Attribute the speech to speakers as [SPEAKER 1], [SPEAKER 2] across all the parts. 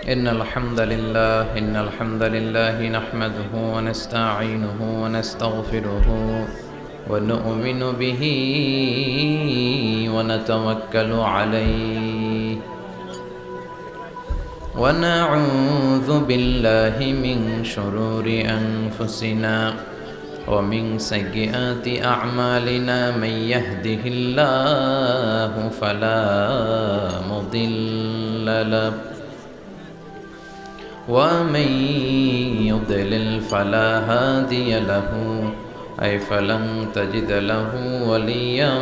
[SPEAKER 1] إن الحمد لله نحمده ونستعينه ونستغفره ونؤمن به ونتوكل عليه ونعوذ بالله من شرور أنفسنا ومن سيئات أعمالنا من يهده الله فلا مضل له ومن يضلل فلا هادي له أي فلن تجد له وليا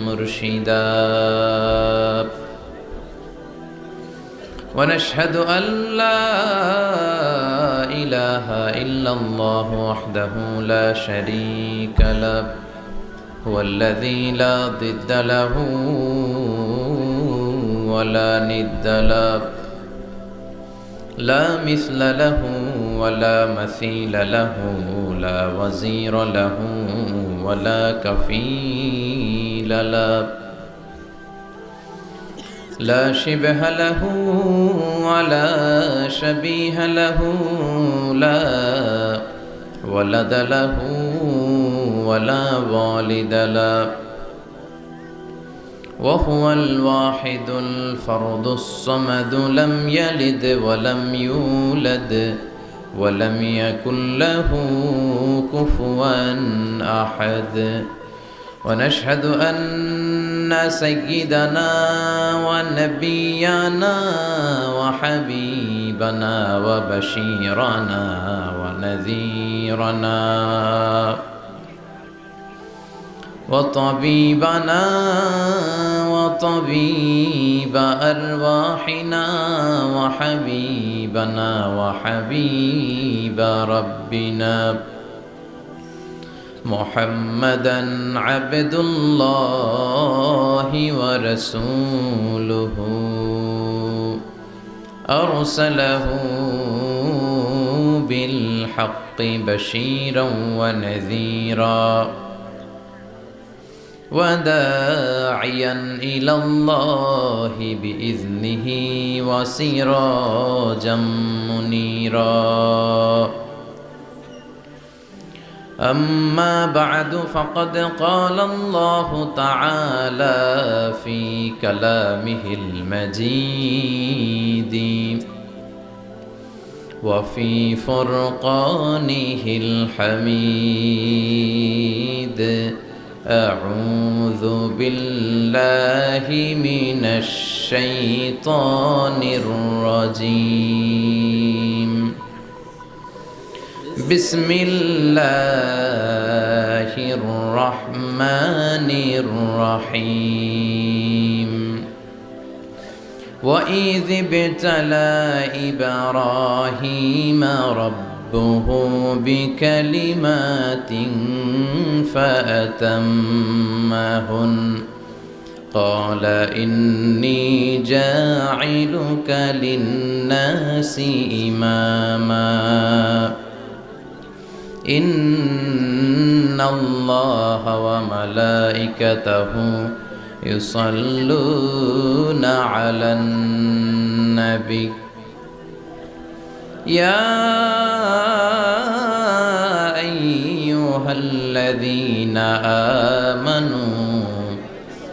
[SPEAKER 1] مرشدا ونشهد أن لا إله إلا الله وحده لا شريك له هو الذي لا ضد له ولا ند له لا مثل له ولا مثيل له لا وزير له ولا كفيل له لا شبه له ولا شبيه له لا ولد له ولا والد له وهو الواحد الفرد الصمد لم يلد ولم يولد ولم يكن له كفوا أحد ونشهد أن سيدنا ونبينا وحبيبنا وبشيرنا ونذيرنا وطبيبنا وطبيب أرواحنا وحبيبنا وحبيب ربنا محمدا عبد الله ورسوله أرسله بالحق بشيرا ونذيرا وداعيا إلى الله بإذنه وسراجا منيرا أما بعد فقد قال الله تعالى في كلامه المجيد وفي فرقانه الحميد أعوذ بالله من الشيطان الرجيم بسم الله الرحمن الرحيم وإذ ابتلى إبراهيم ربه بكلمات فأتمهن قال إني جاعلك للناس إماما إن الله وملائكته يصلون على النبي يا أيها الذين آمنوا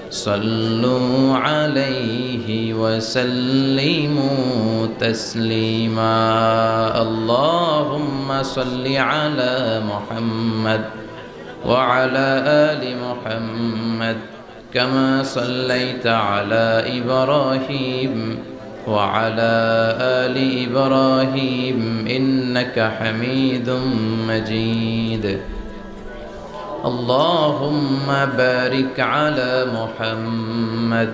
[SPEAKER 1] صلوا عليه وسلموا تسليما اللهم صل على محمد وعلى آل محمد كما صليت على إبراهيم وعلى آل إبراهيم إنك حميد مجيد اللهم بارك على محمد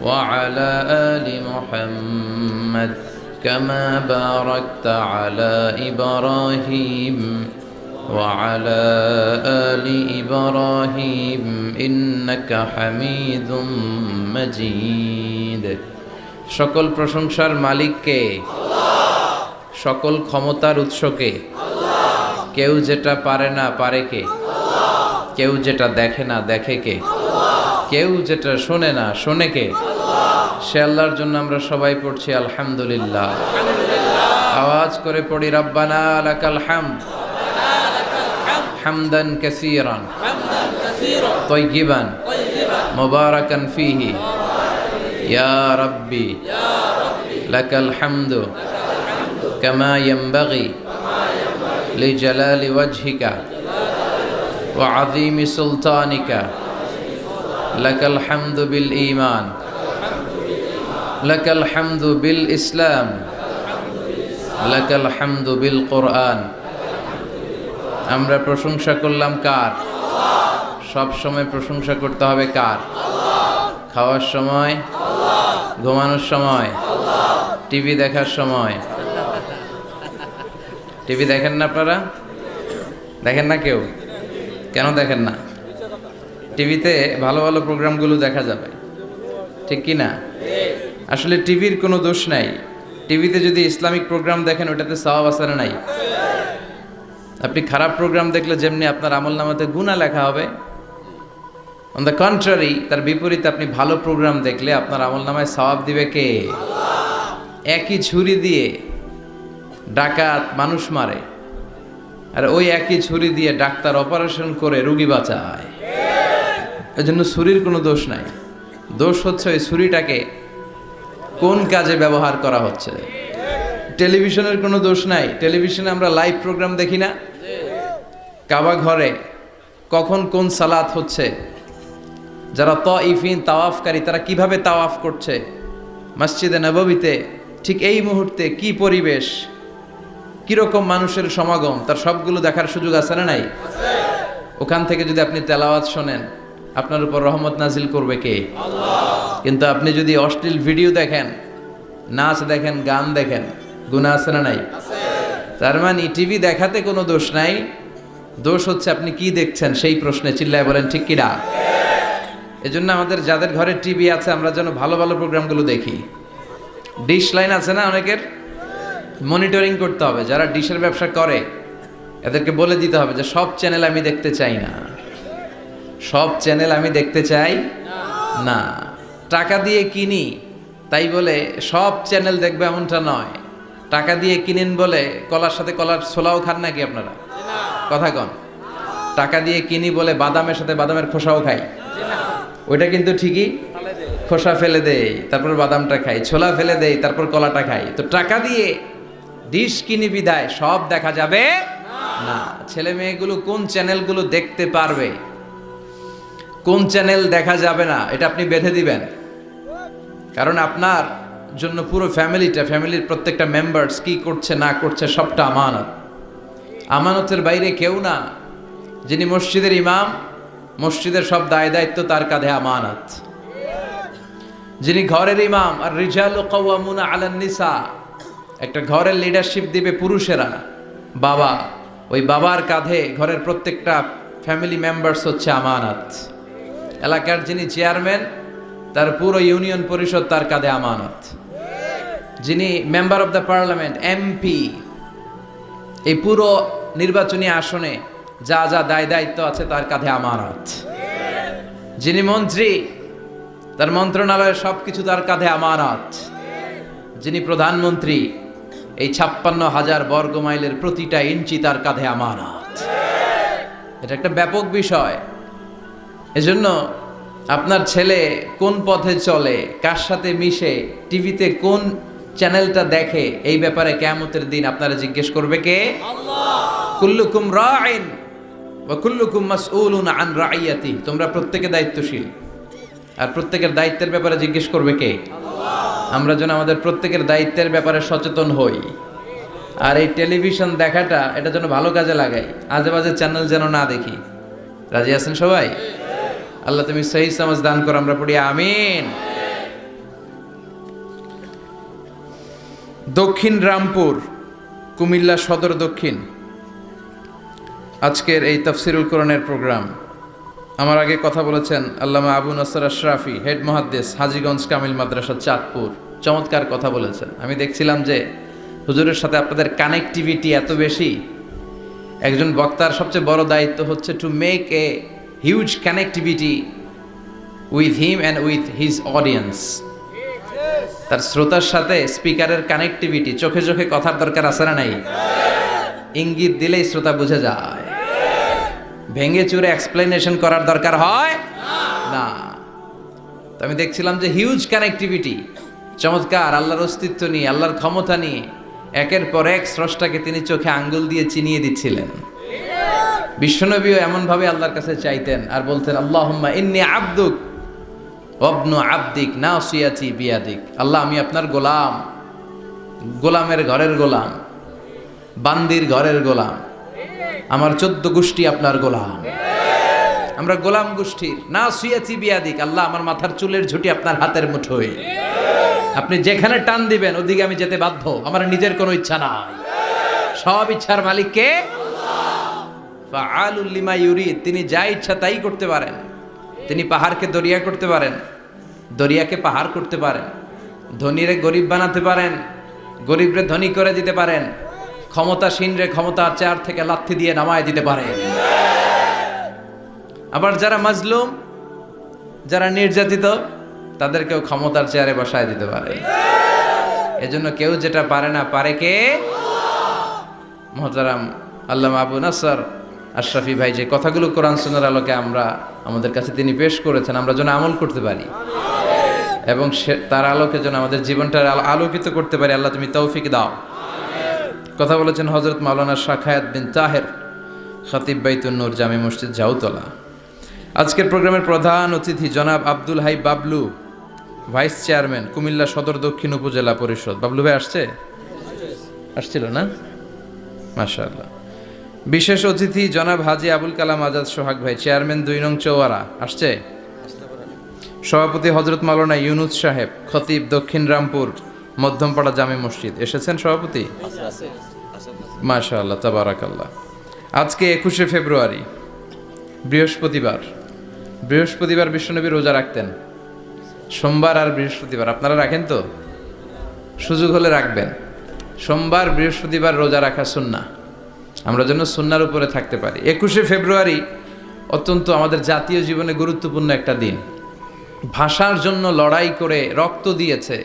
[SPEAKER 1] وعلى آل محمد كما باركت على إبراهيم وعلى آل إبراهيم إنك حميد مجيد সকল প্রশংসার মালিক কে? আল্লাহ। সকল ক্ষমতার উৎস কে? আল্লাহ। কেউ যেটা পারে না পারে কে? আল্লাহ। কেউ যেটা দেখে না দেখে কে? আল্লাহ। কেউ যেটা শোনে না শোনে কে? আল্লাহ। সে আল্লাহর জন্য আমরা সবাই পড়ছি আলহামদুলিল্লাহ। আওয়াজ করে পড়ি রব্বানা লাকাল হামদ হামদান কাসীরান তাইয়িবান মুবারাকান ফীহি ইয়া রাব্বি লাকাল হামদু কামা ইয়ানবাগি লিজালালি ওয়াজহিকা ওয়া আযীমি সুলতানিকা লাকাল হামদু বিল ঈমান লাকাল হামদু বিল ইসলাম লাকাল হামদু বিল কোরআন। আমরা প্রশংসা করলাম কার? সব সময় প্রশংসা করতে হবে কার? খাওয়ার সময়, ঘুমানোর সময়, টিভি দেখার সময়। টিভি দেখেন না আপনারা? দেখেন না কেউ? কেন দেখেন না? টিভিতে ভালো ভালো প্রোগ্রামগুলো দেখা যাবে, ঠিক কি না? আসলে টিভির কোনো দোষ নাই। টিভিতে যদি ইসলামিক প্রোগ্রাম দেখেন ওটাতে সওয়াব আছে না নাই? আপনি খারাপ প্রোগ্রাম দেখলে যেমনি আপনার আমলনামাতে গুনাহ লেখা হবে, অন দ্য কন্ট্রারি তার বিপরীতে আপনি ভালো প্রোগ্রাম দেখলে আপনার আমলনামায় সওয়াব দিবে কে? একই ছুরি দিয়ে ডাকাত মানুষ মারে, আর ওই একই ছুরি দিয়ে ডাক্তার অপারেশন করে রোগী বাঁচায়। এজন্য ছুরির কোনো দোষ নাই, দোষ হচ্ছে ওই ছুরিটাকে কোন কাজে ব্যবহার করা হচ্ছে। টেলিভিশনের কোনো দোষ নাই, টেলিভিশনে আমরা লাইভ প্রোগ্রাম দেখি না? কাবা ঘরে কখন কোন সালাত হচ্ছে, যারা তাইফিন তাওয়াফকারী তারা কিভাবে তাওয়াফ করছে, মসজিদে নববীতে ঠিক এই মুহূর্তে কি পরিবেশ, কিরকম মানুষের সমাগম, তার সবগুলো দেখার সুযোগ আছে না নাই? ওখান থেকে যদি আপনি তেলাওয়াত শোনেন আপনার উপর রহমত নাজিল করবে কে? কিন্তু আপনি যদি অশ্লীল ভিডিও দেখেন, নাচ দেখেন, গান দেখেন, গুনাহ আছে না নাই? তার মানে টিভি দেখাতে কোনো দোষ নাই, দোষ হচ্ছে আপনি কি দেখছেন সেই প্রশ্নে। চিল্লায় বলেন ঠিক কিনা? এজন্য আমাদের যাদের ঘরে টিভি আছে আমরা যেন ভালো ভালো প্রোগ্রামগুলো দেখি। ডিশ লাইন আছে না অনেকের, মনিটরিং করতে হবে। যারা ডিশের ব্যবসা করে এদেরকে বলে দিতে হবে যে সব চ্যানেল আমি দেখতে চাই না, সব চ্যানেল আমি দেখতে চাই না। টাকা দিয়ে কিনি তাই বলে সব চ্যানেল দেখবে এমনটা নয়। টাকা দিয়ে কিনেন বলে কলার সাথে কলার ছোলাও খান নাকি আপনারা? কথা কন। টাকা দিয়ে কিনি বলে বাদামের সাথে বাদামের খোসাও খাই, ওইটা কিন্তু ঠিকই খোসা ফেলে দেই তারপর বাদামটা খাই, ছোলা ফেলে দেই তারপর কলাটা খাই। তো টাকা দিয়ে ডিশ কিনি বিদায় সব দেখা যাবে না। ছেলে মেয়েগুলো কোন চ্যানেলগুলো দেখতে পারবে, কোন চ্যানেল দেখা যাবে না, এটা আপনি বেঁধে দিবেন। কারণ আপনার জন্য পুরো ফ্যামিলির প্রত্যেকটা মেম্বার্স কি করছে না করছে সবটা আমানত। আমানতের বাইরে কেউ না। যিনি মসজিদের ইমাম, মসজিদের সব দায় দায়িত্ব তার কাঁধে আমানত। যিনি ঘরের ইমাম, আর রিজালু কাওয়ামুনা আলান নিসা, একটা ঘরের লিডারশিপ দিবে পুরুষেরা, বাবা, ওই বাবার কাঁধে ঘরের প্রত্যেকটা ফ্যামিলি মেম্বার্স হচ্ছে আমানত। এলাকার যিনি চেয়ারম্যান তার পুরো ইউনিয়ন পরিষদ তার কাঁধে আমানত। যিনি member of the parliament, MP, এই পুরো নির্বাচনী আসনে যা যা দায় দায়িত্ব আছে তার কাঁধে আমানত। যিনি মন্ত্রী তার মন্ত্রণালয়ের সবকিছু তার কাঁধে আমানত। যিনি প্রধানমন্ত্রী এই 56,000 বর্গ মাইলের প্রতিটা ইঞ্চি তার কাঁধে আমানত। এটা একটা ব্যাপক বিষয়। এজন্য আপনার ছেলে কোন পথে চলে, কার সাথে মিশে, টিভিতে কোন চ্যানেলটা দেখে, এই ব্যাপারে কিয়ামতের দিন আপনারা জিজ্ঞেস করবে কে? আল্লাহ। কুল্লুকুম রাইন ওয়া কুল্লুকুম মাসউলুন আন রাইয়াতি। তোমরা প্রত্যেকে দায়িত্বশীল, আর প্রত্যেকের দায়িত্বের ব্যাপারে জিজ্ঞেস করবে কে? আল্লাহ। আমরা যেন আমাদের প্রত্যেকের দায়িত্বের ব্যাপারে সচেতন হই। আর এই টেলিভিশন দেখাটা এটা যেন ভালো কাজে লাগাই, আজে বাজে চ্যানেল যেন না দেখি। রাজি আছেন সবাই? আল্লাহ তুমি সহি সমাজ দান করো, আমরা পড়ি আমিন। দক্ষিণ রামপুর, কুমিল্লা সদর দক্ষিণ, আজকের এই তাফসিরুল কোরআনের প্রোগ্রাম। আমার আগে কথা বলেছেন আল্লামা আবু নাসর আশরাফি, হেড মুহাদ্দিস, হাজীগঞ্জ কামিল মাদ্রাসা, চাঁদপুর। চমৎকার কথা বলেছেন। আমি দেখছিলাম যে হুজুরের সাথে আপনাদের কানেক্টিভিটি এত বেশি। একজন বক্তার সবচেয়ে বড় দায়িত্ব হচ্ছে to make a huge connectivity with him and with his audience. তার শ্রোতার সাথে স্পিকারের কানেক্টিভিটি, চোখে চোখে কথার দরকার আছে না নাই? ইঙ্গিত দিলেই শ্রোতা বুঝে যায়। ভেঙে চুরে এক্সপ্লেনেশন করার দরকার হয় না। তো আমি দেখছিলাম যে হিউজ কানেক্টিভিটি, চমৎকার আল্লাহর অস্তিত্ব নিয়ে, আল্লাহর ক্ষমতা নিয়ে একের পর এক স্রষ্টাকে তিনি চোখে আঙ্গুল দিয়ে চিনিয়ে দিচ্ছিলেন। বিশ্বনবীও এমনভাবে আল্লাহর কাছে চাইতেন আর বলতেন, আল্লাহুম্মা ইন্নী আবদুক ওয়াবনু আবদিক নাসিয়াতি বিয়াদিক। আল্লাহ, আমি আপনার গোলাম, গোলামের ঘরের গোলাম, বান্দির ঘরের গোলাম, আমার 14 গোষ্ঠী আপনার গোলাম, আমরা গোলাম গোষ্ঠীর। নাসিয়াতি বিয়াদিক, আল্লাহ আমার মাথার চুলের ঝুঁটি আপনার হাতের মুঠোয়, আপনি যেখানে টান দিবেন ওদিকে আমি যেতে বাধ্য, আমার নিজের কোনো ইচ্ছা নাই, সব ইচ্ছার মালিক কে? ফাআলুল লিমা ইউরিদ, তিনি যা ইচ্ছা তাই করতে পারেন। তিনি পাহাড়কে দরিয়া করতে পারেন, দরিয়াকে পাহাড় করতে পারেন, ধনীরে গরিব বানাতে পারেন, গরিবরে ধনী করে দিতে পারেন, ক্ষমতাসীনরে ক্ষমতার চেয়ার থেকে লাথি দিয়ে নামায় দিতে পারেন। আবার যারা মাজলুম, যারা নির্যাতিত, তাদেরকেও ক্ষমতার চেয়ারে বসায় দিতে পারে। এজন্য কেউ যেটা পারে না, পারে কে? মুহতারাম আল্লামা আবু নাসর আশরাফি ভাই যে কথাগুলো কোরআন সুন্নাহর আলোকে আমাদের কাছে তিনি পেশ করেছেন, আমরা যেন আমল করতে পারি এবং তার আলোকে যেন আমাদের জীবনটা আলোকিত করতে পারি। আল্লাহ তুমি তৌফিক দাও। কথা বলেছেন হযরত মাওলানা শাখায়াত বিন তাহের, খতিব বাইতুন নূর জামে মসজিদ জাউতলা। আজকের প্রোগ্রামের প্রধান অতিথি জনাব আব্দুল হাই বাবলু, ভাইস চেয়ারম্যান কুমিল্লা সদর দক্ষিণ উপজেলা পরিষদ। বাবলু ভাই আসছিল না? মাশাআল্লাহ। বিশেষ অতিথি জনাব হাজী আবুল কালাম আজাদ সোহাগ ভাই, চেয়ারম্যান 2 নং চৌয়ারা, আসছে। সভাপতি হযরত মাওলানা ইউনুস সাহেব, খতিব দক্ষিণ রামপুর মধ্যমপাড়া জামে মসজিদ, এসেছেন সভাপতি? মাশাআল্লাহ, তাবারাকাল্লাহ। আজকে 21শে ফেব্রুয়ারি, বৃহস্পতিবার বিশ্বনবী রোজা রাখতেন। সোমবার আর বৃহস্পতিবার আপনারা রাখেন তো? সুযোগ হলে রাখবেন। সোমবার বৃহস্পতিবার রোজা রাখা সুন্নাহ, আমরা যেন সুন্নাহর উপরে থাকতে পারি। 21শে ফেব্রুয়ারি অত্যন্ত আমাদের জাতীয় জীবনে গুরুত্বপূর্ণ একটা দিন। ভাষার জন্য লড়াই করে রক্ত দিয়েছে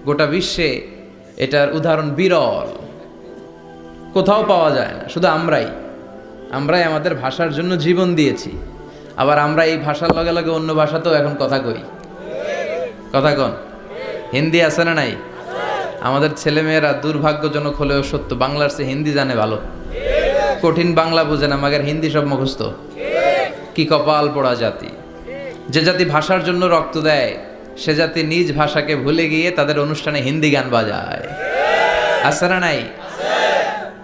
[SPEAKER 1] গোটা বিশ্বে, এটার উদাহরণ বিরল, কোথাও পাওয়া যায় না। শুধু আমরাই আমাদের ভাষার জন্য জীবন দিয়েছি। আবার আমরা এই ভাষার লগে লগে অন্য ভাষাতেও এখন কথা কই। কথা কন, হিন্দি আছে না নাই? আমাদের ছেলেমেয়েরা দুর্ভাগ্যজনক হলেও সত্য, বাংলার চেয়ে হিন্দি জানে ভালো। কঠিন বাংলা বোঝে না, মাগের হিন্দি সব মুখস্থ। কি কপাল পোড়া জাতি! যে জাতি ভাষার জন্য রক্ত দেয়, সে জাতি নিজ ভাষাকে ভুলে গিয়ে তাদের অনুষ্ঠানে হিন্দি গান বাজায়। আছে না নাই?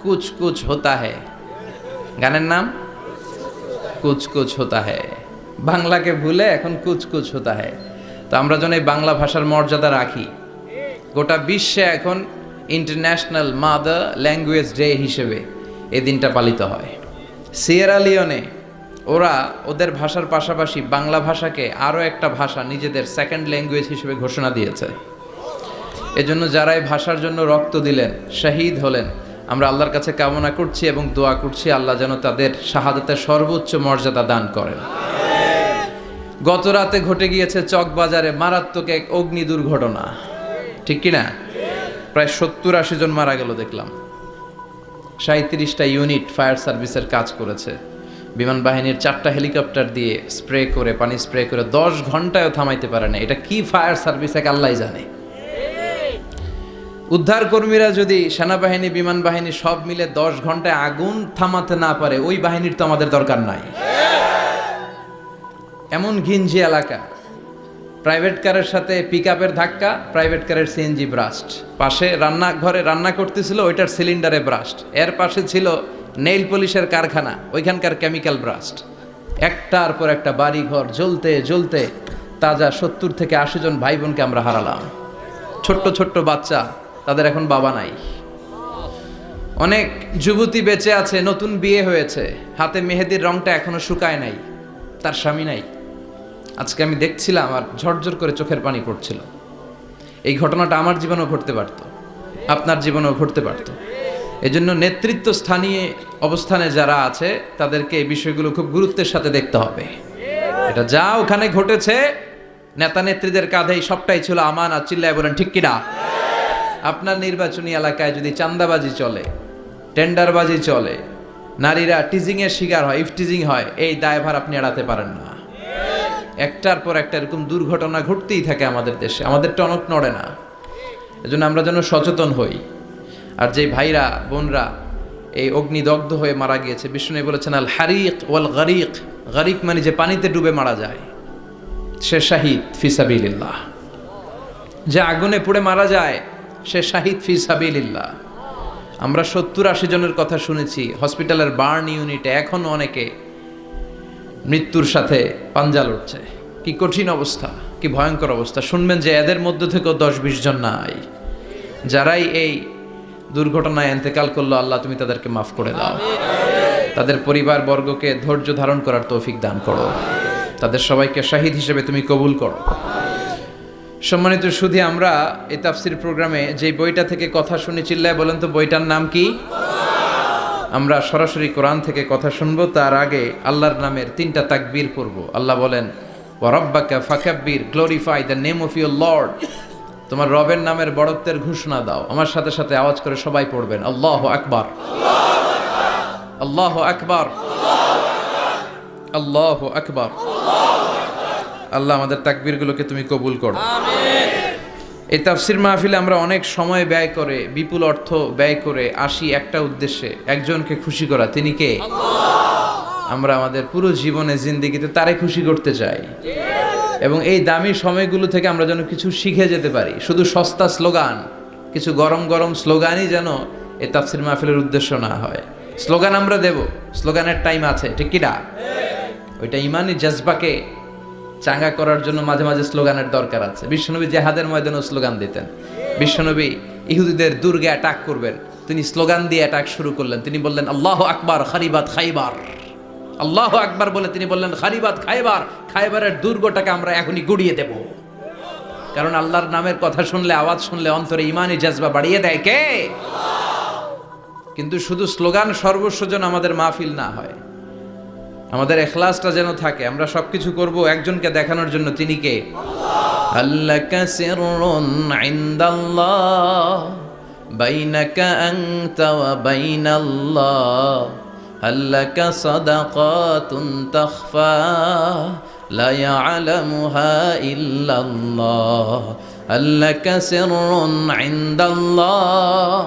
[SPEAKER 1] কুছ কুছ হোতা হ্যায়, গানের নাম কুছ কুছ হোতা হ্যায়। বাংলাকে ভুলে এখন কুছ কুছ হোতা হ্যায়। তো আমরা যেন এই বাংলা ভাষার মর্যাদা রাখি। গোটা বিশ্বে এখন ইন্টারন্যাশনাল মাদার ল্যাঙ্গুয়েজ ডে হিসেবে এই দিনটা পালিত হয়। সিয়েরা লিওনে ওরা ওদের ভাষার পাশাপাশি বাংলা ভাষাকে আরও একটা ভাষা নিজেদের সেকেন্ড ল্যাঙ্গুয়েজ হিসেবে ঘোষণা দিয়েছে। এজন্য যারা এই ভাষার জন্য রক্ত দিলেন, শহীদ হলেন, আমরা আল্লাহর কাছে কামনা করছি এবং দোয়া করছি আল্লাহ যেন তাদের শাহাদাতের সর্বোচ্চ মর্যাদা দান করেন। গত রাতে ঘটে গিয়েছে চকবাজারে মারাত্মক এক অগ্নি দুর্ঘটনা, ঠিক কিনা? প্রায় 70-80 জন মারা গেল দেখলাম। 37টা ইউনিট ফায়ার সার্ভিসের কাজ করেছে। বিমান বাহিনীর 4টা হেলিকপ্টার দিয়ে পানি স্প্রে করে 10 ঘন্টায়ও থামাইতে পারে না। এটা কি ফায়ার সার্ভিস এক আল্লাহই জানে। উদ্ধার কর্মীরা যদি সেনাবাহিনী, বিমান বাহিনী সব মিলে 10 ঘন্টায় আগুন থামাতে না পারে, ওই বাহিনীর তো আমাদের দরকার নাই। এমন ঘিঞ্জি এলাকা, প্রাইভেট কারের সাথে পিকআপের ধাক্কা, প্রাইভেট কারের সিএনজি ব্রাস্ট, পাশে রান্নাঘরে রান্না করতেছিল, ওইটার সিলিন্ডারে ব্রাস্ট, এর পাশে ছিল নেইল পলিশের কারখানা, ওইখানকার কেমিক্যাল ব্রাস্ট। একটার পর একটা বাড়ি ঘর জ্বলতে জ্বলতে তাজা 70 থেকে 80 জন ভাই বোনকে আমরা হারালাম। ছোট্ট ছোট্ট বাচ্চা, তাদের এখন বাবা নাই। অনেক যুবতী বেঁচে আছে, নতুন বিয়ে হয়েছে, হাতে মেহেদির রংটা এখনো শুকায় নাই, তার স্বামী নাই। আজকে আমি দেখছিলাম আর ঝরঝর করে চোখের পানি পড়ছিল। এই ঘটনাটা আমার জীবনেও ঘটতে পারত, আপনার জীবনেও ঘটতে পারত। এজন্য নেতৃত্ব স্থানীয় অবস্থানে যারা আছে তাদেরকে এই বিষয়গুলো খুব গুরুত্বের সাথে দেখতে হবে। এটা যা ওখানে ঘটেছে নেতা নেত্রীদের কাঁধেই সবটাই ছিল আমানত। চিল্লায় বলেন ঠিক কিনা? আপনার নির্বাচনী এলাকায় যদি চাঁদাবাজি চলে, টেন্ডারবাজি চলে, নারীরা টিজিং এর শিকার হয়, ইফটিজিং হয়, এই দায়ভার আপনি এড়াতে পারেন না। একটার পর একটা এরকম দুর্ঘটনা ঘটতেই থাকে আমাদের দেশে, আমাদের টনক নড়ে না। এজন্য আমরা যেন সচেতন হই। আর যে ভাইরা বোনরা এই অগ্নিদগ্ধ হয়ে মারা গিয়েছে, বিষ্ণু বলেছেন আল হারিক ওয়াল গারিক। গারিক মানে যে পানিতে ডুবে মারা যায়, সে শাহিদ ফি সাবিলিল্লাহ। যে আগুনে পুড়ে মারা যায়, সে শাহিদ ফি সাবিলিল্লাহ। আমরা 70-80 জনের কথা শুনেছি হসপিটালের বার্ন ইউনিটে, এখনো অনেকে মৃত্যুর সাথে পাঞ্জা লড়ছে। কি কঠিন অবস্থা, কি ভয়ঙ্কর অবস্থা। শুনবেন যে এদের মধ্য থেকেও 10-20 জন নাই, যারাই এই দুর্ঘটনায় ইন্তেকাল করলো, আল্লাহ তুমি তাদেরকে মাফ করে দাও। তাদের পরিবার বর্গকে ধৈর্য ধারণ করার তৌফিক দান করো। তাদের সবাইকে শাহিদ হিসেবে তুমি কবুল করো। সম্মানিত সুধী, আমরা এই তাফসির প্রোগ্রামে যে বইটা থেকে কথা শুনি, চিল্লায় বলেন তো বইটার নাম কি? আমরা সরাসরি কোরআন থেকে কথা শুনবো। তার আগে আল্লাহর নামের 3টা তাকবীর পড়ব। আল্লাহ বলেন ওয়া রাব্বাকা ফাকাব্বির, glorify the name of your lord. তোমার রবের নামের বড়ত্বের ঘোষণা দাও। আমার সাথে সাথে আওয়াজ করে সবাই পড়বেন আল্লাহু আকবার, আল্লাহু আকবার, আল্লাহু আকবার। আল্লাহ আমাদের তাকবীরগুলোকে তুমি কবুল করো। আমিন। এই তাফসির মাহফিলে আমরা অনেক সময় ব্যয় করে, বিপুল অর্থ ব্যয় করে আসি একটা উদ্দেশ্যে, একজনকে খুশি করা। তিনি কে? আল্লাহ। আমরা আমাদের পুরো জীবনে জিন্দেগিতে তারে খুশি করতে চাই, এবং এই দামি সময়গুলো থেকে আমরা যেন কিছু শিখে যেতে পারি। শুধু সস্তা স্লোগান, কিছু গরম গরম স্লোগানই যেন এই তাফসির মাহফিলের উদ্দেশ্য না হয়। স্লোগান আমরা দেব, স্লোগানের টাইম আছে, ঠিক কি না? ওইটা ইমানি জজবাকে চাঙ্গা করার জন্য মাঝে মাঝে স্লোগানের দরকার আছে। বিশ্বনবী জেহাদের ময়দানেও স্লোগান দিতেন। বিশ্বনবী ইহুদিদের দুর্গে অ্যাটাক করবেন, তিনি স্লোগান দিয়ে অ্যাটাক শুরু করলেন। তিনি বললেন আল্লাহু আকবার খারিবাত খাইবার। আল্লাহু আকবার বলে তিনি বললেন খারিবাত খাইবার, খাইবারের দুর্গটাকে আমরা এখনই গুড়িয়ে দেব। কারণ আল্লাহর নামের কথা শুনলে, আওয়াজ শুনলে অন্তরে ইমানি জজবা বাড়িয়ে দেয় কে? কিন্তু শুধু স্লোগান সর্বস্ব যেন আমাদের মাহফিল না হয়, আমাদের ইখলাসটা যেন থাকে। আমরা সবকিছু করব একজনকে দেখানোর জন্য। তিনি কে? আল্লাকা সিররুন ইনদাল্লাহ বাইনাকা আনতা ওয়া বাইনাল্লাহ, আল্লাকা সাদাকাতুন তাখফা লা ইয়ালামুহা ইল্লাল্লাহ, আল্লাকা সিররুন ইনদাল্লাহ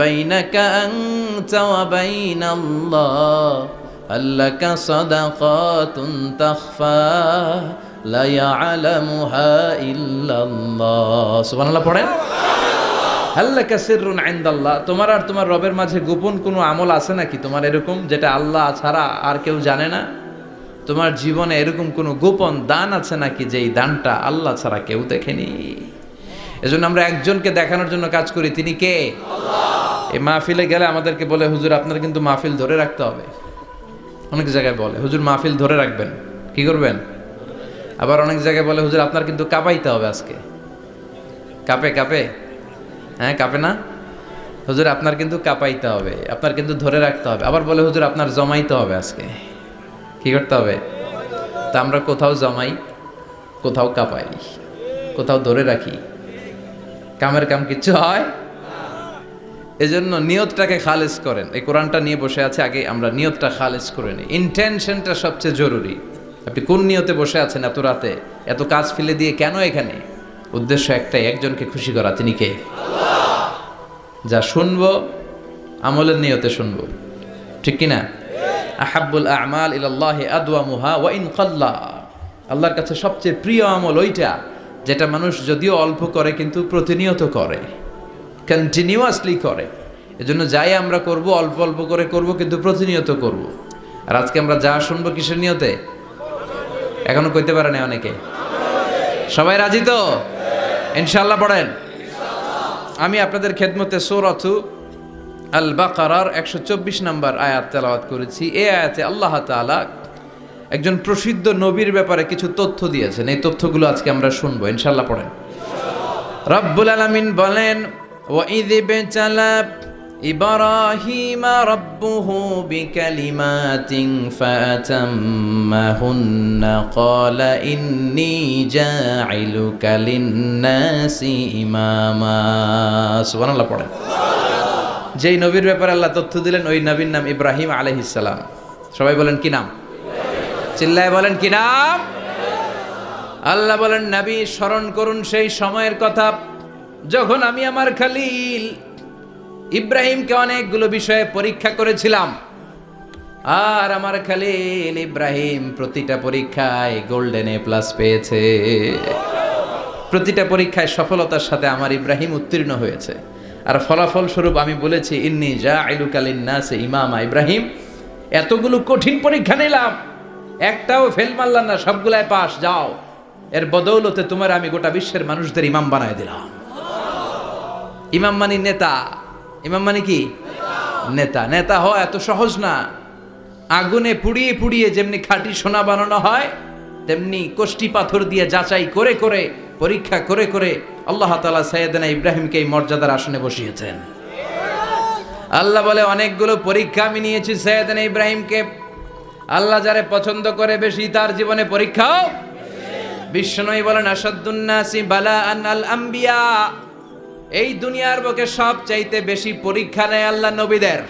[SPEAKER 1] বাইনাকা আনতা ওয়া বাইনাল্লাহ, আল্লাকা সাদাকাতুন তাখফা লা ইয়ালামুহা ইল্লাল্লাহ। সুবহানাল্লাহ পড়েন। আল্লাকা সিররুন ইনদাল্লাহ, তোমার আর তোমার রবের মাঝে গোপন কোনো আমল আছে নাকি তোমার এরকম, যেটা আল্লাহ ছাড়া আর কেউ জানে না? তোমার জীবনে এরকম কোনো গোপন দান আছে নাকি, যেই দানটা আল্লাহ ছাড়া কেউ দেখেনি? এজন্য আমরা একজনকে দেখানোর জন্য কাজ করি। তিনি কে? আল্লাহ। এই মাহফিলে গেলে আমাদেরকে বলে হুজুর আপনার কিন্তু মাহফিল ধরে রাখতে হবে। অনেক জায়গায় বলে হুজুর মাহফিল ধরে রাখবেন, কি করবেন? আবার অনেক জায়গায় বলে হুজুর আপনার কিন্তু কাঁপাইতে হবে আজকে। কাঁপে কাঁপে? হ্যাঁ কাঁপে না? হুজুর আপনার কিন্তু কাঁপাইতে হবে, আপনার কিন্তু ধরে রাখতে হবে। আবার বলে হুজুর আপনার জমাইতে হবে আজকে। কি করতে হবে? তা আমরা কোথাও জমাই, কোথাও কাঁপাই, কোথাও ধরে রাখি। কামের কাম কিচ্ছু হয়। এজন্য নিয়তটাকে খালেজ করেন। এই কোরআনটা নিয়ে বসে আছে, আগে আমরা নিয়তটা খালেজ করে নিই। ইন্টেনশনটা সবচেয়ে জরুরি। আপনি কোন নিয়তে বসে আছেন এত রাতে, এত কাজ ফেলে দিয়ে কেন এখানে? উদ্দেশ্য একটাই, একজনকে খুশি করা। তিনি কে? আল্লাহ। যা শুনবো আমলের নিয়তে শুনবো, ঠিক কিনা? আহাব্বুল আমাল ইলাল্লাহি আদওয়ামুহা ওয়া ইন কাল্লা। আল্লাহর কাছে সবচেয়ে প্রিয় আমল ওইটা যেটা মানুষ যদিও অল্প করে কিন্তু প্রতিনিয়ত করে, কন্টিনিউয়াসলি করে। এজন্য যাই আমরা করব অল্প অল্প করে করব, কিন্তু প্রতিনিয়ত করব। আর আজকে আমরা যা শুনবো কিসের নিয়তে? এখনো কইতে পারে না অনেকে। সবাই রাজি তো? ইনশাআল্লাহ পড়েন। আমি আপনাদের খেদমতে সূরাতু আল বাকারার 124 নম্বর আয়াত তেলাওয়াত করেছি। এই আয়াতে আল্লাহ তাআলা একজন প্রসিদ্ধ নবীর ব্যাপারে কিছু তথ্য দিয়েছেন। এই তথ্যগুলো আজকে আমরা শুনবো, ইনশাআল্লাহ পড়েন। রব্বুল আলামিন বলেন ওয়াইয বিতালা ইব্রাহিমা রাব্বুহু বিকালিমাতিন ফাতাম্মাহুন্না ক্বালা ইন্নী জাইলুকা লিন-নাসি ইমামা। সুবহানাল্লাহ পড়েন। যেই নবীর ব্যাপারে আল্লাহ তথ্য দিলেন ওই নবীর নাম ইব্রাহিম আলাইহিস সালাম। সবাই বলেন কি নাম? চিল্লায় বলেন কি নাম? আল্লাহ বলেন নবী স্মরণ করুন সেই সময়ের কথা যখন আমি আমার খলিল ইব্রাহিমকে অনেকগুলো বিষয়ে পরীক্ষা করেছিলাম, আর আমার খলিল ইব্রাহিম প্রতিটা পরীক্ষায় গোল্ডেন এ প্লাস পেয়েছে। প্রতিটা পরীক্ষায় সফলতার সাথে আমার ইব্রাহিম উত্তীর্ণ হয়েছে। আর ফলাফল স্বরূপ আমি বলেছি ইন্নী জাইলুকা লিন-নাসি ইমামা। ইব্রাহিম এতগুলো কঠিন পরীক্ষা নিলাম, একটাও ফেল মারলাম না, সবগুলাই পাস। যাও, এর বদৌলতে তোমার আমি গোটা বিশ্বের মানুষদের ইমাম বানায় দিলাম। ইমাম মানে নেতা। ইমাম মানে কি? নেতা। নেতা হওয়া এত সহজ না। আগুনে পুড়িয়ে পুড়িয়ে যেমনি খাঁটি সোনা বানানো হয়, তেমনি কষ্টি পাথর দিয়ে যাচাই করে করে পরীক্ষা করে করে আল্লাহ তাআলা সাইয়েদনা ইব্রাহিমকে এই মর্যাদার আসনে বসিয়েছেন। আল্লাহ বলে অনেকগুলো পরীক্ষা আমি নিয়েছি সাইয়েদনা ইব্রাহিমকে। আল্লাহ যারে পছন্দ করে বেশি তার জীবনে পরীক্ষাও। বিশ্বনবী বলেন আসাদুন নাসি বালাআন আল আম্বিয়া। এই দুনিয়ার বুকে সবচাইতে বেশি পরীক্ষা নেয় আল্লাহ নবীদের।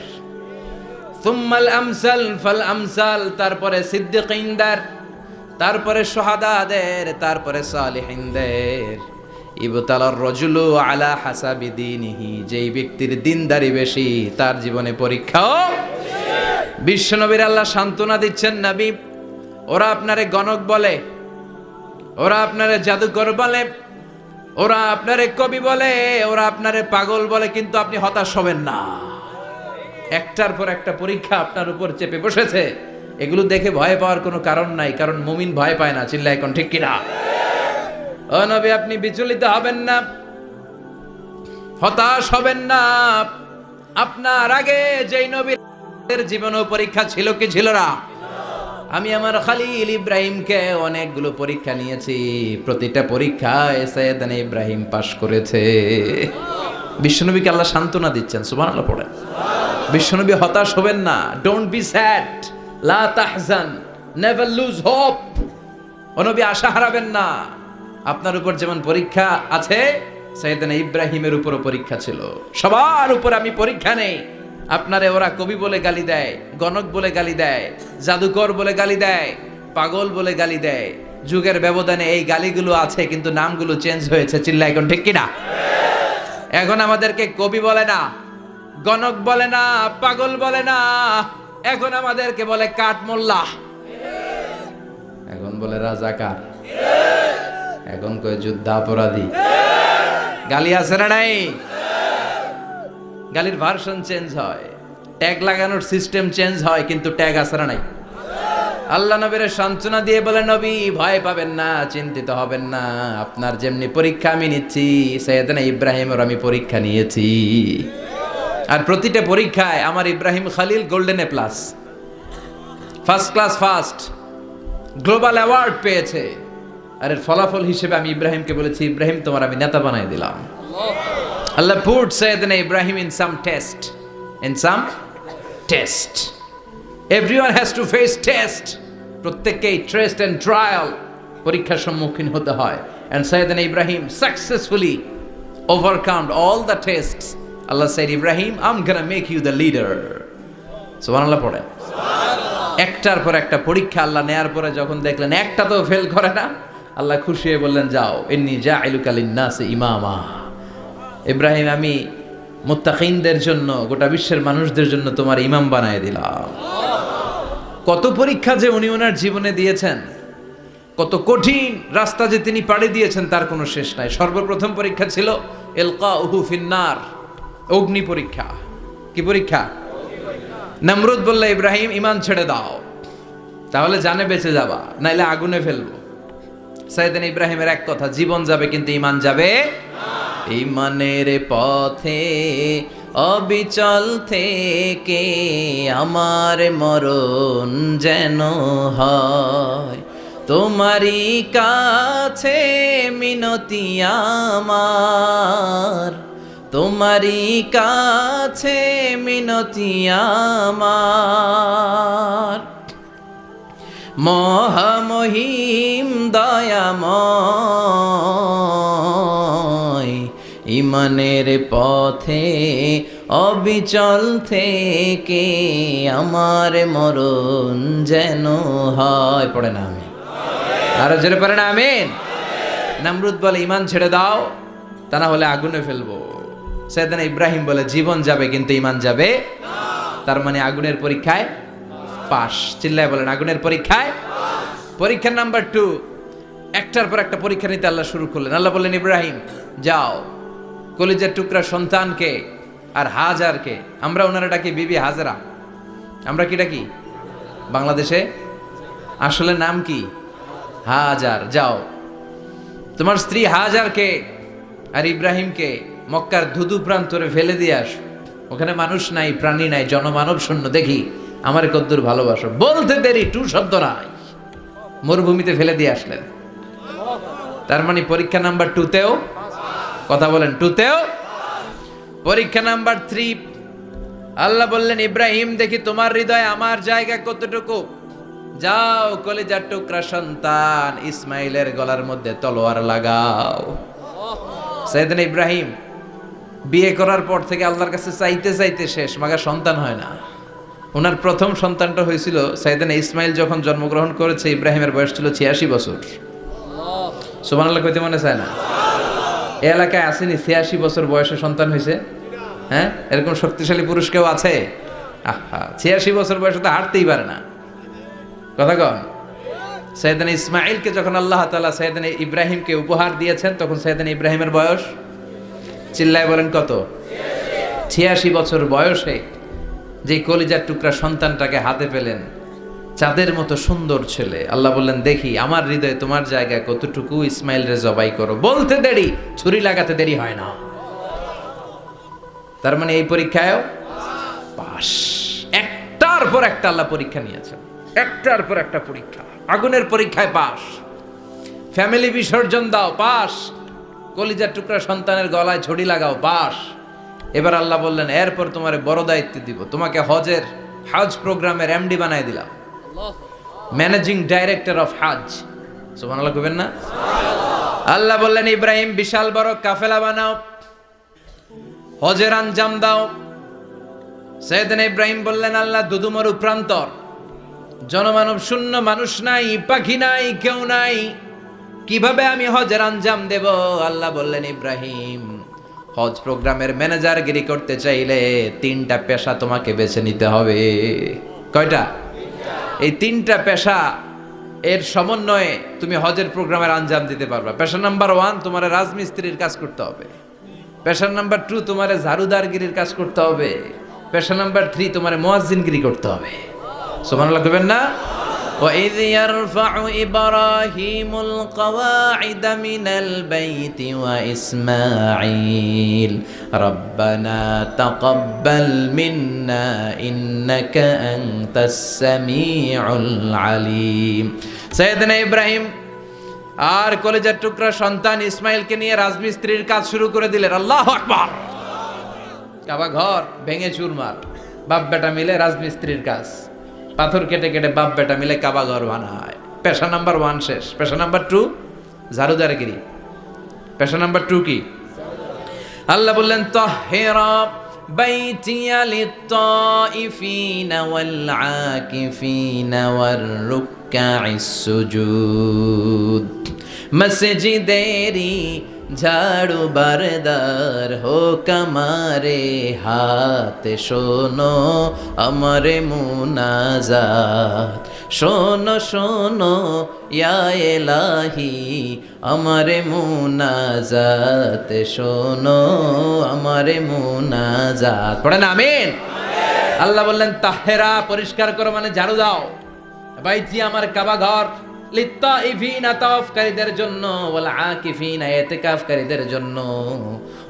[SPEAKER 1] সুম্মাল আমসাল ফাল আমসাল, তারপরে সিদ্দিকিনদের, তারপরে শুহাদাদের, তারপরে সালিহিনদের। ইবতালার রাজুলু আলা হাসাবি দীনিহি, যেই ব্যক্তির দিনদারি বেশি তার জীবনে পরীক্ষাও। বিশ্বনবীর আল্লাহ সান্ত্বনা দিচ্ছেন, নবী ওরা আপনারে গণক বলে, ওরা আপনারে জাদুকর বলে, ওরা আপনারে কবি বলে, ওরা আপনারে পাগল বলে, কিন্তু আপনি হতাশ হবেন না। একটার পর একটা পরীক্ষা আপনার উপর চেপে বসেছে, এগুলো দেখে ভয় পাওয়ার কোনো কারণ নাই, কারণ মুমিন ভয় পায় না। চিল্লায় এখন ঠিক কিনা? ও নবী আপনি বিচলিত হবেন না, হতাশ হবেন না। আপনার আগে যেই নবীর জীবনেও পরীক্ষা ছিল কি ছিল না? আমি আমার খলিল ইব্রাহিমকে অনেকগুলো পরীক্ষা নিয়েছি, প্রতিটা পরীক্ষায় সাইয়েদনা ইব্রাহিম পাশ করেছে। বিশ্বনবীকে আল্লাহ সান্ত্বনা দিচ্ছেন। সুবহানাল্লাহ পড়েন। বিশ্বনবী হতাশ হবেন না। ডোন্ট বি স্যাড, লা তাহজান, নেভার লুজ হোপ। ও নবী আশা হারাবেন না। আপনার উপর যেমন পরীক্ষা আছে, সাইয়েদনা ইব্রাহিমের উপরও পরীক্ষা ছিল। সবার উপর আমি পরীক্ষা নেই। আপনারে ওরা কবি বলে গালি দেয়, গণক বলে গালি দেয়, জাদুকর বলে গালি দেয়, পাগল বলে গালি দেয়। যুগের ব্যবধানে এই গালিগুলো আছে, কিন্তু নামগুলো চেঞ্জ হয়েছে। চিল্লায় এখন ঠিক কিনা? এখন আমাদেরকে কবি বলে না, গণক বলে না, পাগল বলে না, এখন আমাদেরকে বলে কাঠ মোল্লা, এখন বলে রাজাকার, এখন কয় যুদ্ধাপরাধী। গালি আছে না নাই? গালির ভার্সন চেঞ্জ হয়, ট্যাগ লাগানোর সিস্টেম চেঞ্জ হয়, কিন্তু ট্যাগ আছে না নাই? আল্লাহ নবীর সান্ত্বনা দিয়ে বলে নবী ভয় পাবেন না, চিন্তিত হবেন না। আপনার যেমনি পরীক্ষা আমি নিচ্ছি, সাইয়েদনা ইব্রাহিমের আমি পরীক্ষা নিয়েছি। আর প্রতিটা পরীক্ষায় আমার Ibrahim Khalil golden A plus, first class first, global award পেয়েছে। আর এর ফলাফল হিসেবে আমি ইব্রাহিমকে বলেছি, ইব্রাহিম তোমার আমি নেতা বানাই দিলাম। Allah put Sayyidina Ibrahim in some test. In some test. Everyone has to face test. প্রত্যেককেই টেস্ট এন্ড ট্রায়াল, পরীক্ষার সম্মুখীন হতে হয়। And Sayyidina Ibrahim successfully overcome all the tests. Allah said, Ibrahim, I'm gonna make you the leader. সুবহানাল্লাহ পড়ে। একটার পর একটা পরীক্ষা আল্লাহ নেয়ার পরে যখন দেখলেন একটা তো ফেল করে না, আল্লাহ খুশি হয়ে বললেন, যাও, ইন্নী জাইলুকা লিন-নাসি ইমামা। ইব্রাহিম আমি মুত্তাকিনদের জন্য, গোটা বিশ্বের মানুষদের জন্য তোমার ইমাম বানায় দিলাম। কত পরীক্ষা যে উনি ওনার জীবনে দিয়েছেন, কত কঠিন রাস্তা যে তিনি পাড়ি দিয়েছেন তার কোনো শেষ নাই। সর্বপ্রথম পরীক্ষা ছিল ইলকাউহু ফিন্নার, অগ্নি পরীক্ষা। কি পরীক্ষা? নমরুদ বলল, ইব্রাহিম ইমান ছেড়ে দাও, তাহলে জানে বেঁচে যাবা, নাইলে আগুনে ফেলবো। সাইয়েদনা ইব্রাহিমের এক কথা, জীবন যাবে কিন্তু ইমান যাবে না। ইমানের পথে অবিচল থেকে আমার মরণ যেন হয়, তোমারই কাছে মিনতি আমার, তোমারই কাছে মিনতি আমার, মহামহিম দয়াময়, ইমানের পথে অবিচল থেকে আমার মরণ যেন হয়। পড়ে না আমিন, আরো জোরে পড়ে না আমিন। নমরুদ বলে ইমান ছেড়ে দাও, তা না হলে আগুনে ফেলবো। সাইয়েদনা ইব্রাহিম বলে জীবন যাবে কিন্তু ইমান যাবে না। তার মানে আগুনের পরীক্ষায় পাস। চিল্লায় বলেন আগুনের পরীক্ষায়। পরীক্ষা নাম্বার 2, একটার পর একটা পরীক্ষা নিতে আল্লাহ শুরু করলেন। আল্লাহ বললেন ইব্রাহিম যাও, কলিজার টুকরা সন্তানকে আর হাজারকে, আমরা ওনারা ডাকি বিবি হাজরা, আমরা কি ডাকি বাংলাদেশে, আসলে নাম কি হাজার, যাও তোমার স্ত্রী হাজারকে আর ইব্রাহিমকে মক্কার ধুধু প্রান্তরে ফেলে দিয়ে আসো, ওখানে মানুষ নাই, প্রাণী নাই, জনমানব শূন্য, দেখি আমার কদ্দুর ভালোবাসো। বলতে দেরি, টু শব্দ নাই, মরুভূমিতে ফেলে দিয়ে আসলেন। তার মানে পরীক্ষা নাম্বার 2তেও, কথা বলেন 2তেও। পরীক্ষা নাম্বার 3, আল্লাহ বললেন ইব্রাহিম দেখি তোমার হৃদয়ে আমার জায়গা কতটুকু, যাও কলিজার টুকরা সন্তান ইসমাইলের গলার মধ্যে তলোয়ার লাগাও। সাইয়েদনা ইব্রাহিম বিয়ে করার পর থেকে আল্লাহর কাছে চাইতে চাইতে শেষ, মাগা সন্তান হয় না। ওনার প্রথম সন্তানটা হয়েছিল সাইয়েদনা ইসমাইল যখন জন্মগ্রহণ করেছে, ইব্রাহিমের বয়স ছিল 86 বছর। সুবহানাল্লাহ কইতে মনে চায় না? এই এলাকায় আসেনি 86 বছর বয়সে সন্তান হয়েছে? হ্যাঁ, এরকম শক্তিশালী পুরুষ কেউ আছে? আহা, 86 বছর বয়সে তো হাঁটতেই পারে না। কথা কন। সাইয়েদনা ইসমাইলকে যখন আল্লাহ তাআলা সাইয়েদনা ইব্রাহিমকে উপহার দিয়েছেন, তখন সাইয়েদনা ইব্রাহিমের বয়স, চিল্লায় বলেন কত? 86 বছর বয়সে যে কলিজার টুকরা সন্তানটাকে হাতে পেলেন, চাঁদের মতো সুন্দর ছেলে। আল্লাহ বললেন দেখি আমার হৃদয়ে তোমার জায়গা কতটুকু, ইসমাইল রে জবাই করো। বলতে দেরি, ছুরি লাগাতে দেরি হয় না। তার মানে এই পরীক্ষায়ও পাস। একটার পর একটা আল্লাহ পরীক্ষা নিয়েছেন, একটার পর একটা পরীক্ষা। আগুনের পরীক্ষায় পাস, ফ্যামিলি বিসর্জন দাও পাস, কলিজার টুকরা সন্তানের গলায় ছড়ি লাগাও পাস। এবার আল্লাহ বললেন এরপর তোমার বড় দায়িত্ব দিব, তোমাকে হজ প্রোগ্রামের এমডি বানাই দিলাম, ম্যানেজিং ডাইরেক্টর অফ হজ। সুবহানাল্লাহ কইবেন না? আল্লাহ বললেন ইব্রাহিম বিশাল বড় কাফেলা বানাও, হজের আঞ্জাম দাও। সাইয়েদনা ইব্রাহিম বললেন আল্লাহ দুদুমরু প্রান্তর, জনমানব শূন্য, মানুষ নাই, পাখি নাই, কেউ নাই, কিভাবে আমি হজের আঞ্জাম দেব? আল্লাহ বললেন ইব্রাহিম হজ প্রোগ্রামের ম্যানেজারগিরি করতে চাইলে 3টা পেশা তোমাকে বেছে নিতে হবে। কয়টা? এই 3টা পেশা এর সমন্বয়ে তুমি হজের প্রোগ্রামের আঞ্জাম দিতে পারবা। পেশা নাম্বার 1 তোমার রাজমিস্ত্রির কাজ করতে হবে, পেশা নাম্বার 2 তোমার ঝাড়ুদারগিরির কাজ করতে হবে, পেশা নাম্বার 3 তোমার মুয়াজ্জিনগিরি করতে হবে। সুবহানাল্লাহ কইবেন না? وَإِذْ يَرْفَعُ إِبْرَاهِيمُ الْقَوَاعِدَ مِنَ الْبَيْتِ وَإِسْمَاعِيلُ رَبَّنَا تَقَبَّلْ مِنَّا إِنَّكَ أَنْتَ السَّمِيعُ الْعَلِيمُ। সাইয়েদনা ইব্রাহিম আর কলেজের টুকরা সন্তান ইসমাইলকে নিয়ে রাজমিস্ত্রির কাজ শুরু করে দিলেন। আল্লাহু আকবার। কাবা ঘর ভেঙে চুরমার, বাপ বেটা মিলে রাজমিস্ত্রির কাজ, পাথর কেটে কেটে বাপ বেটা মিলে কাবা ঘর বানায়। পেশা নাম্বার 1 শেষ। পেশা নাম্বার 2 ঝাড়ুদারগিরি। পেশা নাম্বার 2 কি? আল্লাহ বললেন তাহহিরা বাইতিয়া লিত-তাইফিনা ওয়াল আকিফিনা ওয়ার রুকআইস সুজুদ। মসজিদেরি ঝাড়ু বারদার হোক আমারে হাত, শোনো আমারে মুনাজাত, শোনো শোনো ইয়া ইলাহি আমারে মুনাজাত, শোনো আমারে মুনাজাত। পড়েন আমিন। আল্লাহ বললেন তাহেরা পরিষ্কার করো, মানে ঝাড়ু দাও। বাইতি আমার কাবা ঘর, লিত্তাইফিনা তাওয়াফকারীদের জন্য, ওয়াল আকিফিনা ইতিকাফকারীদের জন্য,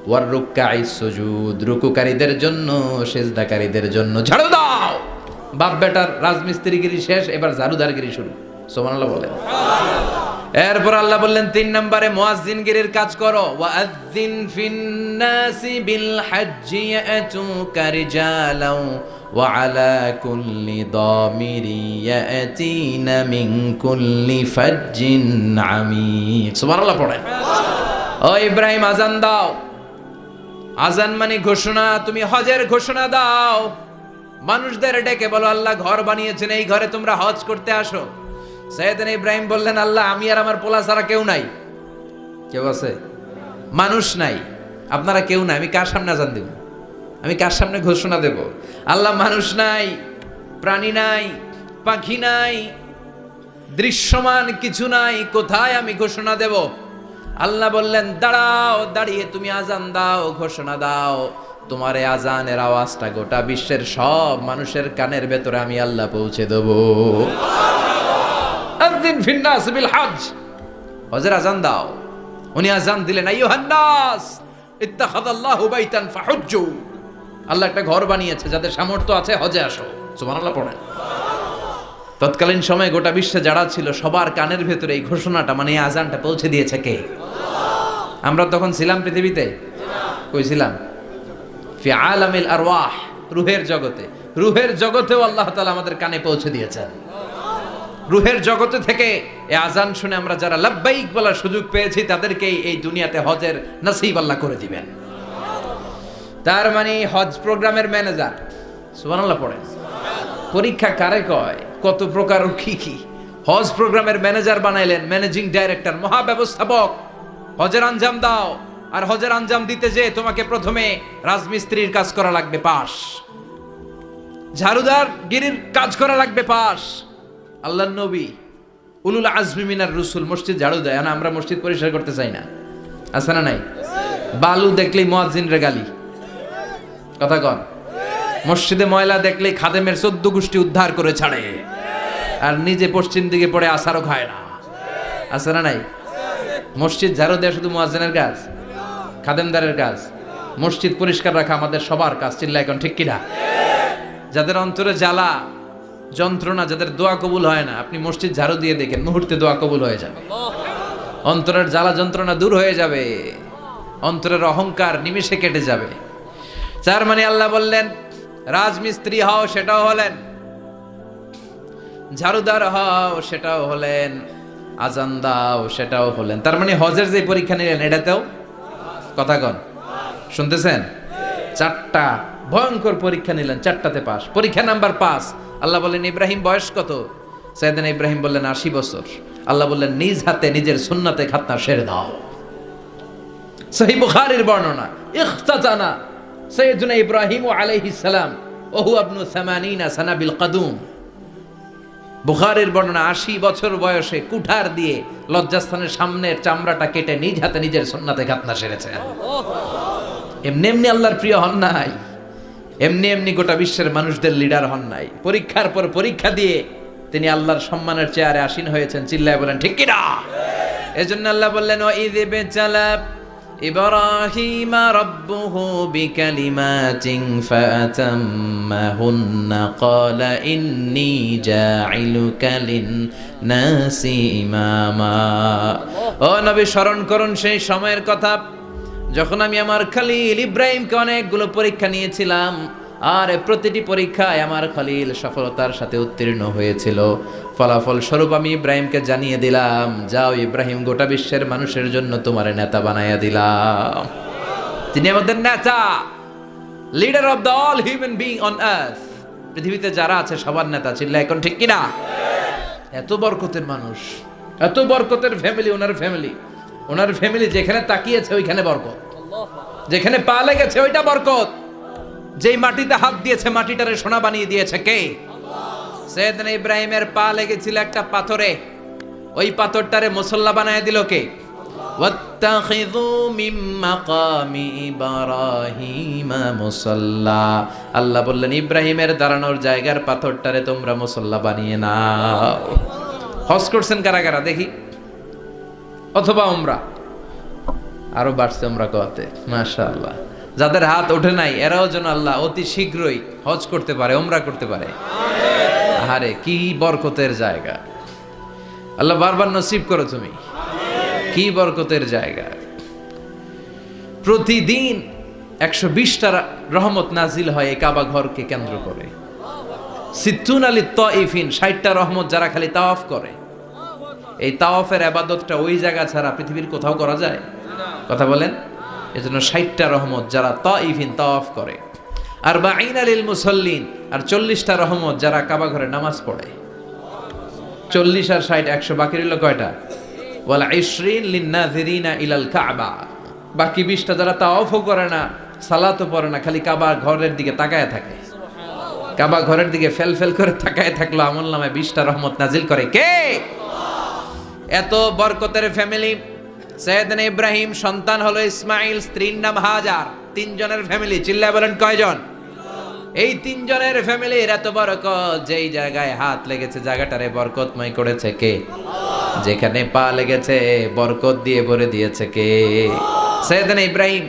[SPEAKER 1] ওয়ার রুকআইস সুজুদ রুকুকারীদের জন্য, সিজদাকারীদের জন্য। ঝাড়ু দাও। বাপ বেটার রাজমিস্ত্রিগিরি শেষ, এবার ঝাড়ুদারগিরি শুরু। সুবহানাল্লাহ বলেন। এরপর আল্লাহ বললেন 3 নম্বরে মুয়াজ্জিনগিরির কাজ করো, ওয়াআযযিন ফিন-নাসি বিল হাজ্জি ইয়াতুকা রিজালাও ওয়া আলা কুল্লি দামিরি ইয়াতিনা মিন কুল্লি ফাজ্জিন আমিক। সুবহানাল্লাহ পড়েন। ও ইব্রাহিম আযান দাও। আযান মানে ঘোষণা, তুমি হজের ঘোষণা দাও। মানুষদের ডেকে বলো আল্লাহ ঘর বানিয়েছেন, এই ঘরে তোমরা হজ করতে আসো। সাইয়েদনা ইব্রাহিম বললেন আল্লাহ আমি আর আমার পোলা ছাড়া কেউ নাই। কেউ আছে? মানুষ নাই, আপনারা কেউ নাই, আমি কার সামনে আযান দেব? আমি কার সামনে ঘোষণা দেব? আল্লাহ মানুষ নাই, প্রাণী নাই, পাখি নাই, দৃশ্যমান কিছু নাই, কোথায় আমি ঘোষণা দেব? আল্লাহ বললেন দাঁড়াও, দাঁড়িয়ে তুমি আযান দাও, ঘোষণা দাও। তোমার এই আযানের আওয়াজটা গোটা বিশ্বের সব মানুষের কানের ভেতরে আমি আল্লাহ পৌঁছে দেব। আযিন ফিন-নাস বিল হজ, হজের আযান দাও। উনি আযান দিলেন আইয়ুহান নাস ইত্তাখাযাল্লাহু বাইতান ফাহুজ্জু। আল্লাহ একটা ঘর বানিয়েছে, যাদের সামর্থ্য আছে হজে আসো। সুবহানাল্লাহ পড়েন। তৎকালীন সময়ে গোটা বিশ্বে যারা ছিল সবার কানের ভেতরে এই ঘোষণাটা মানে এই আযানটা পৌঁছে দিয়েছে কে? আমরা তখন ছিলাম পৃথিবীতে? কই ছিলাম? ফি আলামিল আরওয়াহ, রূহের জগতে। রূহের জগতেও আল্লাহ তাআলা আমাদের কানে পৌঁছে দিয়েছেন। রূহের জগতে থেকে এই আযান শুনে আমরা যারা লাব্বাইক বলার সুযোগ পেয়েছি তাদেরকেই এই দুনিয়াতে হজের নসিব আল্লাহ করে দিবেন। তার মানে হজ প্রোগ্রামের ম্যানেজার। সুবহানাল্লাহ পড়েন। পরীক্ষা কারে কয়? কত প্রকার কি কি। হজ প্রোগ্রামের ম্যানেজার বানাইলেন, ম্যানেজিং ডাইরেক্টর, মহাব্যবস্থাপক। হজের আঞ্জাম দাও, আর হজের আঞ্জাম দিতে যে তোমাকে প্রথমে রাজমিস্ত্রির কাজ করা লাগবে পাস, ঝাড়ুদার গিরির কাজ করা লাগবে পাস। আল্লাহর নবী উলুল আজমি মিনার রসুল মসজিদ ঝাড়ু দেয়, না আমরা মসজিদ পরিষ্কার করতে চাই না? আছে না নাই? বালু দেখলেই মুয়াজ্জিনরে গালি, কথা কন। মসজিদে ময়লা দেখলেই খাদেমের 14 গোষ্ঠী উদ্ধার করে ছাড়ে, আর নিজে পশ্চিম দিকে পড়ে আসারও খায় না। আছে না নাই? মসজিদ ঝাড়ু দেওয়া শুধু মুয়াজ্জিনের কাজ? খাদেমদারের কাজ? মসজিদ পরিষ্কার রাখা আমাদের সবার কাজ। চিল্লা এখন ঠিক কিনা? যাদের অন্তরে জ্বালা যন্ত্রণা, যাদের দোয়া কবুল হয় না, আপনি মসজিদ ঝাড়ু দিয়ে দেখেন মুহূর্তে দোয়া কবুল হয়ে যাবে। অন্তরের জ্বালা যন্ত্রণা দূর হয়ে যাবে, অন্তরের অহংকার নিমেষে কেটে যাবে। তার মানে আল্লাহ বললেন রাজমিস্ত্রি হও, সেটাও হলেন। ঝাড়ুদার হও, সেটাও হলেন। আযান দাও, সেটাও হলেন। তার মানে হজের যে পরীক্ষা নিলেন এটাতেও, কথা কন, শুনতেছেন? 4টা ভয়ঙ্কর পরীক্ষা নিলেন, 4টাতে পাস। পরীক্ষা নাম্বার 5। আল্লাহ বললেন ইব্রাহিম বয়স কত? সাইয়েদনা ইব্রাহিম বললেন 80 বছর। আল্লাহ বললেন নিজ হাতে নিজের সুন্নাতে খাতনা সেরে দাও। সহিহ বুখারীর বর্ণনা, ইখতাতানা সাইয়েদনা ইব্রাহিম আলাইহিস সালাম ওয়া হুয়া ইবনু 80 সানা বিল কদুম। বুখারীর বর্ণনা 80 বছর বয়সে কুঠার দিয়ে লজ্জাস্থানের সামনের চামড়াটা কেটে নিজ হাতে নিজের সুন্নাতে খাতনা সেরেছেন। এমনি এমনি আল্লাহর প্রিয় হন নাই, এমনি এমনি গোটা বিশ্বের মানুষদের লিডার হন নাই। পরীক্ষার পর পরীক্ষা দিয়ে তিনি আল্লাহর সম্মানের চেয়ারে আসীন হয়েছেন। চিল্লায় বলেন ঠিক কিনা? এজন্য আল্লাহ বললেন ওয়াইয ইবতালা ইব্রাহিমা রাব্বুহু বিকালিমাতিন ফাতাম্মাহুন্না ক্বালা ইন্নী জাঈলুকা লিন-নাসি ইমামা। ও নবী স্মরণ করুন সেই সময়ের কথা যখন আমি আমার খলিল ইব্রাহিমকে অনেকগুলো পরীক্ষা নিয়েছিলাম, আর প্রতিটি পরীক্ষায় আমার খলিল সফলতার সাথে উত্তীর্ণ হয়েছিল। ফলাফল স্বরূপ আমি ইব্রাহিমকে জানিয়ে দিলাম, যাও ইব্রাহিম, গোটা বিশ্বের মানুষের জন্য তোমার নেতা বানাইয়া দিলাম। তিনি আমাদের নেতা, leader of the all human being on earth. পৃথিবীতে যারা আছে সবার নেতা। চিল্লা এখন ঠিক কিনা? এত বরকতের মানুষ, এত বরকতের ফ্যামিলি। ওনার ফ্যামিলি যেখানে তাকিয়েছে ওইখানে বরকত, যেখানে পা লেগেছে ওইটা বরকত। যেই মাটিতে হাত দিয়েছে মাটিটারে সোনা বানিয়ে দিয়েছে কে? সাইয়েদনা ইব্রাহিমের পা লেগেছিল একটা পাথরে, ওই পাথরটারে মুসল্লা বানায় দিল কে? ওয়াত্তাখিযু মিন মাকামি ইব্রাহিমা মুসাল্লা। আল্লাহ বললেন ইব্রাহিমের দাঁড়ানোর জায়গার পাথরটারে তোমরা মুসল্লা বানিয়ে নাও। হজ করছেন কারা কারা দেখি? অথবা উমরা? আরো বাড়ছে উমরা করতে, মাশাআল্লাহ। যাদের হাত ওঠে নাই এরাও যেন আল্লাহ অতি শীঘ্রই হজ করতে পারে, উমরা করতে পারে। আরে কি বরকতের জায়গা! আল্লাহ বারবার নসিব করো তুমি। কি বরকতের জায়গা। প্রতিদিন 120টা রহমত নাজিল হয় এই কাবা ঘরকে কেন্দ্র করে। সিত্তুন আলী তাইফিন, 60টা রহমত যারা খালি তাওয়াফ করে। এই তাওয়াফের ইবাদতটা ওই জায়গা ছাড়া পৃথিবীর কোথাও করা যায়? কথা বলেন। এজন্য 60টা রহমত যারা তাইফিন তাওয়াফ করে। আর বাঈনা লিল মুসাল্লিন, আর 40টা রহমত যারা কাবা ঘরে নামাজ পড়ে। 40 আর 60 100, বাকি রইল কয়টা? ওয়াল 20 লিন-নাযিরিনা ইলাল কাবা। বাকি 20টা যারা তাওয়াফও করে না, সালাতও পড়ে না, খালি কাবা ঘরের দিকে তাকায় থাকে। কাবা ঘরের দিকে ফেল ফেল করে তাকায় থাকলো, আমলনামায় 20টা রহমত নাজিল করে কে? এত বরকতের ফ্যামিলি। সাইয়েদনা ইব্রাহিম সন্তান হলো ইসমাইল, স্ত্রীর নাম হাজার। 3 জনের ফ্যামিলি। চিল্লায় বলেন কয়জন? এই 3 জনের ফ্যামিলির এত বরকত, যেই জায়গায় হাত লেগেছে জায়গাটারে বরকতময় করেছে কে? যেখানে পা লেগেছে বরকত দিয়ে ভরে দিয়েছে কে? সাইয়েদনা ইব্রাহিম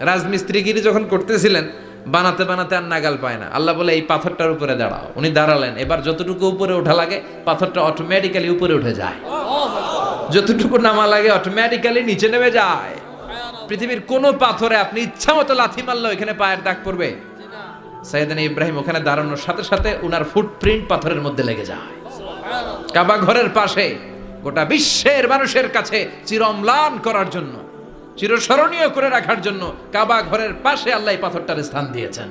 [SPEAKER 1] রাজমিস্ত্রিগিরি যখন করতেছিলেন, বানাতে বানাতে আর নাগাল পায় না। আল্লাহ বলে এই পাথরটার উপরে দাঁড়াও। উনি দাঁড়ালেন। এবার যতটুকু উপরে ওঠা লাগে পাথরটা অটোমেটিক্যালি উপরে উঠে যায়, যতটুকু নামা লাগে অটোমেটিক্যালি নিচে নেমে যায়। পৃথিবীর কোন পাথরে আপনি ইচ্ছা মতো লাথি মারলে এখানে পায়ের দাগ পড়বে? সাইয়েদনা ইব্রাহিম ওখানে দাঁড়ানোর সাথে সাথে উনার ফুটপ্রিন্ট পাথরের মধ্যে লেগে যায়। কাবা ঘরের পাশে গোটা বিশ্বের মানুষের কাছে চিরম্লান করার জন্য, চিরস্মরণীয় করে রাখার জন্য কাবা ঘরের পাশে আল্লাহ পাথরটার স্থান দিয়েছেন।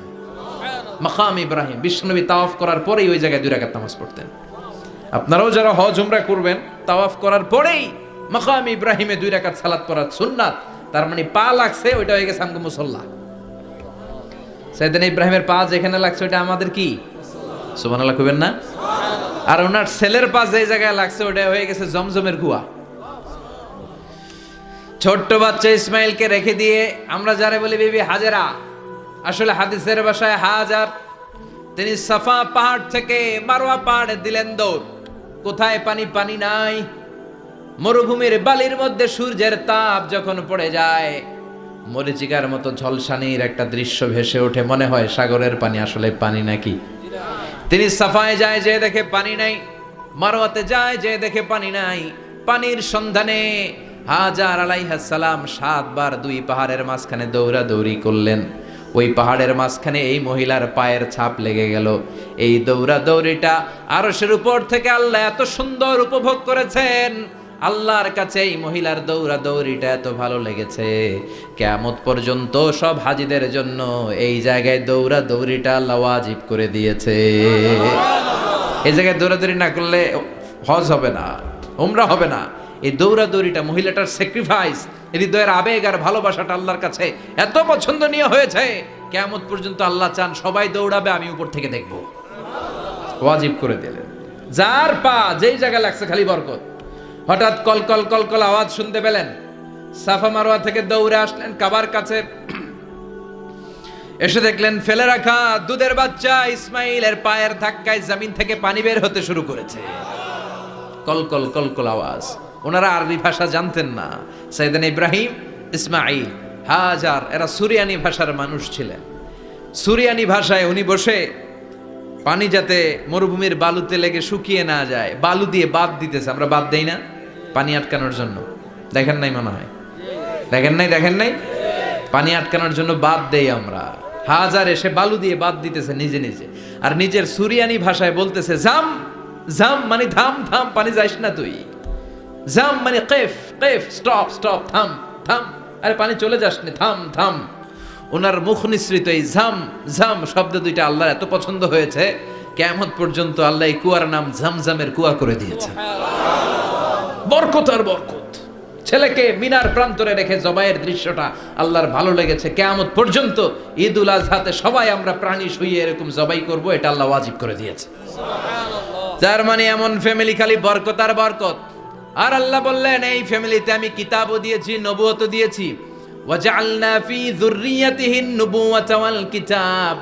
[SPEAKER 1] মাকাম ইব্রাহিম। বিশ্বনবী তাওয়াফ করার পরেই ওই জায়গায় 2 রাকাত নামাজ পড়তেন। আপনারাও যারা হজ উমরা করবেন, তাওয়াফ করার পরেই মাকাম ইব্রাহিমে 2 রাকাত সালাত পড়া সুন্নাত। তার মানে পা লাগছে, ওইটা হয়ে গেছে আমগো মুসাল্লা। সাইয়েদনা ইব্রাহিমের পা যেখানে লাগছে ওইটা আমাদের কি? সুবহানাল্লাহ কইবেন না? আর ওনার ছেলের পা যে জায়গায় লাগছে ওটা হয়ে গেছে জমজমের কুয়া। ছোট্ট বাচ্চা ইসমাইলকে রেখে দিয়ে আমরা যারা বলি বিবি হাজেরা, আসলে হাদিসের ভাষায় হাজার, তিনি সাফা পাহাড় থেকে মারওয়া পাহাড়ে দিলেন দৌড়। কোথায় পানি? পানি নাই। মরুভূমির বালির মধ্যে সূর্যের তাপ যখন পড়ে যায়, মরিচিকার মতো ঝলসানির একটা দৃশ্য ভেসে ওঠে, মনে হয় সাগরের পানি, আসলে পানি নাকি। তিনি সাফায় যায়, যে দেখে পানি নাই। মারওয়াতে যায়, যে দেখে পানি নাই। পানির সন্ধানে হাজার আলাইহিস সালাম 7 বার 2 পাহাড়ের মাঝখানে দৌড়াদৌড়ি করলেন। ওই পাহাড়ের মাঝখানে এই মহিলার পায়ের ছাপ লেগে গেল। এই দৌড়াদৌড়িটা আরশের উপর থেকে আল্লাহ এত সুন্দর উপভোগ করেছেন। আল্লাহর কাছে এই মহিলার দৌড়াদৌড়িটা এত ভালো লেগেছে, কিয়ামত পর্যন্ত সব হাজীদের জন্য এই জায়গায় দৌড়াদৌড়িটা আল্লাহ ওয়াজিব করে দিয়েছে। এই জায়গায় দৌড়াদৌড়ি না করলে হজ হবে না, উমরা হবে না। এই দৌড়াদৌড়িটা, মহিলাটার স্যাক্রিফাইস, হৃদয়ের আবেগ আর ভালোবাসাটা আল্লাহর কাছে এত পছন্দনীয় হয়েছে, কিয়ামত পর্যন্ত আল্লাহ চান সবাই দৌড়াবে, আমি উপর থেকে দেখব। ওয়াজিব করে দিলেন। যার পা যেই জায়গায় লাগছে খালি বরকত। হঠাৎ কলকল কলকল আওয়াজ শুনতে পেলেন। সাফা মারওয়া থেকে দৌড়ে আসলেন কাবার কাছে। এসে দেখলেন ফেলে রাখা দুধের বাচ্চা ইসমাইলের পায়ের ধাক্কায় জমিন থেকে পানি বের হতে শুরু করেছে। কলকল কলকল আওয়াজ। ওনারা আরবি ভাষা জানতেন না। সাইয়েদনা ইব্রাহিম, ইসমাইল, হাজার এরা সুরিয়ানি ভাষার মানুষ ছিলেন। সুরিয়ানি ভাষায় উনি বসে পানি যাতে মরুভূমির বালুতে লেগে শুকিয়ে না যায়, বালু দিয়ে বাঁধ দিতেছে। আমরা বাঁধ দেই না পানি আটকানোর জন্য? দেখেন নাই মনে হয়? দেখেন নাই? পানি আটকানোর জন্য বাঁধ দেই আমরা। হাজার এসে বালু দিয়ে বাঁধ দিতেছে নিজে নিজে, আর নিজের সুরিয়ানি ভাষায় বলতেছে জাম জাম, মানে থাম থাম, পানি যাইস না তুই। জাম মানে কেফ কেফ, স্টপ স্টপ, থাম থাম, আরে পানি চলে যাস না, থাম থাম। ওনার মুখ নিঃসৃত এই ঝাম ঝাম শব্দ দুইটা আল্লাহর এত পছন্দ হয়েছে, কিয়ামত পর্যন্ত আল্লাহ এই কুয়ার নাম ঝমঝমের কুয়া করে দিয়েছে। বরকত আর বরকত। ছেলেকে মিনার প্রান্তরে রেখে জবাইয়ের দৃশ্যটা আল্লাহর ভালো লেগেছে। কিয়ামত পর্যন্ত ঈদুল আজহাতে সবাই আমরা প্রাণী শুইয়ে এরকম জবাই করব, এটা আল্লাহ ওয়াজিব করে দিয়েছে। যার মানে এমন ফ্যামিলি খালি বরকত আর বরকত। আর আল্লাহ বললেন এই ফ্যামিলিতে আমি কিতাবও দিয়েছি, নবুয়তও দিয়েছি। ওয়াজআলনা ফি যুররিয়াতিহিন নুবুওয়াতা ওয়াল কিতাব।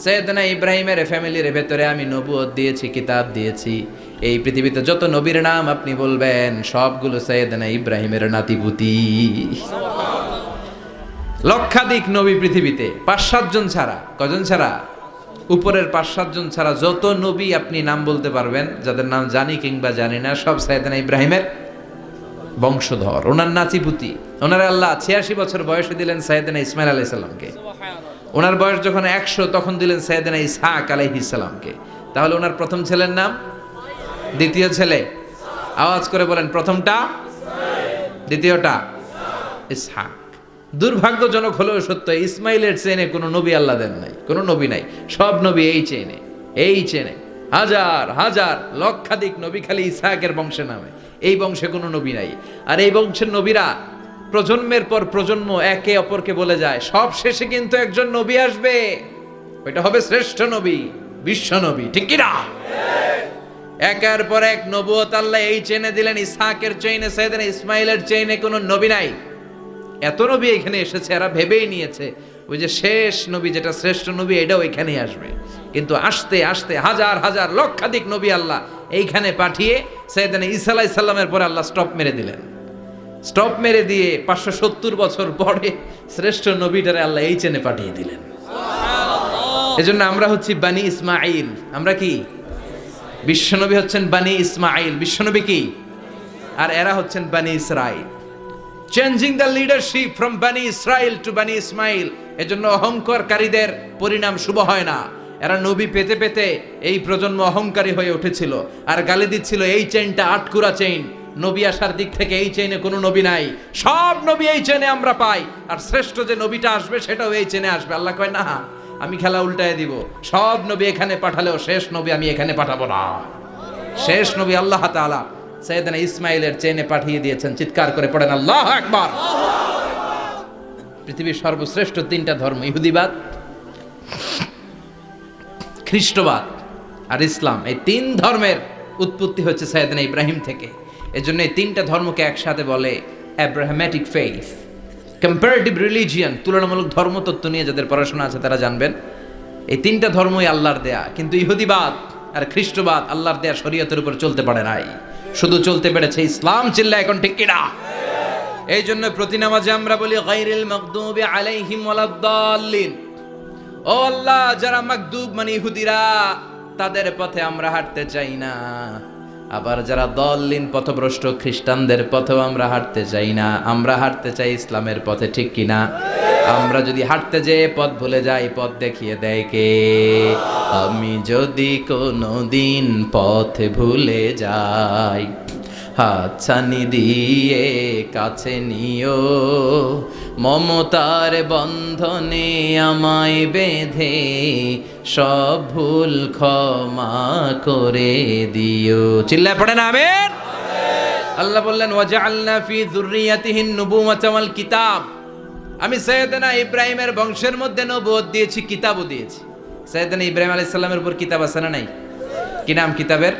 [SPEAKER 1] সাইয়েদনা ইব্রাহিমের ফ্যামিলির ভেতরে আমি নবুয়ত দিয়েছি, কিতাব দিয়েছি। এই পৃথিবীতে যত নবীর নাম আপনি বলবেন সবগুলো সাইয়েদনা ইব্রাহিমের নাতিপুতি। লক্ষাধিক নবী পৃথিবীতে, 5-7 জন ছাড়া। কজন ছাড়া? উপরের 5-7 জন ছাড়া যত নবী আপনি নাম বলতে পারবেন, যাদের নাম জানি কিংবা জানি না, সব সাইয়েদনা ইব্রাহিমের বংশধর, ওনার নাতিপুতি। ওনার আল্লাহ 86 বছর বয়সে দিলেন সাইয়েদনা ইসমাইল আলাইহিস সালামকে। ওনার বয়স যখন 100 তখন দিলেন সাইয়েদনা ইসহাক আলাইহিস সালামকে। তাহলে ওনার প্রথম ছেলের নাম, দ্বিতীয় ছেলে আওয়াজ করে বলেন, প্রথমটা দ্বিতীয়টা ইসহাক। দুর্ভাগ্যজনক হলেও সত্য, ইসমাইলের চেনে কোনো নবী আল্লাহ দেন নাই, কোনো নবী নাই। সব নবী এই চেনে হাজার হাজার লক্ষাধিক নবী খালি ইসহাকের বংশে নামে। এই বংশে কোনো নবী নাই। আর এই বংশের নবীরা প্রজন্মের পর প্রজন্ম একে অপরকে বলে যায়, সব শেষে কিন্তু একজন নবী আসবে, ওইটা হবে শ্রেষ্ঠ নবী, বিশ্ব নবী, ঠিক কি না? একের পর এক নবুয়ত আল্লাহ এই চেনে দিলেন। ইসহাকের চেইনে, সাইয়েদনা ইসমাইলের চেইনে কোনো নবী নাই। এত নবী এখানে এসেছে, এরা ভেবেই নিয়েছে ওই যে শেষ নবী যেটা শ্রেষ্ঠ নবী এটাও এখানেই আসবে। কিন্তু আস্তে আস্তে হাজার হাজার লক্ষাধিক নবী আল্লাহ এইখানে পাঠিয়ে সাইয়েদনা ঈসা আলাইহিস সালামের পরে আল্লাহ স্টপ মেরে দিলেন। স্টপ মেরে দিয়ে 570 বছর পরে শ্রেষ্ঠ নবীটারে আল্লাহ এই চেনে পাঠিয়ে দিলেন। এজন্য আমরা হচ্ছি বানি ইসমাইল। আমরা কি? বিশ্বনবী হচ্ছেন বানি ইসমাইল। বিশ্বনবী কি? আর এরা হচ্ছেন বানি Israil. Changing the leadership from বানি ইসরাইল টু বানি ইসমাইল। এজন্য অহংকারকারীদের পরিণাম শুভ হয় না। এরা নবী পেতে পেতে এই প্রজন্ম অহংকারী হয়ে উঠেছিল আর গালি দিচ্ছিল এই চেইনটা আটকুরা চেইন, নবী আসার দিক থেকে এই চেইনে কোনো নবী নাই, সব নবী এই চেইনে আমরা পাই, আর শ্রেষ্ঠ যে নবীটা আসবে সেটাও এই চেইনে আসবে। আল্লাহ কয় না, আমি খেলা উল্টায় দিব, সব নবী এখানে পাঠালেও শেষ নবী আমি এখানে পাঠাবো না। শেষ নবী আল্লাহ তাআলা সাইয়েদনা ইসমাইলের চেইনে পাঠিয়ে দিয়েছেন। চিৎকার করে পড়েন আল্লাহু আকবার। পৃথিবীর সর্বশ্রেষ্ঠ 3টা ধর্ম, ইহুদিবাদ, খ্রিস্টবাদ আর ইসলাম, এই 3 ধর্মের উৎপত্তি হচ্ছে সাইয়েদনা ইব্রাহিম থেকে। এজন্য এই 3টা ধর্মকে একসাথে বলে অ্যাব্রাহামেটিক ফেইথ, কম্পারেটিভ রিলিজিয়ান। তুলনামূলক ধর্মতত্ত্ব নিয়ে যাদের পড়াশোনা আছে তারা জানবেন এই 3টা ধর্মই আল্লাহর দেয়া। কিন্তু ইহুদিবাদ আর খ্রিস্টবাদ আল্লাহর দেয়া শরীয়তের উপর চলতে পারে নাই, শুধু চলতে পেরেছে ইসলাম। চিল্লা এখন ঠিক কিনা? এই জন্য প্রতি নামাজে আমরা বলি গায়রিল মাগদুবি আলাইহিম ওয়ালাদ-দাল্লিন। ও আল্লাহ, যারা মাগদুব মানে ইহুদিরা, তাদের পথে আমরা হাঁটতে চাই না। আবার যারা দল্লিন পথভ্রষ্ট খ্রিস্টানদের পথেও আমরা হাঁটতে চাই না। আমরা হাঁটতে চাই ইসলামের পথে, ঠিক কিনা? আমরা যদি হাঁটতে যেয়ে পথ ভুলে যাই, পথ দেখিয়ে দেয় কে? আমি যদি কোনোদিন পথ ভুলে যাই, হাতছানি দিয়ে কাছে নিও, মমতার বন্ধনে আমায় বেঁধে সব ভুল ক্ষমা করে দিও। চিল্লায় পড়েন আমিন। আল্লাহ বললেন ওয়াজআলনা ফি যুররিয়াতিহিন নুবুওয়াতা ওয়াল কিতাব। আমি সাইয়েদনা ইব্রাহিমের বংশের মধ্যে নবুয়ত দিয়েছি, কিতাবও দিয়েছি। সাইয়েদনা ইব্রাহিম আলাইহিস সালামের উপর কিতাব আছে না নাই? কি নাম কিতাবের?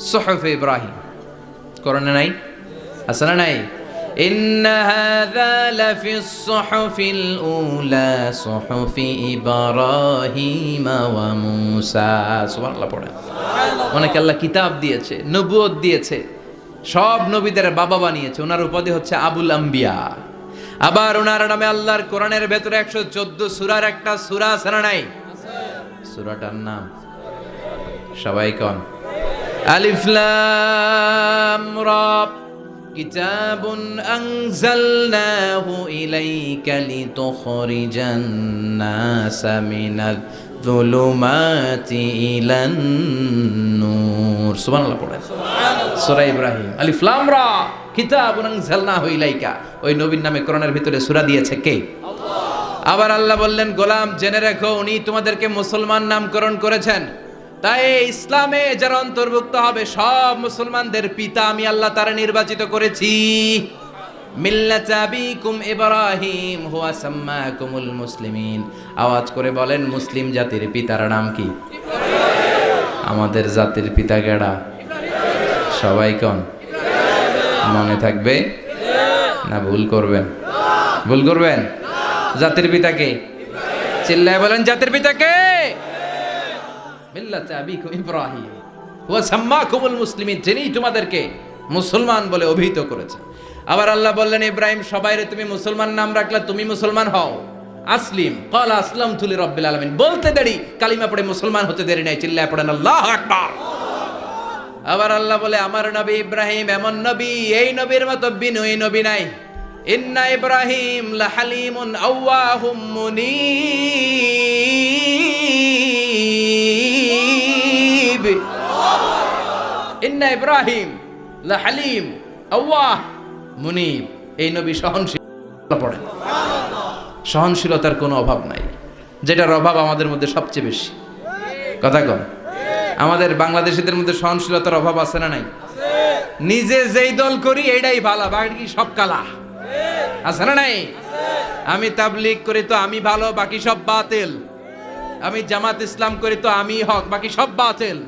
[SPEAKER 1] সুহুফ ইব্রাহিম। কোরআনে নাই? আছে না নাই? ইন্না হাযা লাফিস সুহুফিল উলা সুহুফি ইব্রাহিম ওয়া মূসা। সুবহানাল্লাহ পড়ে। অনেক আল্লাহ কিতাব দিয়েছে, নবুয়ত দিয়েছে, সব নবীদের বাবা বানিয়েছে। ওনার উপাধি হচ্ছে আবুল আম্বিয়া। আবার ওনার নামে আল্লাহর কোরআনের ভেতরে 114 সূরার একটা সূরা আছে না নাই? সূরাটার নাম সবাই কোন? আলিফ লাম রা। কিতাবুন আনজালনাহু ইলাইকা লিতুখরিজান নাসা মিনাজ যুলুমাতি ইলান নূর। সুবহানাল্লাহ পড়েন। সূরা ইব্রাহিম, আলিফ লাম রা, কিতাবুন আনজালনাহু ইলাইকা। ওই নবীর নামে কোরআনের ভিতরে সূরা দিয়েছে কে? আল্লাহ। আবার আল্লাহ বললেন, গোলাম জেনে রাখো, উনি তোমাদেরকে মুসলমান নামকরণ করেছেন। তাই ইসলামে যারা অন্তর্ভুক্ত হবে সব মুসলমানদের পিতা আমি আল্লাহ তারা নির্বাচিত করেছি। মিল্লাতা আবিকুম ইব্রাহিম হুয়া সাম্মাকুমুল মুসলিমিন। আওয়াজ করে বলেন, মুসলিম জাতির পিতার নাম কি? আমাদের জাতির পিতা কেডা? সবাই কোন? মনে থাকবে না ভুল করবেন? ভুল করবেন? জাতির পিতা কে? চিল্লায় বলেন, জাতির পিতা কে? মিল্লাতা আবিকুম ইব্রাহিম ওয়া সাম্মাকুমুল মুসলিমিন, যিনি তোমাদেরকে মুসলমান বলে অভিহিত করেছেন। আবার আল্লাহ বললেন, ইব্রাহিম সবাইরে তুমি মুসলমান নাম রাখলা, তুমি মুসলমান হও। আসলিম ক্বালা আসলামতু লিরাব্বিল আলামিন, বলতে দেরি, কালিমা পড়ে মুসলমান হতে দেরি নাই, চিল্লায় পড়েন আল্লাহু আকবার। আবার আল্লাহ বলে আমার নবী ইব্রাহিম এমন নবী, এই নবীর মতো বিনয়ী নবী নাই। ইন্না ইব্রাহিম লাহালিমুন আওয়াহুম মুনীব। ইন্না ইব্রাহিম লাহালিম আওয়াহ মুনীব, এই নবী সহনশীল। পড়ে সহনশীলতার কোনো অভাব নাই, যেটার অভাব আমাদের মধ্যে সবচেয়ে বেশি। কথা কম, আমাদের বাংলাদেশিদের মধ্যে সহনশীলতার অভাব আছে না নাই? নিজে যেই দল করি এটাই ভালো, বাকি সব কালা, আছে না নাই? আমি তাবলীগ করি তো আমি ভালো, বাকি সব বাতিল। আমি জামাত ইসলাম করি তো আমি হক, বাকি সব বাতিল।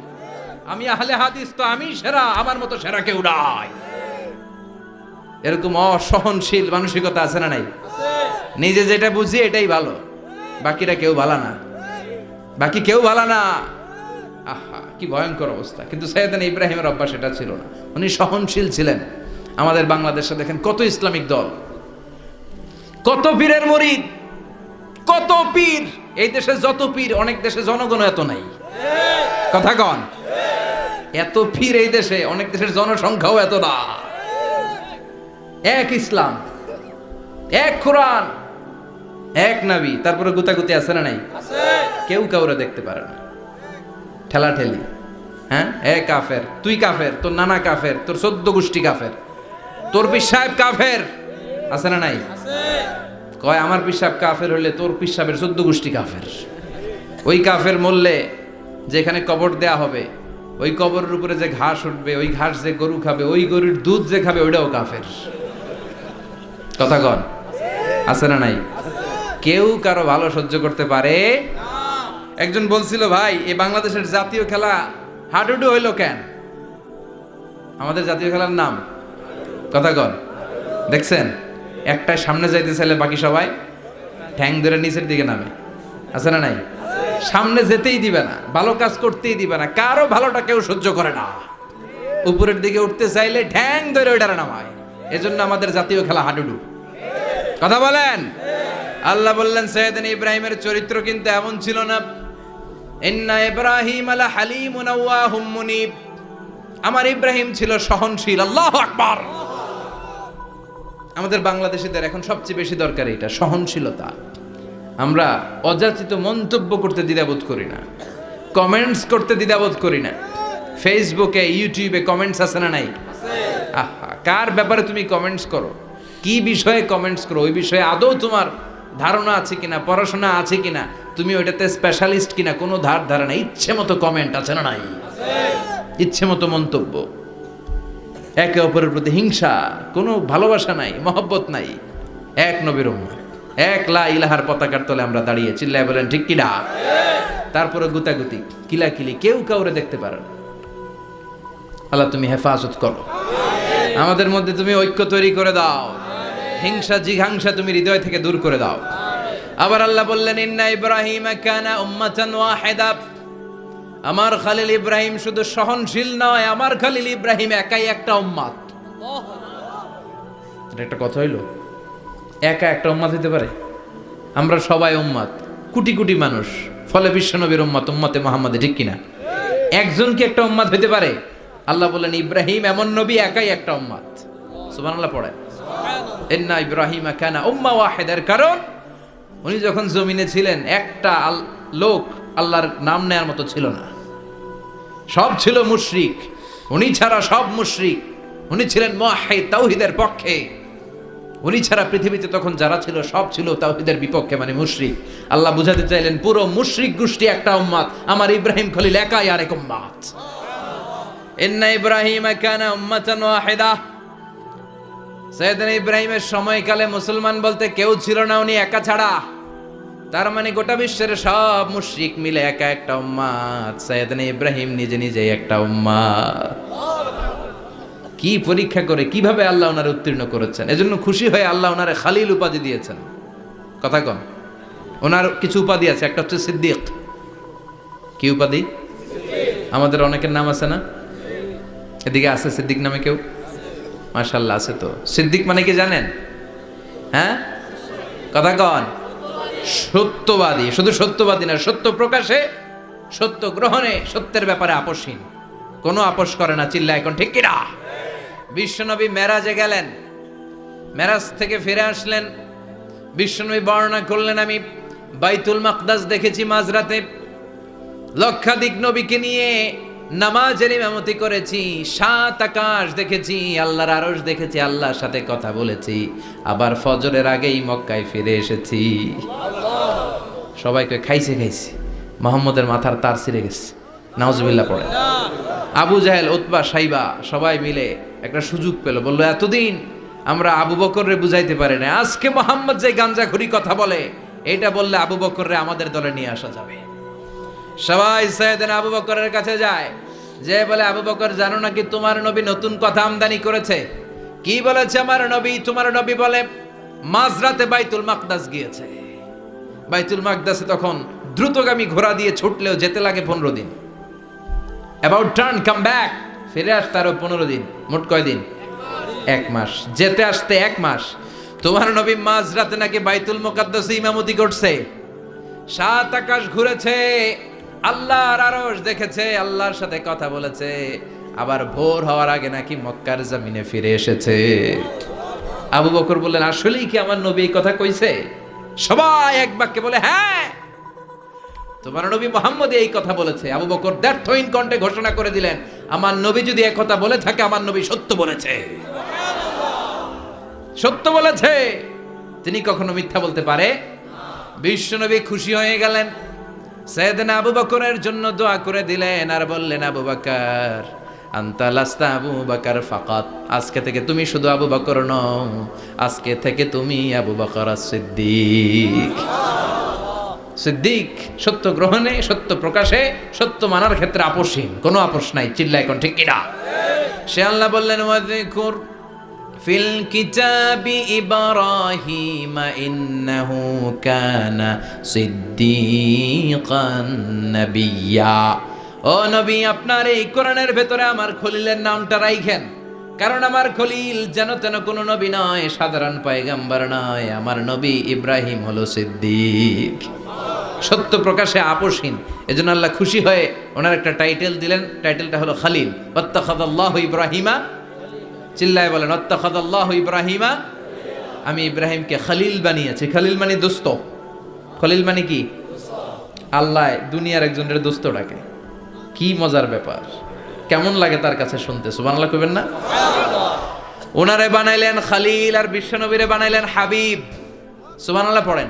[SPEAKER 1] আমি আহলে হাদিস তো আমি সেরা, আমার মতো সেরা কেউ নাই। এরকম অসহনশীল মানসিকতা আছে না নাই? নিজে যেটা বুঝি এটাই ভালো, বাকিরা কেউ ভালো না, বাকি কেউ ভালো না। আহা, কি ভয়ঙ্কর অবস্থা। কিন্তু সাইয়েদনা ইব্রাহিমের অভ্যাস এটা ছিল না, উনি সহনশীল ছিলেন। আমাদের বাংলাদেশে দেখেন কত ইসলামিক দল, কত পীরের মুরিদ, কত পীর। এই দেশে যত পীর, অনেক দেশে জনগণ এত নাই। কথা কন, এত পীর এই দেশে, অনেক দেশের জনসংখ্যাও এত না। এক ইসলাম, এক কোরআন, এক নবী, তারপরে গুতাগুতি আছে না নাই? কেউ কাউরে দেখতে পারে না, ঠেলা ঠেলি। হ্যাঁ, এ কাফের, তুই কাফের, তোর নানা কাফের, তোর 14 গোষ্ঠী কাফের, তোর পীর সাহেব কাফের, আছে না নাই? কয় আমার পীর সাহেব কাফের হলে তোর পীর সাহেবের 14 গোষ্ঠী কাফের। ওই কাফের মরলে যেখানে কবর দেয়া হবে, ওই কবরের উপরে যে ঘাস উঠবে, ওই ঘাস যে গরু খাবে, ওই গরুর দুধ যে খাবে, ওইটাও কাফের। কথা কন, আছে না নাই? কেউ কারো ভালো সহ্য করতে পারে। একজন বলছিল, ভাই এই বাংলাদেশের জাতীয় খেলা হাডুডু হইল কেন? আমাদের জাতীয় খেলার নাম, কথা কন, দেখছেন? একটা সামনে যাইতে চাইলে বাকি সবাই ঠ্যাং ধরে নিচের দিকে নামে, আছে না নাই? সামনে যেতেই দিবে না, ভালো কাজ করতেই দিবে না, কারো ভালোটা কেউ সহ্য করে না। উপরের দিকে উঠতে চাইলে ঠ্যাং ধরে ওইটারে নামায়। এজন্য আমাদের জাতীয় খেলা হাডুডু। কথা বলেন। আল্লাহ বললেন সাইয়েদনা ইব্রাহিমের চরিত্র কিন্তু এমন ছিল না। ইন্না ইব্রাহিম লা হালিমুন আওয়াহুম মুনীব, আমার ইব্রাহিম ছিল সহনশীল। আল্লাহু আকবার। আমাদের বাংলাদেশিদের এখন সবচেয়ে বেশি দরকার এটা, সহনশীলতা। আমরা অযাচিত মন্তব্য করতে দ্বিধাবোধ করি না, কমেন্টস করতে দ্বিধাবোধ করি না। ফেসবুকে, ইউটিউবে কমেন্টস আছে না নাই? আহা, কার ব্যাপারে তুমি কমেন্টস করো, কি বিষয়ে কমেন্টস করো, ওই বিষয়ে আদৌ তোমার ধারণা আছে কিনা, পড়াশোনা আছে কিনা, তুমি ওইটাতে স্পেশালিস্ট কিনা, কোনো ধারণা। ইচ্ছে মতো কমেন্ট আছে না নাই? ইচ্ছে মতো মন্তব্য, একে অপরের প্রতি হিংসা, কোনো ভালোবাসা নাই, মহব্বত নাই। এক নবীর উম্মত, এক লা ইলাহার পতাকার তলে আমরা দাঁড়িয়ে, চিল্লায় বলেন ঠিক কিনা? তারপরে গুতাগুতি, কিলাকিলি, কেউ কাউরে দেখতে পারে না। আল্লাহ তুমি হেফাজত করো, আমাদের মধ্যে তুমি ঐক্য তৈরি করে দাও, হিংসা জিঘাংসা তুমি হৃদয় থেকে দূর করে দাও। আবার আল্লাহ বললেন ইন্না ইব্রাহিম কানা উম্মাতান ওয়াহিদা, আমার খলিল ইব্রাহিম শুধু সহনশীল নয়, আমার খলিল ইব্রাহিম একাই একটা উম্মত। এটা একটা কথা হইল, একা একটা উম্মত হইতে পারে? আমরা সবাই উম্মত, কোটি কোটি মানুষ, ফলে বিশ্বনবীর উম্মত, উম্মতে মুহাম্মাদে, ঠিক কিনা? একজন কি একটা উম্মত হইতে পারে? আল্লাহ বললেন ইব্রাহিম এমন নবী, একাই একটা উম্মত। সুবহানাল্লাহ পড়ে। ইন্না ইব্রাহিম কানা উম্মা ওয়াহিদার, কারণ উনি যখন জমিনে ছিলেন একটা লোক আল্লাহর নাম নেয়ার মতো ছিল না, সব ছিল মুশরিক, উনি ছাড়া সব মুশরিক। উনি ছিলেন মুওয়াহহিদ, তাওহীদের পক্ষে। উনি ছাড়া পৃথিবীতে তখন যারা ছিল সব ছিল তাওহীদের বিপক্ষে, মানে মুশরিক। আল্লাহ বুঝাতে চাইলেন পুরো মুশরিক গোষ্ঠী একটা উম্মত, আমার ইব্রাহিম খলিল একাই আরেক উম্মত। ইন্না ইব্রাহিম কানা উম্মাতান ওয়াহিদা, সাইয়েদনা ইব্রাহিমের সময়কালে মুসলমান বলতে কেউ ছিল না, উনি একা ছাড়া। তার মানে গোটা বিশ্বের সব মুশরিক মিলে একা একটা উম্মত, সাইয়েদনা ইব্রাহিম নিজে নিজে একটা উম্মত। কি পরীক্ষা করে, কিভাবে আল্লাহ ওনারে উত্তীর্ণ করেছেন। এজন্য খুশি হয়ে আল্লাহ ওনারে খালিল উপাধি দিয়েছেন। কথা কন, ওনার কিছু উপাধি আছে, একটা হচ্ছে সিদ্দিক। কি উপাধি? আমাদের অনেকের নাম আছে না? এদিকে আছে সিদ্দিক নামে কেউ? মাশাআল্লাহ আছে। তো সিদ্দিক মানে কি জানেন? হ্যাঁ, কথা কন। সত্যবাদী, শুধু সত্যবাদী না, সত্য প্রকাশে, সত্য গ্রহণে, সত্যের ব্যাপারে আপোষহীন, কোনো আপোষ করে না। চিল্লা এখন ঠিক কিনা? বিশ্বনবী মেরাজে গেলেন, মেরাজ থেকে ফিরে আসলেন। বিশ্বনবী বর্ণনা করলেন, আমি বাইতুল মাকদাস দেখেছি মাঝরাতে, লক্ষাধিক নবীকে নিয়ে নামাজের ইমামতি করেছি, 7 আকাশ দেখেছি, আল্লাহর আরশ দেখেছি, আল্লাহর সাথে কথা বলেছি, আবার ফজরের আগেই মক্কায় ফিরে এসেছি। সবাইকে খাইছে খাইছে, মুহাম্মদের মাথার তার ছিঁড়ে গেছে, নাউজুবিল্লাহ পড়ে। আবু জাহেল, উতবা, সাইবা সবাই মিলে একটা সুযোগ পেল, বলল এতদিন আমরা আবু বকররে বুঝাইতে পারি না, আজকে মুহাম্মদ যে গাঞ্জাখুরি কথা বলে, এটা বললে আবু বকররে আমাদের দলে নিয়ে আসা যাবে। সবাই সাইয়েদনা আবু বকরের কাছে যায়, যে বলে আবু বকর জানো নাকি তোমার নবী নতুন কথা আমদানি করেছে? কি বলেছে আমার নবী? তোমার নবী বলে মাঝরাতে বাইতুল মাকদাস গিয়েছে। বাইতুল মাকদাসে তখন দ্রুতগামী ঘোড়া দিয়ে ছুটলেও যেতে লাগে 15 দিন। অ্যাবাউট টার্ন কাম ব্যাক, ফিরে আসতে আরো 15 দিন, মোট কয় দিন? 1 মাস, যেতে আসতে 1 মাস। তোমার নবী মাঝরাতে নাকি বাইতুল মুকাদ্দাসে ইমামতি করছে, 7 আকাশ ঘুরেছে, আল্লাহর আরশ দেখেছে, আল্লাহর সাথে কথা বলেছে, আবার ভোর হওয়ার আগে নাকি মক্কার জমিনে ফিরে এসেছে। আবু বকর বললেন আসলেই কি আমার নবী এই কথা কইছে? সবাই এক বাক্যে বলে হ্যাঁ, তোমার নবী মুহাম্মদ এই কথা বলেছে। আবু বকর দ্ব্যর্থহীন কণ্ঠে ঘোষণা করে দিলেন, আমার নবী যদি এই কথা বলে থাকে, আমার নবী সত্য বলেছে, সত্য বলেছে, তিনি কখনো মিথ্যা বলতে পারে? বিশ্বনবী খুশি হয়ে গেলেন, সাইয়েদনা আবু বকরের জন্য দোয়া করে দিলেন, আর বললেন আবু বকর আনতা লাস্তা আবু বকর ফাকাত, আজকে থেকে তুমি শুধু আবু বকর নও, আজকে থেকে তুমি আবু বকর সিদ্দিক। সিদ্দিক, সত্য গ্রহণে, সত্য প্রকাশে, সত্য মানার ক্ষেত্রে আপোষহীন, কোনো আপোষ নাই। চিল্লা এখন ঠিক কিনা? সে আল্লাহ বললেন ওয়াযকুর ফিল কিতাবি ইব্রাহিম ইন্নাহু কানা সিদ্দিকান নাবিয়্যা। ও নবী, আপনার এই কোরআনের ভেতরে আমার খলিলের নামটা রাখেন, কারণ আমার খলিল যেন তেন কোনো নবী নয়, সাধারণ পয়গম্বর নয়, আমার নবী ইব্রাহিম হলো সিদ্দিক, সত্য প্রকাশে আপোষহীন। এজন্য আল্লাহ খুশি হয়ে ওনার একটা টাইটেল দিলেন, টাইটেলটা হলো খলিল। ওয়াত্তাখাযাল্লাহু ইব্রাহিমা, চিল্লায় বলেন ওয়াত্তাখাযাল্লাহু ইব্রাহিমা, আমি ইব্রাহিমকে খলিল বানিয়েছি। খলিল মানে দোস্ত, খলিল মানে কি? আল্লাহ দুনিয়ার একজনের দোস্ত ডাকে, কি মজার ব্যাপার, কেমন লাগে তার কাছে শুনতে? সুবহানাল্লাহ কইবেন না? ওনারে বানাইলেন খলিল, আর বিশ্বনবীরে বানাইলেন হাবিব। সুবহানাল্লাহ পড়েন।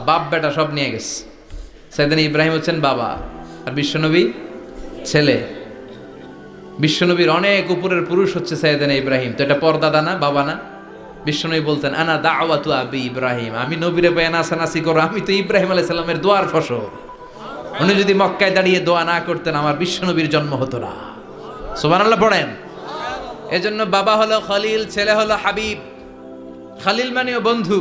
[SPEAKER 1] বাপ বেটা সব নিয়ে গেছে। সাইয়েদনা ইব্রাহিম হচ্ছেন বাবা, আর বিশ্বনবী ছেলে। বিশ্বনবীর অনেক উপরের পুরুষ হচ্ছে সাইয়েদনা ইব্রাহিম, তো এটা পরদাদা না, বাবা না? বিশ্বনবী বলতেন আনা দাওয়াতু আবি ইব্রাহিম, আমি নবীরে পেয়ে নাসানাসি করো, আমি তো ইব্রাহিম আলাইহিস সালামের দোয়ার ফসল। উনি যদি মক্কায় দাঁড়িয়ে দোয়া না করতেন, আমার বিশ্বনবীর জন্ম হতো না। সুবহানাল্লাহ পড়েন। এজন্য বাবা হলো খলিল, ছেলে হলো হাবিব। খলিল মানেও বন্ধু,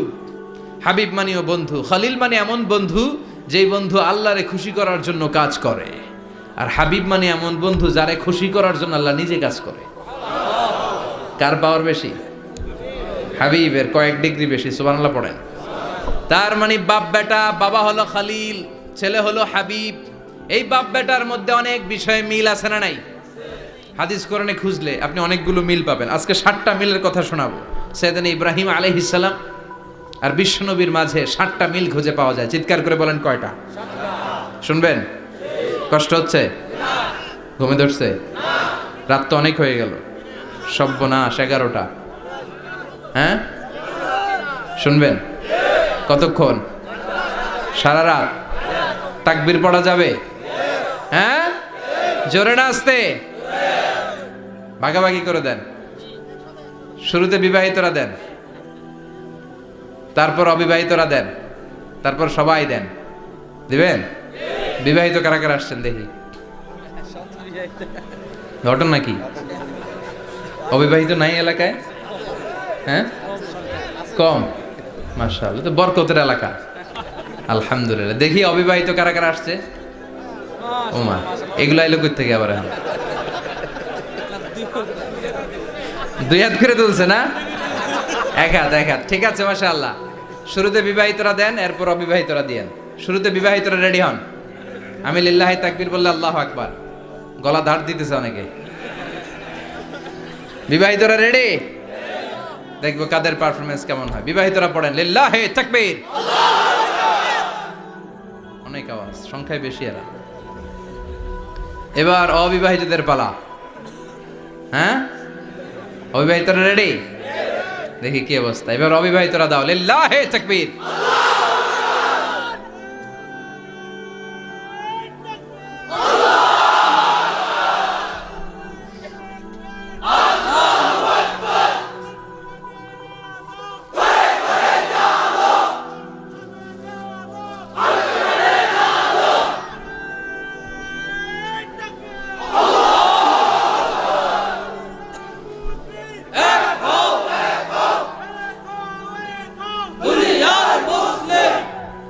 [SPEAKER 1] হাবিব মানেও বন্ধু। খলিল মানে এমন বন্ধু যেই বন্ধু আল্লাহরে খুশি করার জন্য কাজ করে, আর হাবিব মানে এমন বন্ধু যারে খুশি করার জন্য আল্লাহ নিজে কাজ করে। কার পাওয়ার বেশি? হাবিবের কয়েক ডিগ্রি বেশি। সুবহানাল্লাহ পড়েন। তার মানে বাপ বেটা, বাবা হলো খলিল, ছেলে হলো হাবিব। এই বাপ বেটার মধ্যে অনেক বিষয়ে মিল আছে না নাই? হাদিস কোরআনে খুঁজলে আপনি অনেকগুলো মিল পাবেন। আজকে 7টা মিলের কথা শোনাবো। সাইয়েদনা ইব্রাহিম আলাইহিস সালাম আর বিশ্বনবীর মাঝে 7টা মিল খুঁজে পাওয়া যায়। চিৎকার করে বলেন কয়টা? শুনবেন? কষ্ট হচ্ছে? ঘুমে ধরছে? রাত তো অনেক হয়ে গেল, সর্বনাশ 11টা। হ্যাঁ শুনবেন? কতক্ষণ? সারা রাত? তাকবীর পড়া যাবে? হ্যাঁ জোরে না আসতে? ভাগাভাগি করে দেন। শুরুতে বিবাহিতরা দেন, তারপর অবিবাহিতরা দেন, তারপর সবাই দেন। দিবেন? বিবাহিত কারা কারা আসছেন দেখি? ঘটনা কি? অবিবাহিত নাই এলাকায়? হ্যাঁ কম, মাশাআল্লাহ, তো বরকতের এলাকা। আলহামদুলিল্লাহ। দেখি অবিবাহিত কারা কারা আসছে? ওমা, এগুলো আইলো কই থেকে আবার? 2 হাত করে তুলছে না? 1 হাত, 1 হাত, ঠিক আছে মাশাআল্লাহ। শুরুতে বিবাহিতরা দেন, এরপর অবিবাহিতরা দিয়েন। শুরুতে বিবাহিতরা রেডি হন। আমি লিল্লাহি তাকবীর বললে আল্লাহু আকবার, গলা ধার দিতেছে অনেকে। বিবাহিতরা রেডি? দেখবো কাদের পারফরমেন্স কেমন হয়। বিবাহিতরা পড়েন লিল্লাহি তাকবীর। অনেক আওয়াজ, সংখ্যায় বেশি এরা। এবার অবিবাহিতদের পালা। হ্যাঁ, অবিবাহিতরা রেডি? দেখি কি অবস্থা। এবার অবিবাহিতরা দাও লিল্লাহি তাকবীর।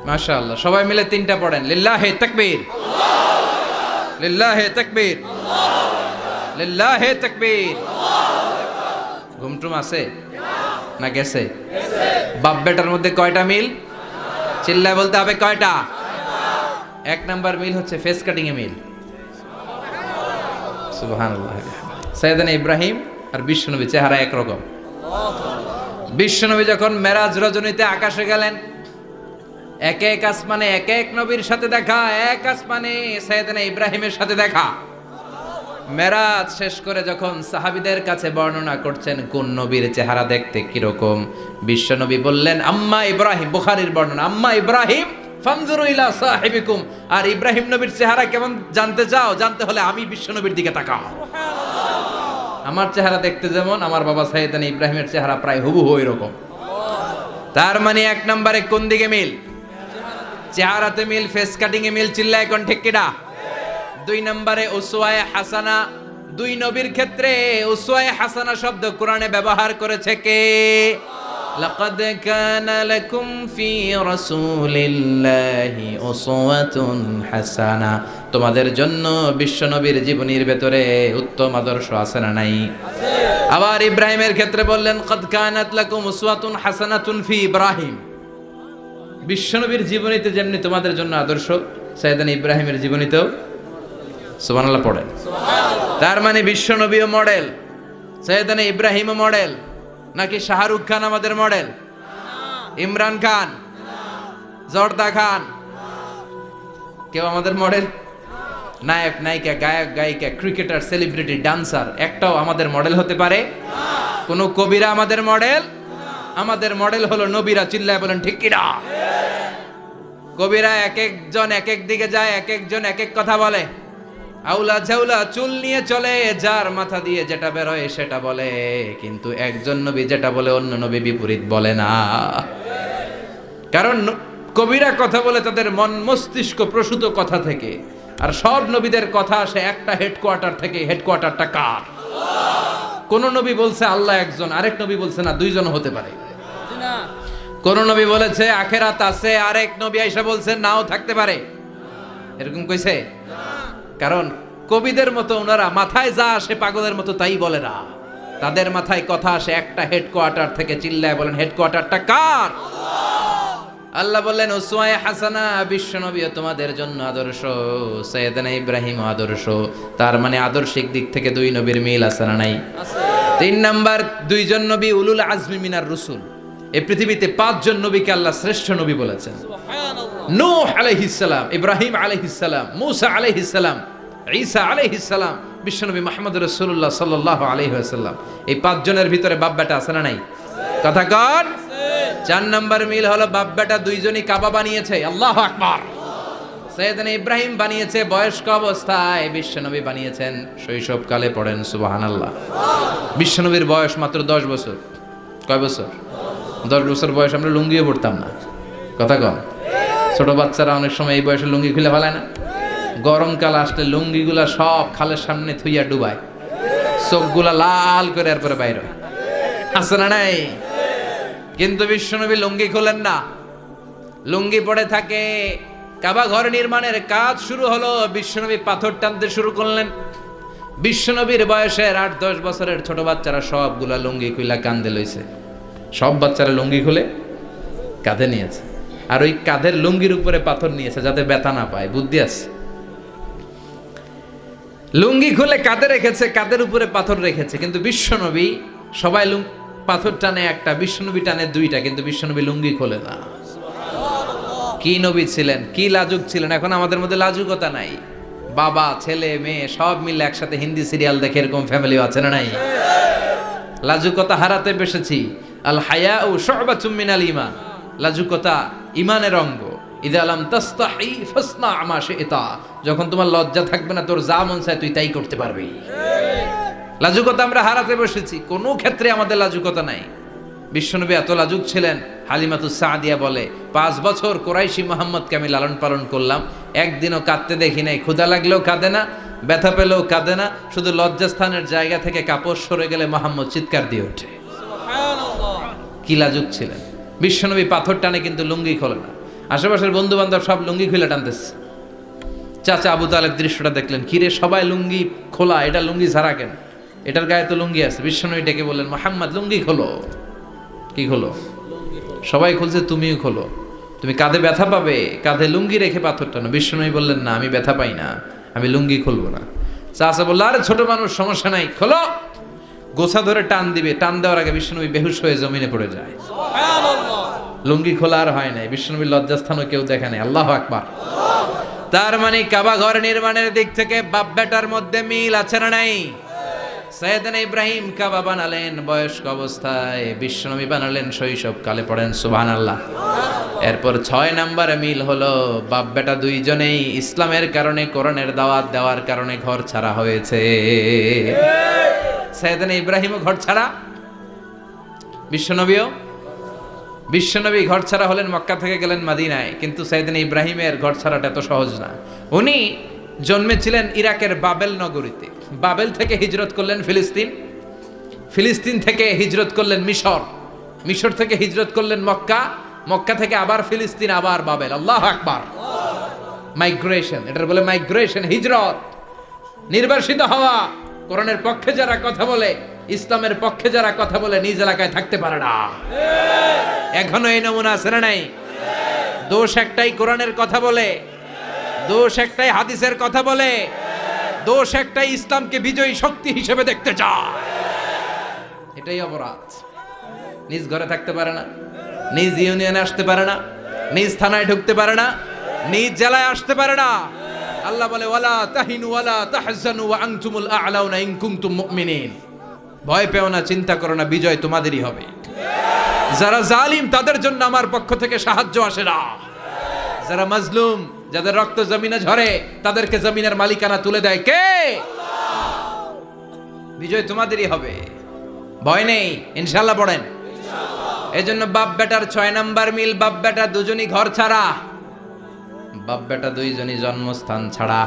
[SPEAKER 1] মাশাআল্লাহ, সবাই মিলে তিনটা পড়েন লিল্লাহি তাকবীর, লিল্লাহি তাকবীর, লিল্লাহি তাকবীর। ঘুমটুম আছে না গেছে? বাপ বেটার মধ্যে কয়টা মিল? চিল্লায় বলতে হবে কয়টা? এক নাম্বার মিল হচ্ছে ফেস কাটিং এ মিল। সুবহানাল্লাহ। সাইয়েদনা ইব্রাহিম আর বিশ্বনবী চেহারা একরকম। বিশ্বনবী যখন মেরাজ রজনীতে আকাশে গেলেন, এক এক আসমানে এক এক নবীর সাথে দেখা, এক আসমানে সাইয়েদনা ইব্রাহিমের সাথে দেখা। মেরাজ শেষ করে যখন সাহাবীদের কাছে বর্ণনা করছেন কোন নবীর চেহারা দেখতে কিরকম, বিশ্বনবী বললেন আম্মা ইব্রাহিম, বুখারীর বর্ণনা, আম্মা ইব্রাহিম ফানজুরু ইলা সাহিবিকুম। আর ইব্রাহিম নবীর চেহারা কেমন জানতে চাও? জানতে হলে আমি বিশ্বনবীর দিকে তাকাও। আমার চেহারা দেখতে যেমন, আমার বাবা সাইয়েদনা ইব্রাহিমের চেহারা প্রায় হুবহু এরকম। তার মানে এক নম্বরে কোন দিকে মিল? চেহারাতে মিল, ফেস কাটিং এ মিল। চিল্লায় কোন ঠিক কিনা? দুই নম্বরে উসওয়ায়ে হাসানা। দুই নবীর ক্ষেত্রে উসওয়ায়ে হাসানা শব্দ কোরআনে ব্যবহার করেছে কে? লাকাদ কানা লাকুম ফি রাসূলিল্লাহি উসওয়াতুন হাসানা। তোমাদের জন্য বিশ্বনবীর জীবনীর ভেতরে উত্তম আদর্শ আছে না নাই? আছে। আবার ইব্রাহিমের ক্ষেত্রে বললেন কাদ কানাত লাকুম উসওয়াতুন হাসানাতুন ফি ইব্রাহিম। বিশ্বনবীর জীবনীতে যেমনি তোমাদের জন্য আদর্শ, সাইয়েদনা ইব্রাহিমের জীবনীতেও। সুবহানাল্লাহ পড়েন। তার মানে বিশ্বনবীও মডেল, সাইয়েদনা ইব্রাহিমও মডেল। নাকি শাহরুখ খান আমাদের মডেল? ইমরান খান, জর্দা খান, কেউ আমাদের মডেল? নায়ক নায়িকা, গায়ক গায়িকা, ক্রিকেটার, সেলিব্রিটি, ডান্সার একটাও আমাদের মডেল হতে পারে? কোন কবিরা আমাদের মডেল? আমাদের মডেল হলো নবীরা। চিল্লায় বলেন ঠিক কিনা? কবিরা এক একজন এক এক দিকে যায়, এক একজন এক এক কথা বলে। আউলা ঝাউলা চুল নিয়ে চলে, যার মাথা দিয়ে যেটা বের হয় সেটা বলে। কিন্তু একজন নবী যেটা বলে অন্য নবী বিপরীত বলে না। কারণ কবিরা কথা বলে তাদের মন মস্তিষ্ক প্রসূত কথা থেকে, আর সব নবীদের কথা আসে একটা হেডকোয়ার্টার থেকে। হেডকোয়ার্টারটা কার? কোন নবী বলছে আল্লাহ একজন, আরেক নবী বলছে না দুইজন হতে পারে। কোন নবী বলেছে আখেরাত আছে, আরেক নবী আইসা বলছে নাও থাকতে পারে। এরকম কইছে? কারণ কবিদের মতো ওনারা মাথায় যা আসে পাগলের মতো তাই বলে না। তাদের মাথায় কথা আসে একটা হেডকোয়ার্টার থেকে। চিল্লায় বলেন হেডকোয়ার্টারটা কার? আল্লাহ বললেন উসওয়ায়ে হাসানা, বিশ্বনবী তোমাদের জন্য আদর্শ, সাইয়েদনা ইব্রাহিম আদর্শ। তার মানে আদর্শিক দিক থেকে দুই নবীর মিল আছে না নাই? আছে। তিন নাম্বার, দুইজন নবী উলুল আজমি মিনার রসুল। এই পৃথিবীতে পাঁচজন নবীকে আল্লাহ শ্রেষ্ঠ নবী বলেছেন। নূহ আলাইহিস সালাম, ইব্রাহিম আলাইহিস সালাম, মূসা আলাইহিস সালাম, ঈসা আলাইহিস সালাম, বিশ্বনবী মুহাম্মদ রাসূলুল্লাহ সাল্লাল্লাহু আলাইহি ওয়াসাল্লাম। এই পাঁচজনের ভিতরে বাপ বেটা আছে না নাই? কথা কর। চার নাম্বার মিল হলো বাপ বেটা দুইজনই কাবা বানিয়েছে। আল্লাহু আকবার। সাইয়েদনা ইব্রাহিম বানিয়েছে বয়স্ক অবস্থায়, বিশ্বনবী বানিয়েছেন শৈশবকালে। পড়েন সুবহানাল্লাহ। বিশ্বনবীর বয়স মাত্র 10 বছর। কয় বছর? 10 বছর বয়স আমরা লুঙ্গিও পড়তাম না। কথা কম। ছোট বাচ্চারা অনেক সময় এই বয়সে লুঙ্গি খুলে ফেলায় না? গরমকাল আসলে লুঙ্গিগুলা সব খালের সামনে থুইয়া ডুবায়, চোখগুলা লাল করে এরপরে বাইরে আছে না নাই? কিন্তু বিশ্বনবী লুঙ্গি খোলেন না, লুঙ্গি পড়ে থাকে। কাবা ঘর নির্মাণের কাজ শুরু হলো, বিশ্বনবী পাথর টানতে শুরু করলেন। বিশ্বনবীর বয়সের 8-10 বছরের ছোট বাচ্চারা সবগুলা লুঙ্গি খুইলা কান্দে লইছে। সব বাচ্চারা লুঙ্গি খুলে কাঁধে নিয়েছে, আর ওই কাঁধের লুঙ্গির উপরে পাথর নিয়েছে যাতে ব্যথা না পায়। বুদ্ধি আছে। লুঙ্গি খুলে কাঁধে রেখেছে, কাঁধের উপরে পাথর রেখেছে, কিন্তু বিশ্বনবী সবাই পাথর টানে একটা, বিশ্বনবী টানে দুইটা, কিন্তু বিশ্বনবী লুঙ্গি খোলে না। কি নবী ছিলেন, কি লাজুক ছিলেন। এখন আমাদের মধ্যে লাজুকতা নাই, বাবা ছেলে মেয়ে সব মিলে একসাথে হিন্দি সিরিয়াল দেখে এরকম ফ্যামিলিও আছে না নাই? লাজুকতা হারাতে বসেছি। আল হায়া ও শুবাতুম মিনাল ঈমান, লাজুকতা ঈমানের অঙ্গ। ইযা লাম তাস্তাহি ফাসনা মা শি'তা, যখন তোমার লজ্জা থাকবে না, তোর যা মন চায় তুই তাই করতে পারবি। লাজুকতা আমরা হারাতে বসেছি, কোনো ক্ষেত্রে আমাদের লাজুকতা নাই। বিশ্বনবী এত লাজুক ছিলেন, হালিমাতুস সাদিয়া বলে 5 বছর কুরাইশি মুহাম্মদকে আমি লালন পালন করলাম, একদিনও কাঁদতে দেখি নাই। ক্ষুধা লাগলেও কাঁদে না, ব্যথা পেলেও কাঁদে না, শুধু লজ্জাস্থানের জায়গা থেকে কাপড় সরে গেলে মুহাম্মদ চিৎকার দিয়ে ওঠে। কি লাজুক ছিলেন বিশ্বনবী। পাথর টানে কিন্তু লুঙ্গি খোলে না। আশেপাশের বন্ধু বান্ধব সব লুঙ্গি খুলে টানতেছে। চাচা আবু তালেব দৃশ্যটা দেখলেন, কিরে সবাই লুঙ্গি খোলা, এটা লুঙ্গি ছাড়া কেন? এটার গায়ে তো লুঙ্গি আছে। বিশ্বনবী ডেকে বললেন, মুহাম্মদ লুঙ্গি খোলো। কি খোলো? সবাই খুলছে, তুমিও খোলো। তুমি কাঁধে ব্যথা পাবে, কাঁধে লুঙ্গি রেখে পাথর টানো। বিশ্বনবী বললেন, না আমি ব্যথা পাই না, আমি লুঙ্গি খুলবো না। চাচা বলল, আরে ছোট মানুষ, সমস্যা নাই, খোলো। গোছা ধরে টান দিবে, টান দেওয়ার আগে বিশ্বনবী বেহুশ হয়ে জমিনে পড়ে যায়। লুঙ্গি খোলা আর হয় নাই। বিশ্বনবীর লজ্জাস্থানও কেউ দেখে নাই। আল্লাহু আকবার। তার মানে কাবা ঘর নির্মাণের দিক থেকে বাপ বেটার মধ্যে মিল আছে না নাই? সাইয়েদনা ইব্রাহিম কাবা বানালেন বয়স্ক অবস্থায়, বিশ্বনবী বানালেন শৈশবকালে। পড়েন সুবহানাল্লাহ। এরপর 6 নম্বরে মিল হলো, বাপ বেটা দুইজনেই ইসলামের কারণে, কোরআনের দাওয়াত দেওয়ার কারণে ঘর ছাড়া হয়েছে। সাইয়েদনা ইব্রাহিমও ঘর ছাড়া, বিশ্বনবী ঘর ছাড়া হলেন, মক্কা থেকে গেলেন মদিনায়। কিন্তু সাইয়েদনা ইব্রাহিমের ঘর ছাড়াটা এত সহজ না। উনি জন্মেছিলেন ইরাকের বাবেল নগরীতে। বাবেল থেকে হিজরত করলেন ফিলিস্তিন, ফিলিস্তিন থেকে হিজরত করলেন মিশর, মিশর থেকে হিজরত করলেন মক্কা, মক্কা থেকে আবার ফিলিস্তিন, আবার বাবেল। আল্লাহু আকবার। মাইগ্রেশন, এটার বলে মাইগ্রেশন, হিজরত, নির্বাসিত হওয়া। কোরআনের পক্ষে যারা কথা বলে, ইসলামের পক্ষে যারা কথা বলে, নিজ এলাকায় থাকতে পারে না। এখনো এই নমুনা আছে না নাই? দোষ একটাই, কোরআনের কথা বলে। দোষ একটাই, হাদিসের কথা বলে। দোষ একটাই, ইসলামকে বিজয়ী শক্তি হিসেবে দেখতে চায়। এটাই অপরাধ। নিজ ঘরে থাকতে পারে না, নিজ ইউনিয়নে আসতে পারে না, নিজ থানায় ঢুকতে পারে না, নিজ জেলায় আসতে পারে না। আল্লাহ বলে, ওয়ালা তাহিনু ওয়ালা তাহজানু ওয়া আনতুমুল আ'লাউনা ইন কুনতুম মুমিনিন। ভয় পেও না, চিন্তা করো না, বিজয় তোমাদেরই হবে। যারা জালিম তাদের জন্য আমার পক্ষ থেকে সাহায্য আসে না। যারা মাজলুম, যাদের রক্ত জমিনে ঝরে, তাদেরকে জমিনের মালিকানা তুলে দেয় কে? বিজয় তোমাদেরই হবে, ভয় নেই, ইনশাআল্লাহ। পড়েন। এজন্য বাপ বেটার 6 নাম্বার মিল, বাপ বেটা দুজনই ঘর ছাড়া, বাপ বেটা দুইজনই জন্মস্থান ছাড়া।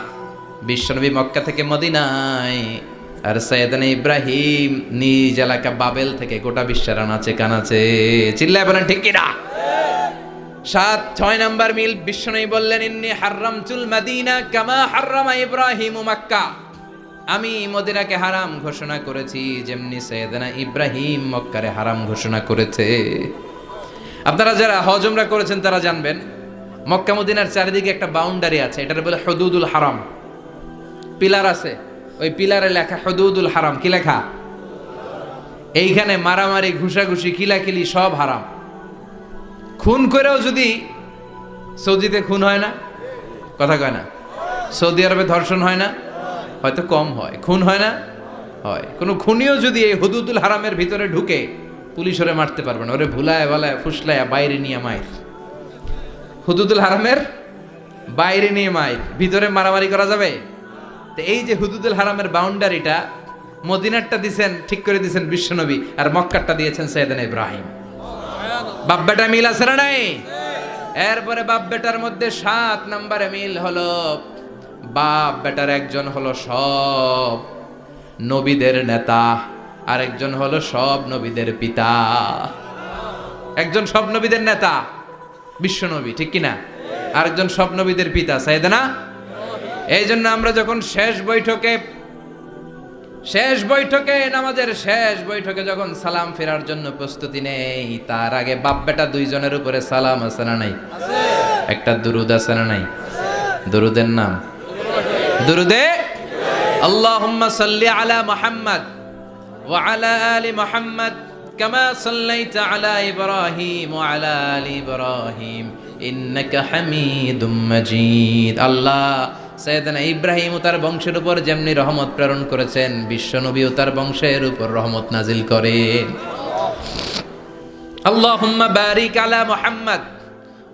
[SPEAKER 1] বিশ্বনবী মক্কা থেকে মদিনায়, আর সাইয়েদনা ইব্রাহিম নিজ এলাকা বাবেল থেকে গোটা বিশ্বের আনাচে কানাচে। চিল্লায় বলেন ঠিক কিনা? 6 নাম্বার মিল, বিশ্বনবী বললেন, ইন্নী হারামতুল মাদিনা কামা হারামা ইব্রাহিম মক্কা। আমি মদিনাকে হারাম ঘোষণা করেছি যেমনি সাইয়েদনা ইব্রাহিম মক্কারে হারাম ঘোষণা করেছে। আপনারা যারা হজ উমরা করেছেন তারা জানবেন, মক্কা মদিনার চারিদিকে একটা বাউন্ডারি আছে, এটার বলে হুদুদুল হারাম। পিলার আছে, ওই পিলারে লেখা হুদুদুল হারাম। কি লেখা? এইখানে মারামারি, ঘুষাঘুষি, কিলাকিলি সব হারাম। খুন করেও যদি, সৌদিতে খুন হয় না, কথা কয় না? সৌদি আরবে ধর্ষণ হয় না? হয়তো কম হয়, খুন হয় না? হয়। কোনো খুনিও যদি এই হুদুদুল হারামের ভিতরে ঢুকে, পুলিশ ওরে মারতে পারবে না। ওরে ভুলায় বালায় ফুসলায় বাইরে নিয়ে মায়ের। হুদুদুল হারামের বাইরে নিয়ে মায়ের, ভিতরে মারামারি করা যাবে? তো এই যে হুদুদুল হারামের বাউন্ডারিটা, মদিনারটা দিয়েছেন, ঠিক করে দিয়েছেন বিশ্বনবী, আর মক্কারটা দিয়েছেন সাইয়েদনা ইব্রাহিম। বাপ বেটা মিল আছে না নাই? এরপরে বাপ বেটার মধ্যে 7 নম্বরে মিল হলো, বাপ বেটার একজন হলো সব নবীদের নেতা, আর একজন হলো সব নবীদের পিতা। একজন সব নবীদের নেতা বিশ্বনবী, ঠিক কিনা? আরেকজন সব নবীদের পিতা সাইয়েদনা। এই জন্য আমরা যখন শেষ বৈঠকে শেষ বৈঠকে, নামাজের শেষ বৈঠকে যখন সালাম ফেরার জন্য প্রস্তুতি নেই, তার আগে বাপ বেটা দুইজনের উপরে সালাম আছে না নাই? একটা দুরুদ আছে না নাই? দুরুদের নাম দুরুদে আল্লাহুম্মা সাল্লি আলা মুহাম্মদ ওয়া আলা আলি মুহাম্মদ কামা সাল্লাইতা আলা ইব্রাহিম ওয়া আলা আলি ইব্রাহিম ইন্নাকা হামিদুম মাজিদ। আল্লাহ সাইয়েদনা ইব্রাহিম ও তার বংশের উপর যেমনি রহমত প্রেরণ করেছেন, বিশ্ব নবী ও তার বংশের উপর রহমত নাজিল করেন। আল্লাহুম্মা বারিক আলা মুহাম্মদ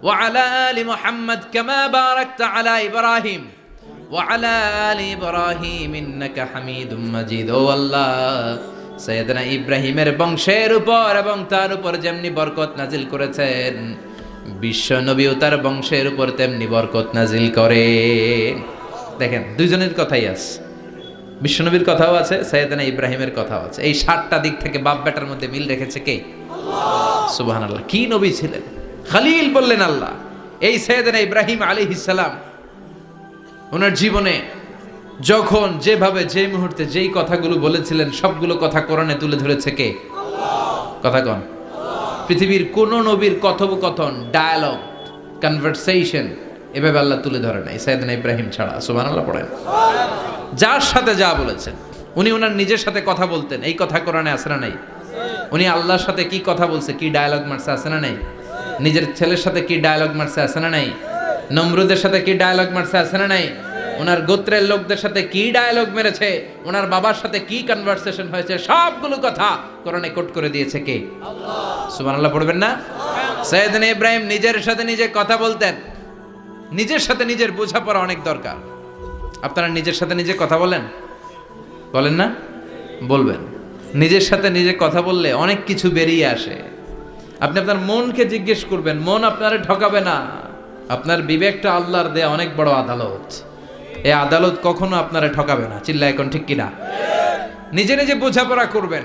[SPEAKER 1] ওয়া আলা আলি মুহাম্মদ কামা বারাকতা আলা ইব্রাহিম ওয়া আলা আলি ইব্রাহিম ইন্নাকা হামিদুম মাজিদ। ও আল্লাহ, সাইয়েদনা ইব্রাহিমের বংশের উপর এবং তার উপর যেমনি বরকত নাজিল করেছেন, বিশ্ব নবী ও তার বংশের উপর তেমনি বরকত নাজিল করেন। দেখেন, দুইজনের কথাই আছে, বিশ্বনবীর কথাও আছে, সাইয়েদনা ইব্রাহিমের কথাও আছে। এই 7টা দিক থেকে বাপ বেটার মধ্যে মিল রেখেছে কে? আল্লাহ। সুবহানাল্লাহ। কি নবী ছিলেন! খলিল বললেন আল্লাহ। এই সাইয়েদনা ইব্রাহিম আলাইহিস সালাম ওনার জীবনে যখন যেভাবে যে মুহূর্তে যেই কথাগুলো বলেছিলেন, সবগুলো কথা কোরআনে তুলে ধরেছে কে? আল্লাহ। কথা কন। পৃথিবীর কোন নবীর কথোপকথন, ডায়ালগ, কনভারসেশন এভাবে আল্লাহ তুলে ধরে নাই সাইয়েদনা ইব্রাহিম ছাড়া। সুবহানাল্লাহ পড়েন। যার সাথে যা বলেছেন, উনি ওনার নিজের সাথে কথা বলতেন, এই কথা কোরআনে আছে না নাই? উনি আল্লাহর সাথে কি কথা বলছে, কি ডায়ালগ মারছে, আছে না নাই? নিজের ছেলের সাথে কি ডায়ালগ মারছে, আছে না নাই? নমরুদের সাথে কি ডায়ালগ মারছে, আছে না নাই? ওনার গোত্রের লোকদের সাথে কি ডায়ালগ মেরেছে, ওনার বাবার সাথে কি কনভারসেশন হয়েছে, সবগুলো কথা কোরআনে কোট করে দিয়েছে কে? আল্লাহ। সুবহানাল্লাহ পড়বেন না? সাইয়েদনা ইব্রাহিম নিজের সাথে নিজে কথা বলতেন। নিজের সাথে নিজের বোঝাপড়া অনেক দরকার। আপনারা নিজের সাথে নিজে কথা বলেন? বলেন না? বলবেন। নিজের সাথে নিজে কথা বললে অনেক কিছু বেরিয়ে আসে। আপনি আপনার মনকে জিজ্ঞেস করবেন, মন আপনারে ঠকাবে না। আপনার বিবেকটা আল্লাহর দেয়া অনেক বড় আদালত। এই আদালত কখনো আপনারে ঠকাবে না। চিল্লায় এখন ঠিক কিনা? নিজে নিজে বোঝাপড়া করবেন,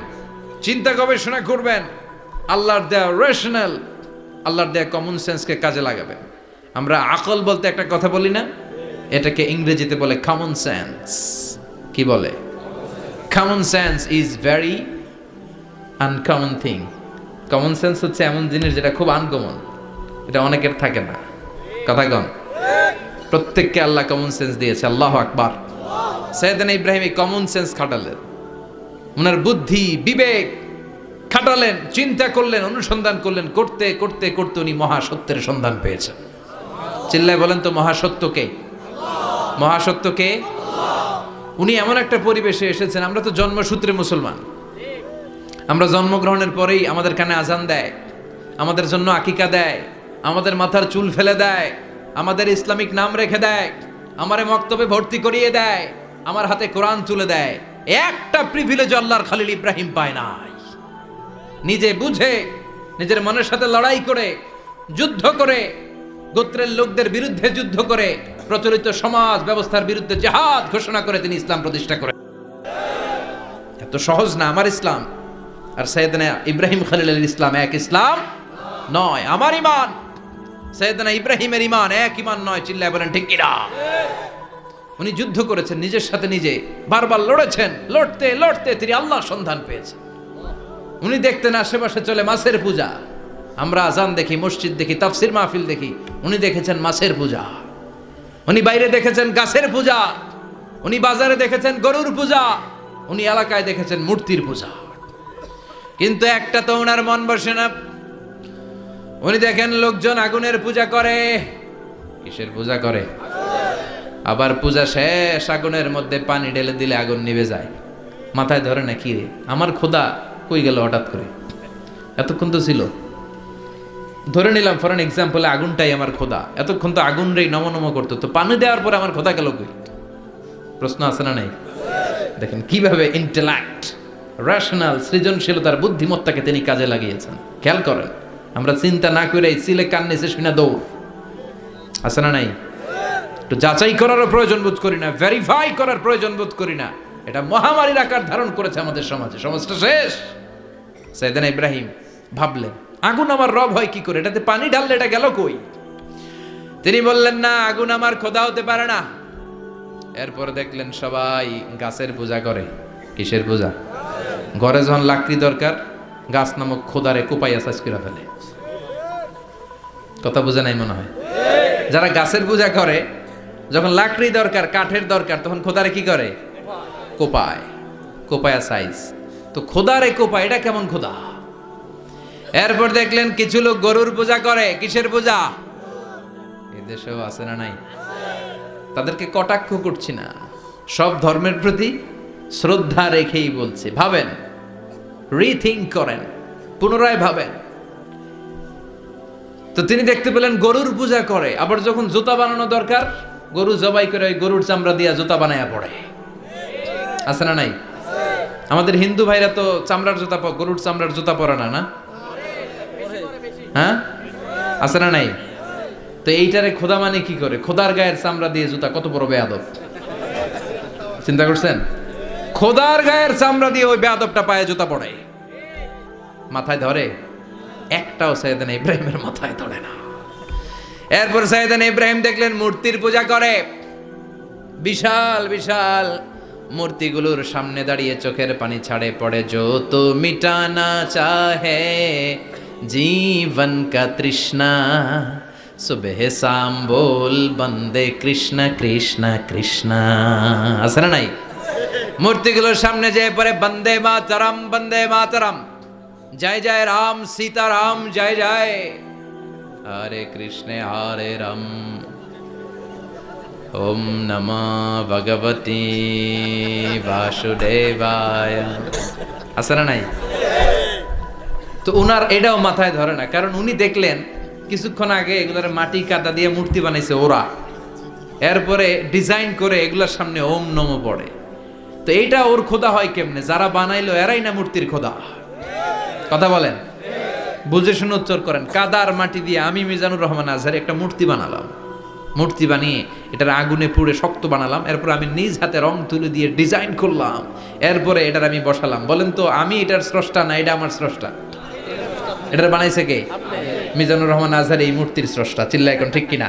[SPEAKER 1] চিন্তা গবেষণা করবেন, আল্লাহর দেয়া রেশনাল, আল্লাহর দেয়া কমন সেন্সকে কাজে লাগাবেন। আমরা আকল বলতে একটা কথা বলি না, এটাকে ইংরেজিতে বলে কমন সেন্স। কি বলে? Common sense is very uncommon thing. Common sense হচ্ছে এমন জিনিস যেটা খুব আনকমন, এটা অনেকের থাকে না। কথা কন। প্রত্যেককে আল্লাহ কমন সেন্স দিয়েছে। আল্লাহু আকবার। সাইয়েদনা ইব্রাহিম এই কমন সেন্স খাটালেন, ওনার বুদ্ধি বিবেক খাটালেন, চিন্তা করলেন, অনুসন্ধান করলেন, করতে করতে করতে উনি মহাসত্যের সন্ধান পেয়েছেন। চিল্লায় বলেন তো, মহাসত্যকে? মহাসত্যকে? উনি এমন একটা পরিবেশে এসেছেন, আমরা তো জন্মসূত্রে মুসলমান। আমরা জন্মগ্রহণের পরেই আমাদের কানে আজান দেয়, আমাদের জন্য আকিকা দেয়, আমাদের মাথার চুল ফেলে দেয়, আমাদের ইসলামিক নাম রেখে দেয়, আমারে মক্তবে ভর্তি করিয়ে দেয়, আমার হাতে কোরআন তুলে দেয়। একটা প্রিভিলেজ আল্লাহর খলিল ইব্রাহিম পায় নাই। নিজে বুঝে, নিজের মনের সাথে লড়াই করে, যুদ্ধ করে, গোত্রের লোকদের বিরুদ্ধে যুদ্ধ করে, প্রচলিত সমাজ ব্যবস্থার বিরুদ্ধে জিহাদ ঘোষণা করে তিনি ইসলাম প্রতিষ্ঠা করেন। এত সহজ না আমার ইসলাম আর সাইয়েদনা ইব্রাহিম খলিলের ইসলাম এক ইসলাম নয়। আমার ঈমান সাইয়েদনা ইব্রাহিমের ঈমান এক ঈমান নয়। চিল্লায় বলেন ঠিক কিনা? উনি যুদ্ধ করেছেন, নিজের সাথে নিজে বারবার লড়েছেন। লড়তে লড়তে তিনি আল্লাহর সন্ধান পেয়েছেন। উনি দেখতেন আশেপাশে চলে মাছের পূজা। আমরা আজান দেখি, মসজিদ দেখি, তাফসির মাহফিল দেখি। উনি দেখেছেন মাছের পূজা। উনি বাইরে দেখেছেন গাছের পূজা। উনি বাজারে দেখেছেন গরুর পূজা। উনি এলাকায় দেখেছেন মূর্তির পূজা। কিন্তু একটা তো ওনার মন বসে না। উনি দেখেন লোকজন আগুনের পূজা করে। কিসের পূজা করে? আবার পূজা শেষ, আগুনের মধ্যে পানি ঢেলে দিলে আগুন নিভে যায়। মাথায় ধরে না, কি রে আমার খোদা কই গেল হঠাৎ করে? এতক্ষণ তো ছিল। ধরে নিলাম ফর এন এক্সাম্পল, আগুনটাই আমার খোদা। এতক্ষণ তো আগুন রে নম নম করতো, তো পানি দেওয়ার পরে আমার খোদা গেল কই? প্রশ্ন আছে না নাই? দেখেন কিভাবে ইন্টেলেক্ট, রেশনাল, সৃজনশীলতার বুদ্ধিমত্তাকে তিনি কাজে লাগিয়েছেন। খেয়াল করেন, আমরা চিন্তা না করে সিলে কান নিচে শুনে দৌড়। আছে না নাই? একটু যাচাই করারও প্রয়োজন বোধ করি না, ভেরিফাই করার প্রয়োজন বোধ করি না। এটা মহামারীর আকার ধারণ করেছে আমাদের সমাজে। সমাজটা শেষ। সাইয়েদনা ইব্রাহিম ভাবলেন, আগুন আমার রব হয় কি করে? এটাতে পানি ঢাললে এটা গেল কই? তিনি বললেন, না, আগুন আমার খোদা হতে পারে না। এরপর দেখলেন সবাই গাছের পূজা করে। কিসের পূজা? ঘরে যখন লাকড়ি দরকার, গাছ নামক খোদারে কোপাইয়া সাইজ করে ফেলে। কথা বোঝা নাই মনে হয়? যারা গাছের পূজা করে, যখন লাকড়ি দরকার, কাঠের দরকার, তখন খোদারে কি করে? কোপায়, কোপায়া সাইজ। তো খোদারে কোপায়, এটা কেমন খোদা? এরপর দেখলেন কিছু লোক গরুর পূজা করে। কিসের পূজা? এদেশেও আছে না নাই? তাদেরকে কটাক্ষ করছি না, সব ধর্মের প্রতি শ্রদ্ধা রেখেই বলছি। ভাবেন, রিথিঙ্ক করেন, পুনরায় ভাবেন। তো তিনি দেখতে পেলেন গরুর পূজা করে, আবার যখন জুতা বানানো দরকার, গরু জবাই করে ওই গরুর চামড়া দিয়া জুতা বানায়া পড়ে। আছে না নাই? আমাদের হিন্দু ভাইরা তো চামড়ার জুতা, গরুর চামড়ার জুতা পরে না, না? হ্যাঁ, আছে না নাই? তো এইটারে খোদা মানে কি করে? খোদার গায়ের চামড়া দিয়ে জুতা, কত বড় বেয়াদব! চিন্তা করছেন? খোদার গায়ের চামড়া দিয়ে ওই বেয়াদবটা পায়ে জুতা পড়ে, মাথায় ধরে? একটাও সাইয়েদনা ইব্রাহিমের মাথায় ধরে না। এরপর সাইয়েদনা ইব্রাহিম দেখলেন মূর্তির পূজা করে। বিশাল বিশাল মূর্তিগুলোর সামনে দাঁড়িয়ে চোখের পানি ছাড়ে পড়ে। जो तो मिटाना चाहे जीवन का तृष्णा सुबह शाम बोल बंदे कृष्ण कृष्ण कृष्ण। আছে না নাই? মূর্তিগুলোর সামনে যেয়ে পড়ে বন্দে মাতরম, বন্দে মাতরম, জয় জয় রাম সীতা রাম, জয় জয় হরে কৃষ্ণ হরে রাম, ওম নমঃ ভগবতে বাসুদেবায়। আছে না নাই? তো উনার এটাও মাথায় ধরে না, কারণ উনি দেখলেন কিছুক্ষণ আগে এগুলোর মাটি কাদা দিয়ে মূর্তি বানাইছে ওরা, এরপরে ডিজাইন করে এগুলোর সামনে ওম নমঃ পড়ে। তো এইটা ওর খোদা হয় কেমনে? যারা বানাইলো এরাই না মূর্তির খোদা। কথা বলেন, বুঝে শুনে উচ্চার করেন। কাদার মাটি দিয়ে আমি মিজানুর রহমান আজহারি একটা মূর্তি বানালাম, মূর্তি বানিয়ে এটার আগুনে পুড়ে শক্ত বানালাম, এরপর আমি নিজ হাতে রং তুলে দিয়ে ডিজাইন করলাম, এরপরে এটার আমি বসালাম। বলেন তো আমি এটার স্রষ্টা না এটা আমার স্রষ্টা? এটার বানাইছে কে? মিজানুর রহমান আজহারি এই মূর্তির স্রষ্টা। চিল্লা এখন ঠিক কিনা?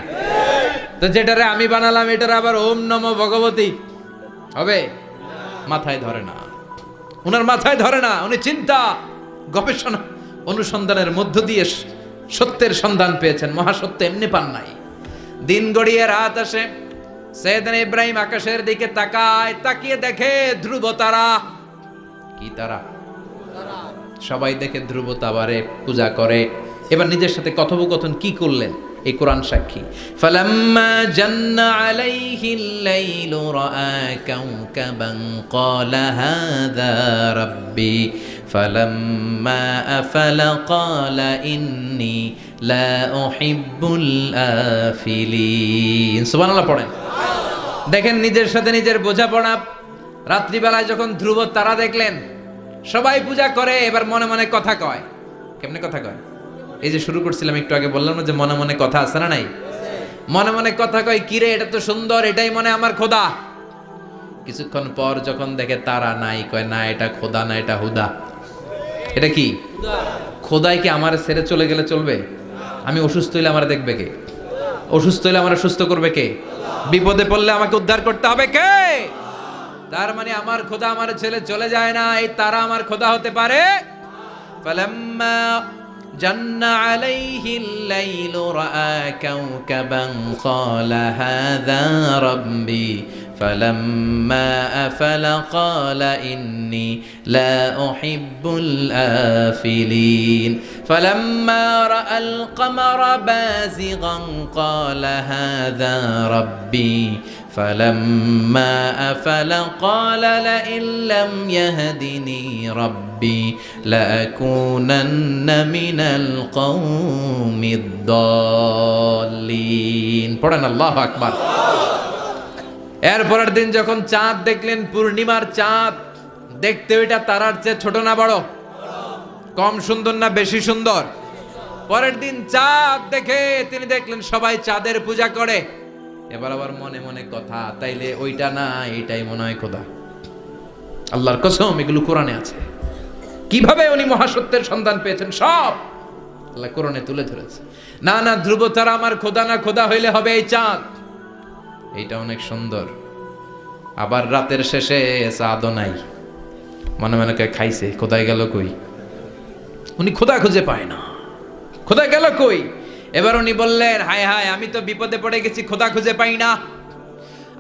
[SPEAKER 1] তো যেটারে আমি বানালাম এটার আবার ওম নমঃ ভগবতী হবে? মাথায় ধরে না, উনার মাথায় ধরে না। উনি চিন্তা গবেষণা অনুসন্ধানের মধ্য দিয়ে সত্যের সন্ধান পেয়েছেন। মহাসত্য এমনি পান নাই। দিন গড়িয়ে রাত আসে, সাইয়েদনা ইব্রাহিম আকাশের দিকে তাকায়, তাকিয়ে দেখে ধ্রুব তারা। কি তারা? সবাই দেখে ধ্রুব তারারে পূজা করে। এবার নিজের সাথে কথোপকথন কি করলেন এই কোরআন সাক্ষী। ফালাম্মা জান্না আলাইহিল লাইলু রাআ কাওকাবান ক্বালা হাযা রাব্বি ফালাম্মা আফালা ক্বালা ইন্নী লা উহিব্বুল আফিলিন। সুবহানাল্লাহ পড়েন। দেখেন নিজের সাথে নিজের বোঝাপড়া। রাত্রিবেলায় যখন ধ্রুব তারা দেখলেন, সবাই পূজা করে, এবার মনে মনে কথা কয়। কেমনে কথা কয়? এই যে শুরু করছিলাম একটু আগে, বললাম না যে মনে মনে কথা আছে না নাই? মনে মনে কথা কয়, কিরে এটা তো সুন্দর, এটাই মনে আমার খোদা। কিছুক্ষণ পর যখন দেখে তারা নাই, কয় না এটা খোদা না, এটা হুদা। এটা কি? খোদাই কি আমার ছেড়ে চলে গেলে চলবে? আমি অসুস্থ হইলে আমার দেখবে কে? অসুস্থ হইলে আমার সুস্থ করবে কে? বিপদে পড়লে আমাকে উদ্ধার করতে হবে কে? তার মানে আমার খোদা আমার ছেলে চলে যায় না, এই তারা আমার খোদা হতে পারে। ফালাম্মা জান্না আলাইহিল লাইলু রাআ কাওকাবান ক্বালা হাযা রাব্বি ফালাম্মা আফালা ক্বালা ইন্নী লা উহিব্বুল আফিলিন ফালাম্মা রাআল কমারা বাযিগান ক্বালা হাযা রাব্বি فلما أفل قال لئن لم يهدني ربي لأكونن من القوم الضالين। পড়েন আল্লাহু আকবার। এরপরের দিন যখন চাঁদ দেখলেন, পূর্ণিমার চাঁদ, দেখতে ওইটা তারার চেয়ে ছোট না বড়? কম সুন্দর না বেশি সুন্দর? পরের দিন চাঁদ দেখে তিনি দেখলেন সবাই চাঁদের পূজা করে। এবার আবার মনে মনে কথা, তাইলে ওইটা না এইটাই মনে হয় খোদা। আল্লাহর কসম এগুলো কোরআনে আছে। কিভাবে উনি মহাসত্যের সন্ধান পেয়েছেন সব আল্লাহ কোরআনে তুলে ধরেছে। না না, ধ্রুব তারা আমার খোদা না, খোদা হইলে হবে এই চাঁদ। এইটা অনেক সুন্দর। আবার রাতের শেষে চাঁদও নাই, মনে মনে কে খাইছে, খোদাই গেল কই? উনি খোদা খুঁজে পায় না, খোদা গেল কই? এবার উনি বললেন, হায় হায়, আমি তো বিপদে পড়ে গেছি, খোদা খুঁজে পাই না।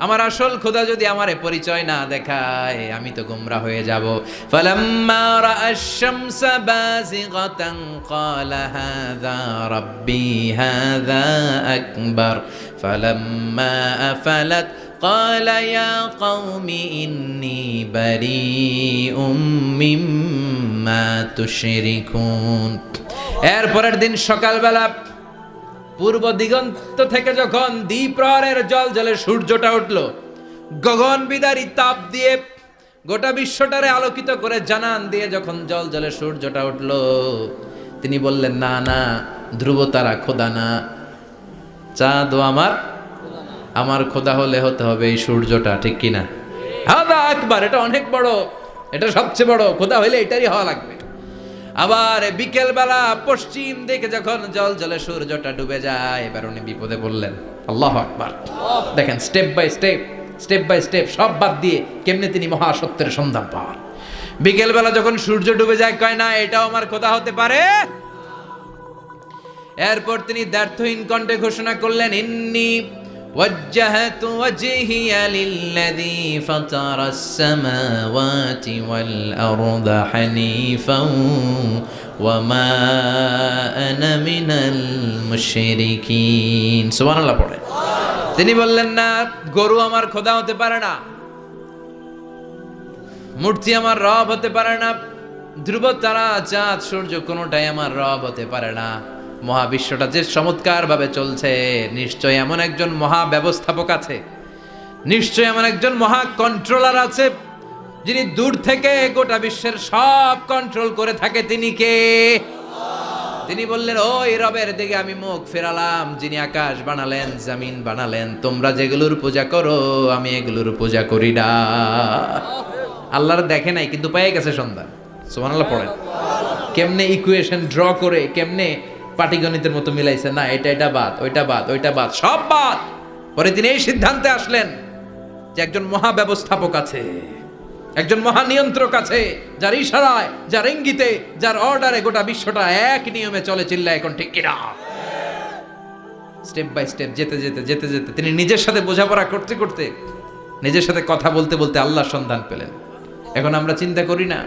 [SPEAKER 1] আমার আসল খোদা যদি আমারে পরিচয় না দেখায়, আমি তো গোমরা হয়ে যাব। ফালাম্মা রাআশ শামসা বাযিগাতান ক্বালা হাযা রাব্বি হাযা আকবার ফালাম্মা আফালাত ক্বালা ইয়া কওমি ইন্নী বারীউম মিম্মা তুশরিকুন। এরপরের দিন সকালবেলা পূর্ব দিগন্ত থেকে যখন দ্বিপ্রহরের জলজলে সূর্যটা উঠল, গগন বিদারী তাপ দিয়ে গোটা বিশ্বটারে আলোকিত করে জানান দিয়ে যখন জলজলে সূর্যটা উঠল, তিনি বললেন, না না, ধ্রুব তারা খোদা না, চাঁদও আমার খোদা হলে হতে হবে এই সূর্যটা, ঠিক কিনা? হাদা আকবার, এটা অনেক বড়, এটা সবচেয়ে বড়, খোদা হইলে এটারই হওয়া লাগবে। আবার বিকেল বেলা পশ্চিম দিকে যখন জলজলে সূর্যটা ডুবে যায়, এবার উনি বিপদে বললেন। আল্লাহু আকবার। দেখেন, স্টেপ বাই স্টেপ সব বাদ দিয়ে কেমনে তিনি মহাসত্যের সন্ধান পান। বিকেল বেলা যখন সূর্য ডুবে যায়, কয় না এটাও আমার খোদা হতে পারে। এরপর তিনি দ্ব্যর্থহীন কণ্ঠে ঘোষণা করলেন, ইন্নী ওয়াজ্জাহতু ওয়াজহিয়া লিল্লাযী ফাতারাস সামাওয়াতি ওয়াল আরদা হানিফান ওয়া মা আনা মিনাল মুশরিকিন। সুবহানাল্লাহ পড়ে। তিনি বললেন, না, গরু আমার খোদা হতে পারে না, মূর্তি আমার রব হতে পারে না, ধ্রুব তারা, চাঁদ, সূর্য কোনোটাই আমার রব হতে পারে না। মহাবিশ্বটা যে চমৎকার ভাবে চলছে, নিশ্চয় এমন একজন মহা ব্যবস্থাপক আছে, নিশ্চয় এমন একজন মহা কন্ট্রোলার আছে, যিনি দূর থেকে গোটা বিশ্বের সব কন্ট্রোল করে থাকে। তিনি কে? তিনি বললেন, ওই রবের দিকে আমি মুখ ফেরালাম, যিনি আকাশ বানালেন, জমিন বানালেন। তোমরা যেগুলোর পূজা করো, আমি এগুলোর পূজা করি না। আল্লাহর দেখে নাই, কিন্তু পেয়ে গেছে সন্ধান। সুবহানাল্লাহ পড়েন। কেমনে ইকুয়েশন ড্র করে, কেমনে পাটিগণিতের মতো মিলাইছে, না এটা বাদ, ওইটা বাদ, সব বাদ। পরে তিনি এই সিদ্ধান্তে আসলেন যে একজন মহা ব্যবস্থাপক আছে, একজন মহা নিয়ন্ত্রক আছে, যার ইশারায়, যার ইঙ্গিতে, যার অর্ডারে গোটা বিশ্বটা এক নিয়মে চলে। চিল্লায় এখন ঠিক কিনা? স্টেপ বাই স্টেপ যেতে যেতে তিনি নিজের সাথে বোঝাপড়া করতে করতে, নিজের সাথে কথা বলতে বলতে আল্লাহর সন্ধান পেলেন। এখন আমরা চিন্তা করি না,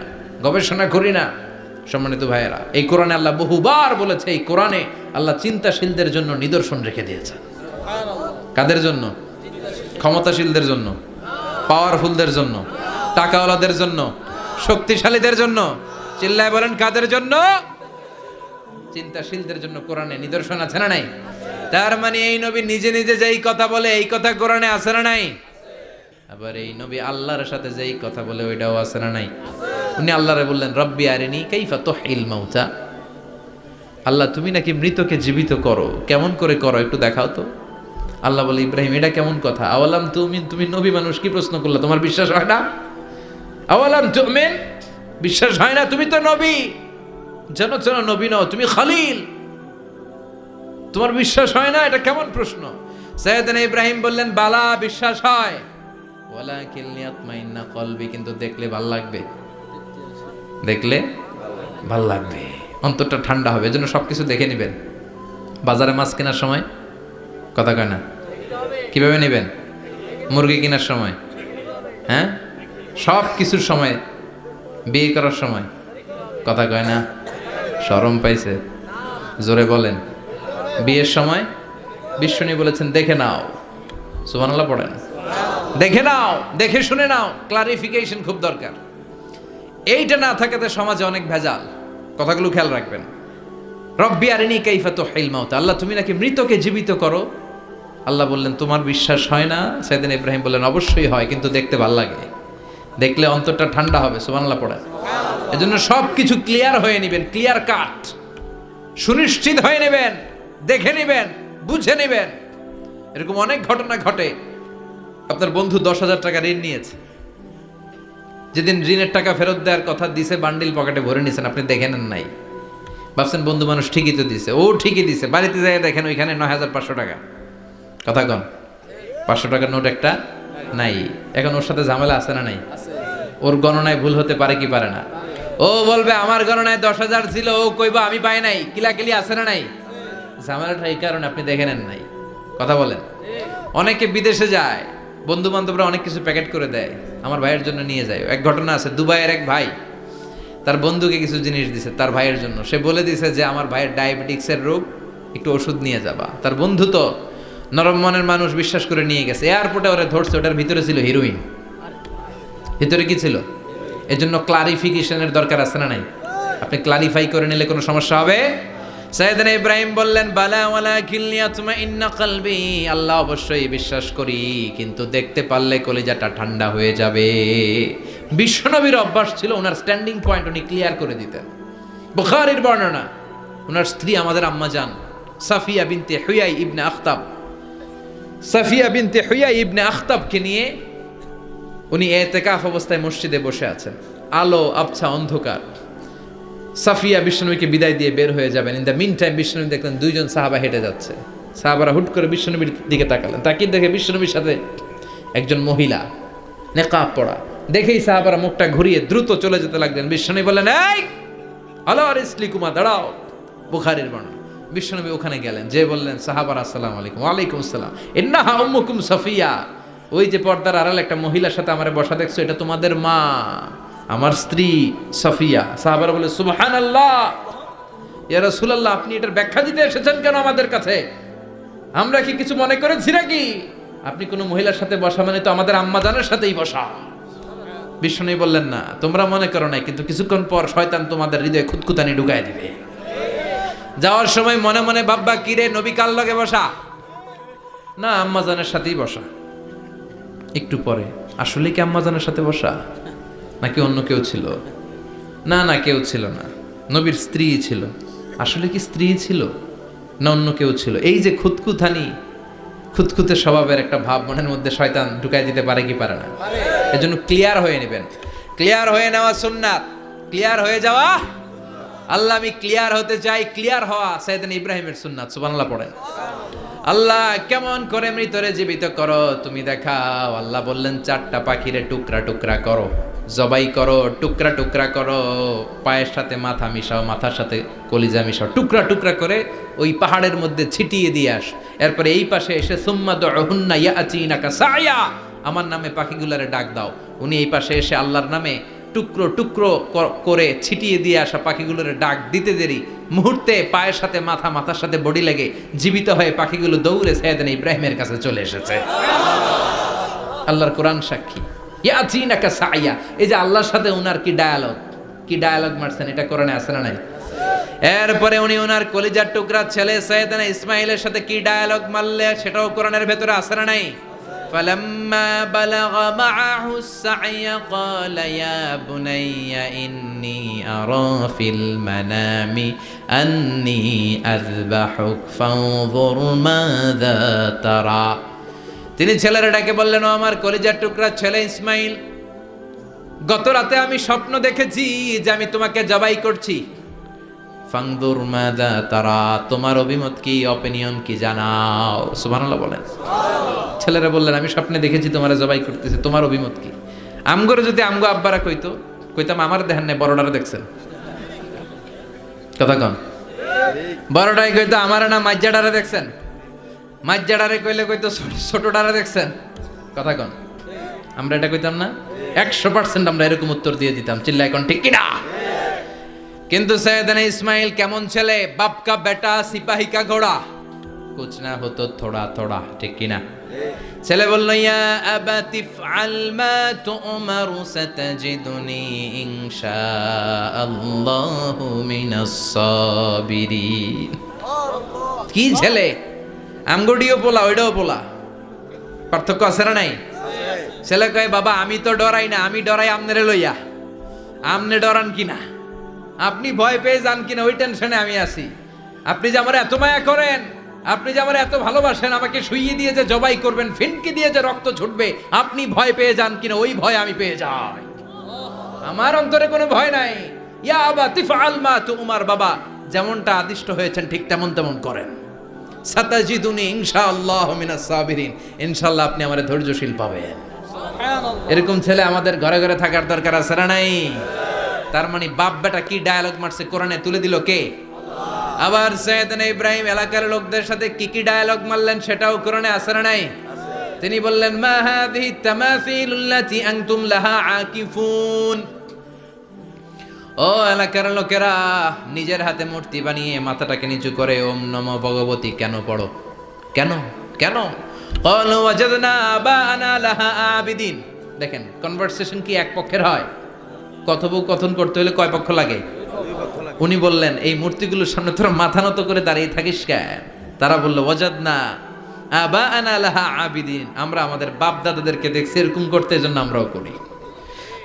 [SPEAKER 1] গবেষণা করি না। সম্মানিত ভাইয়েরা, এই কোরআনে আল্লাহ বহুবার বলেছে, এই কোরআনে আল্লাহ চিন্তাশীলদের জন্য নিদর্শন রেখে দিয়েছেন। কাদের জন্য? ক্ষমতাশীলদের জন্য, পাওয়ারফুলদের জন্য, টাকাওয়ালাদের জন্য, শক্তিশালীদের জন্য। চিল্লায় বলেন, কাদের জন্য? চিন্তাশীলদের জন্য কোরআনে নিদর্শন আছে না নাই? তার মানে এই নবী নিজে নিজে যেই কথা বলে, এই কথা কোরআনে আছে না নাই? আবার এই নবী আল্লাহর সাথে যেই কথা বলে, ওইটাও আছে না নাই? উনি আল্লাহরে বললেন, রব্বি আরিনি কাইফা তুহিল মাউতা। আল্লাহ, তুমি নাকি মৃতকে জীবিত করো, কেমন করে করো একটু দেখাও তো। আল্লাহ বলে, ইব্রাহিম, এটা কেমন কথা? আওয়ালাম তুমিন, তুমি নবী মানুষ, কি প্রশ্ন করলে? তোমার বিশ্বাস হয় না? আওয়ালাম তুমিন, বিশ্বাস হয় না? তুমি তো নবী, জানো নবী নও, তুমি খলিল, তোমার বিশ্বাস হয় না? এটা কেমন প্রশ্ন? সাইয়েদনা ইব্রাহিম বললেন, বালা, বিশ্বাস হয়, ওয়ালাকিন লিয়াতমাইন্না কলবি, কিন্তু দেখলে ভাল লাগবে, দেখলে ভাল লাগবে, অন্তরটা ঠান্ডা হবে। এজন্য সবকিছু দেখে নেবেন। বাজারে মাছ কেনার সময় কথা কয় না, কিভাবে নেবেন? মুরগি কেনার সময়, হ্যাঁ, সব কিছুর সময়, বিয়ে করার সময় কথা কয় না, শরম পাইছে, জোরে বলেন। বিয়ের সময় বিশ্বনী বলেছেন, দেখে নাও। সুবহানাল্লাহ পড়েন। দেখে নাও, দেখে শুনে নাও, ক্লারিফিকেশন খুব দরকার। এইটা না থাকাতে সমাজে অনেক ভেজাল। কথাগুলো খেয়াল রাখবেন। রব্বি আরিনি কাইফা তুহিল মাউতা, আল্লাহ, তুমি নাকি মৃতকে জীবিত করো। আল্লাহ বললেন, তোমার বিশ্বাস হয় না? সাইয়েদনা ইব্রাহিম বললেন, অবশ্যই হয়, কিন্তু দেখতে ভাল লাগে, দেখলে অন্তরটা ঠান্ডা হবে। সুবহানাল্লাহ পড়েন। এজন্য সব কিছু ক্লিয়ার হয়ে নেবেন, ক্লিয়ার কাট, সুনিশ্চিত হয়ে নেবেন, দেখে নেবেন, বুঝে নেবেন। এরকম অনেক ঘটনা ঘটে। আপনার বন্ধু 10,000 টাকা ঋণ নিয়েছে, যেদিন ঋণের টাকা ফেরত দেওয়ার কথা দিছে, বান্ডিল পকেটে ভরে নিয়েছেন, আপনি দেখে নেন নাই। ভাবছেন বন্ধু মানুষ, ঠিকই তো দিছে, ও ঠিকই দিছে। বাড়িতে যাই দেখেন ওইখানে 9,500 টাকা। কথা কন, 500 টাকার নোট একটা নাই। এখন ওর সাথে ঝামেলা আছে না নাই? ওর গণনায় ভুল হতে পারে কি পারে না? ও বলবে আমার গণনায় 10,000 ছিল, ও কইবা আমি পাই নাই, কিলাকিলি আছে না নাই? ঝামেলাটা এই কারণে আপনি দেখে নেন নাই। কথা বলেন। অনেকে বিদেশে যায়, বন্ধু বান্ধবরা অনেক কিছু প্যাকেট করে দেয়, আমার ভাইয়ের জন্য নিয়ে যায়। এক ঘটনা আছে, দুবাইয়ের এক ভাই তার বন্ধুকে কিছু জিনিস দিছে তার ভাইয়ের জন্য। সে বলে দিছে যে আমার ভাইয়ের ডায়াবেটিক্সের রোগ, একটু ওষুধ নিয়ে যাবা। তার বন্ধু তো নরম মনের মানুষ, বিশ্বাস করে নিয়ে গেছে। এয়ারপোর্টে ওরা ধরছে, ওটার ভিতরে ছিল হিরোইন। ভিতরে কি ছিল? এজন্য ক্লারিফিকেশনের দরকার আছে না নাই? আপনি ক্লারিফাই করে নিলে কোনো সমস্যা হবে? সাইয়েদনা ইব্রাহিম বললেন, বালা ওয়ালাকিন লিয়াতমাইন্না কলবি, আল্লাহ অবশ্যই বিশ্বাস করি, কিন্তু দেখতে পারলে কলিজাটা ঠান্ডা হয়ে যাবে। বিশ্বনবীর অভ্যাস ছিল, ওনার স্ট্যান্ডিং পয়েন্ট উনি ক্লিয়ার করে দিতেন। বুখারীর বর্ণনা, ওনার স্ত্রী আমাদের আম্মা জান সাফিয়া বিনতে হুয়াই ইবনে আখতাব, সাফিয়া বিনতে হুয়াই ইবনে আখতাবকে নিয়ে উনি ইতিকাফ অবস্থায় মসজিদে বসে আছেন। আলো আবছা অন্ধকার। সাফিয়া বিশ্বনবীকে বিদায় দিয়ে বের হয়ে যাবেন। ইন দ্য মিন টাইম বিশ্বনবী দেখলেন দুইজন সাহাবা হেঁটে যাচ্ছে। সাহাবারা হুট করে বিশ্বনবীর দিকে তাকালেন। তাকিয়ে দেখে বিশ্বনবীর সাথে একজন মহিলা, নেকাব পরা। দেখেই সাহাবারা মুখটা ঘুরিয়ে দ্রুত চলে যেতে লাগলেন। বিশ্বনবী বললেন, এই আলা রিসলিকুমা, দাঁড়াও। বুখারীর বর্ণনা। বিশ্বনবী ওখানে গেলেন, যে বললেন, সাহাবারা আসসালামু আলাইকুম। ওয়ালাইকুম আসসালাম। ইন্নাহা উম্মুকুম সাফিয়া, ওই যে পর্দার আড়ালে একটা মহিলার সাথে আমারে বসা দেখছো, এটা তোমাদের মা, আমার স্ত্রী সাফিয়া। সাহাবারা বলে, সুবহানাল্লাহ, ইয়া রাসূলুল্লাহ, আপনি এটার ব্যাখ্যা দিতে এসেছেন কেন আমাদের কাছে? আমরা কি কিছু মনে করেছি নাকি? আপনি কোনো মহিলার সাথে বসা মানে তো আমাদের আম্মা জানের সাথেই বসা। বিষ্ণু বললেন, না, তোমরা মনে করো নাই, কিন্তু কিছুক্ষণ পর শয়তান তোমাদের হৃদয়ে খুঁতখুঁতানি ঢুকায় দিবে। যাওয়ার সময় মনে মনে ভাববা, কিরে নবী কার লগে বসা? না, আম্মা জানের সাথেই বসা। একটু পরে, আসলে কি আম্মা জানের সাথে বসা নাকি অন্য কেউ ছিল? না না, কেউ ছিল না, নবীর স্ত্রী ছিল। আসলে কি স্ত্রী ছিল না অন্য কেউ ছিল? এই যে খুঁতখুঁতানি, খুঁতখুঁতে স্বভাবের একটা ভাব মনের মধ্যে শয়তান ঢুকাই দিতে পারে কি পারে না? এজন্য ক্লিয়ার হয়ে নেবেন। ক্লিয়ার হয়ে নেওয়া সুন্নাত, ক্লিয়ার হয়ে যাওয়া। আল্লাহ, আমি ক্লিয়ার হতে চাই। ক্লিয়ার হওয়া সাইয়েদনা ইব্রাহিমের সুন্নাত। সুবহানাল্লাহ পড়েন। আল্লাহ, কেমন করে মৃতরে জীবিত করো তুমি দেখাও। আল্লাহ বললেন, 4টা পাখিরে টুকরা টুকরা করো, জবাই করো, টুকরা টুকরা করো, পায়ের সাথে মাথা মিশাও, মাথার সাথে কলিজা মিশাও, টুকরা টুকরা করে ওই পাহাড়ের মধ্যে ছিটিয়ে দিয়ে আস। এরপরে এই পাশে এসে সুম্মা দুহুন্না ইয়াতিনাকা সায়া, আমার নামে পাখিগুলারে ডাক দাও। উনি এই পাশে এসে আল্লাহর নামে টুকরো টুকরো করে ছিটিয়ে দিয়ে আসা পাখিগুলোর ডাক দিতে দেরি মুহূর্তে পায়ের সাথে মাথা, মাথার সাথে বডি লেগে জীবিত হয়ে পাখিগুলো দৌড়ে সাইয়েদনা ইব্রাহিমের কাছে চলে এসেছে। আল্লাহর কোরআন সাক্ষী। ইয়াতিনাকা সায়া, এই যে আল্লাহর সাথে উনার কি ডায়ালগ মারছেন, এটা কোরআনে আছে না নাই? এরপরে উনি ওনার কলিজার টুকরা ছেলে সাইয়েদনা ইসমাইলের সাথে কি ডায়ালগ মারলে, সেটাও কোরআনের ভেতরে আছে না নাই? فلما بلغ معه السعي قال يا بني إني أرى في المنام أني أذبحك فانظر ماذا ترى। তিনি ছেলেরা ডাকে বললেন, ও আমার কলিজার টুকরা ছেলে ইসমাইল, গত রাতে আমি স্বপ্ন দেখেছি যে আমি তোমাকে জবাই করছি। ফাংদুর মাযা তারা, তোমার অভিমত কি, অপিনিয়ন কি জানাও। সুবহানাল্লাহ বলেন। ছেলেরা বললেন, আমি স্বপ্নে দেখেছি তোমারে জবাই করতেছি, তোমার অভিমত কি? আমগরে যদি আমগো আব্বারা কইতাম আমার দেখেন না, বড়ডারে দেখছেন। কথা কন। বড়ডাই কইতো আমার না মাজ্জাডারে দেখছেন, মাজ্জাডারে কইলে কইতো ছোটডারে দেখছেন। কথা কন। আমরা এটা কইতাম না? 100% আমরা এরকম উত্তর দিয়ে দিতাম। চিল্লা এখন ঠিক কিনা? কিন্তু সাইয়েদনা ইসমাইল কেমন ছেলে, বাপ কা বেটা সিপাহি কা ঘোড়া, কুছ না হতো থোড়া থোড়া, ঠিক কিনা? ছেলে বলল, ইয়া আবাতি ফআল মা তুমারু সাতাজিদুনি ইনশাআল্লাহু মিনাস সাবিরিন। কি ছেলে, আমগডিও পোলা ওইটাও পোলা, পার্থক্য আছে না নাই? ছেলে কয়, বাবা আমি তো ডরাই না, আমি ডরাই আমনেরে লইয়া। আমনে ডরান কিনা, আপনি ভয় পেয়ে যান কিনা, ওই টেনশনে আমি আছি। আপনি যে আমার এত মায়া করেন, আপনি যে আমার এত ভালোবাসেন, আমাকে শুইয়ে দিয়ে যে জবাই করবেন, ফিনকি দিয়ে যে রক্ত ছুটবে, আপনি ভয় পেয়ে যান কিনা, ওই ভয় আমি পেয়ে যাই। আমার অন্তরে কোনো ভয় নাই। ইয়া আবাতি ফাআল মা তুমার, বাবা যেমনটা আদিষ্ট হয়েছেন ঠিক তেমন তেমন করেন। সাতাজিদুনি ইনশাআল্লাহু মিনাস সাবিরিন, ইনশাআল্লাহ আপনি আমারে ধৈর্যশীল পাবেন। এরকম ছেলে আমাদের ঘরে ঘরে থাকার দরকার আছে না নাই? তার মানে বাপ বেটা কি ডায়ালগ মারছে কোরআনে তুলে দিল কে? আবার সাইয়েদনা ইব্রাহিম এলাকার লোকদের সাথে কি কি ডায়ালগ মারলেন সেটাও কোরআনে আছে না নাই? তিনি বললেন মা হাযিহি তামাসিলুল্লাতি আনতুম লাহা আকিফুন। ও এলাকার লোকেরা, নিজের হাতে মূর্তি বানিয়ে মাথাটাকে নিচু করে ওম নমো ভগবতী কেন পড়ো? কেন কেন? ক্বালু ওয়াজাদনা আবাআনা লাহা আবিদিন। দেখেন কনভারসেশন কি এক পক্ষের হয়? কথোপকথন করতে হলে কয় পক্ষ লাগে? উনি বললেন এই মূর্তিগুলোর সামনে তোরা মাথা নত করে দাঁড়িয়ে থাকিস কেন? তারা বলল ওয়াজাদনা আবাআনা লাহা আবিদিন, আমরা আমাদের বাপ দাদাদেরকে দেখছি এরকম করতে, এজন্য আমরাও করি।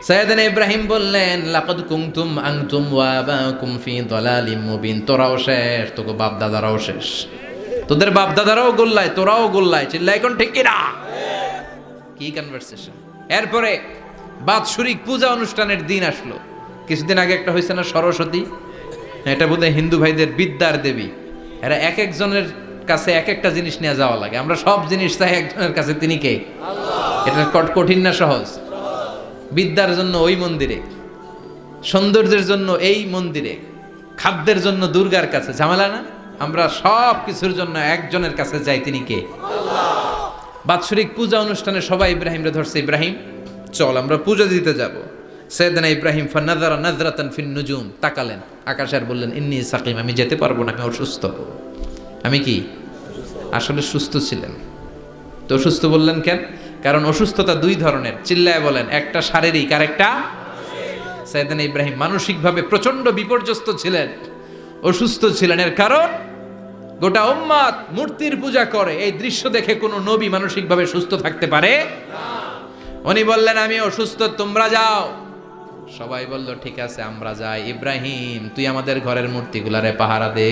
[SPEAKER 1] সাইয়েদনা ইব্রাহিম বললেন লাকাদ কুনতুম আনতুম ওয়া আবাকুম ফি দালালিম মুবিন। তোরাও শেষ, তোকে বাপ দাদারাও শেষ, তোদের বাপ দাদারাও গোল্লায়, তোরাও গোল্লায়। চিল্লাই কোন ঠিক কিনা? কি কনভারসেশন! এরপরে বাৎসরিক পূজা অনুষ্ঠানের দিন আসলো। কিছুদিন আগে একটা হয়েছে না সরস্বতী, এটা বোধহয় হিন্দু ভাইদের বিদ্যার দেবী। এরা এক একজনের কাছে এক একটা জিনিস নিয়ে যাওয়া লাগে। আমরা সব জিনিস চাই একজনের কাছে, তিনি কে? এটা কঠিন না সহজ? বিদ্যার জন্য ওই মন্দিরে, সৌন্দর্যের জন্য এই মন্দিরে, খাদ্যের জন্য দুর্গার কাছে, ঝামেলা না? আমরা সব কিছুর জন্য একজনের কাছে যাই, তিনি কে? বাৎসরিক পূজা অনুষ্ঠানে সবাই ইব্রাহিমরে ধরছে, ইব্রাহিম চল আমরা পূজা দিতে যাব। সাইয়েদনা ইব্রাহিম ফানাযারা নাযরাতান ফিন নুজুম, তাকালেন আকাশে আর বললেন ইন্নী সাকিম, আমি যেতে পারবো না, আমি অসুস্থ। আমি কি? আসলে সুস্থ ছিলেন তো অসুস্থ বললেন কেন? কারণ অসুস্থতা দুই ধরনের, চিল্লায় বলেন, একটা শারীরিক আর একটা। সাইয়েদনা ইব্রাহিম মানসিকভাবে প্রচন্ড বিপর্যস্ত ছিলেন, অসুস্থ ছিলেন। এর কারণ গোটা উম্মত মূর্তির পূজা করে, এই দৃশ্য দেখে কোনো নবী মানসিকভাবে সুস্থ থাকতে পারে না। উনি বললেন আমি অসুস্থ, তোমরা যাও। সবাই বলল ঠিক আছে আমরা যাই। ইব্রাহিম তুই আমাদের ঘরের মূর্তিগুলারে পাহারা দে।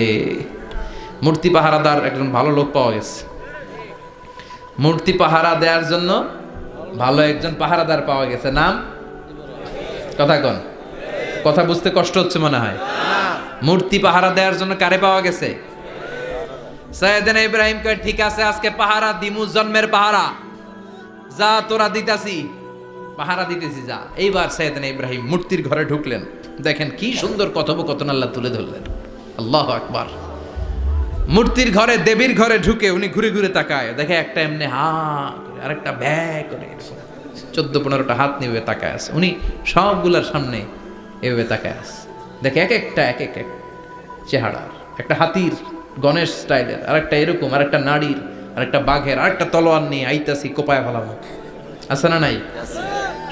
[SPEAKER 1] মূর্তি পাহারাদার একজন ভালো লোক পাওয়া গেছে, মূর্তি পাহারা দেওয়ার জন্য ভালো একজন পাহারাদার পাওয়া গেছে। নাম? কথা কন, কথা বুঝতে কষ্ট হচ্ছে মনে হয়। মূর্তি পাহারা দেওয়ার জন্য কারে পাওয়া গেছে? সাইয়েদনা ইব্রাহিম কয় ঠিক আছে আজকে পাহারা দিমু, জন্মের পাহারা। যা তোরা দিতাছি, পাহারা দিতেছি যা। এইবার সাইয়েদনা ইব্রাহিম মূর্তির ঘরে ঢুকলেন। দেখেন কি সুন্দর কথোপকথন আল্লাহ তুলে ধরলেন। আল্লাহু আকবার। মূর্তির ঘরে, দেবীর ঘরে ঢুকে উনি ঘুরে ঘুরে তাকায়, দেখে একটা এমনি হা করে, আরেকটা ব্যয় করে, 14-15টা হাত নিয়ে তাকায় আছে। উনি সবগুলার সামনে এভাবে তাকায় আছে, দেখে এক একটা এক এক চেহারা, একটা হাতির গণেশ স্টাইলের, আরেকটা এরকম, আরেকটা নারীর, আরেকটা বাঘের, আরেকটা তলোয়ার নিয়ে আইতাছি কোপায় ফেলাবো, আছে না নাই?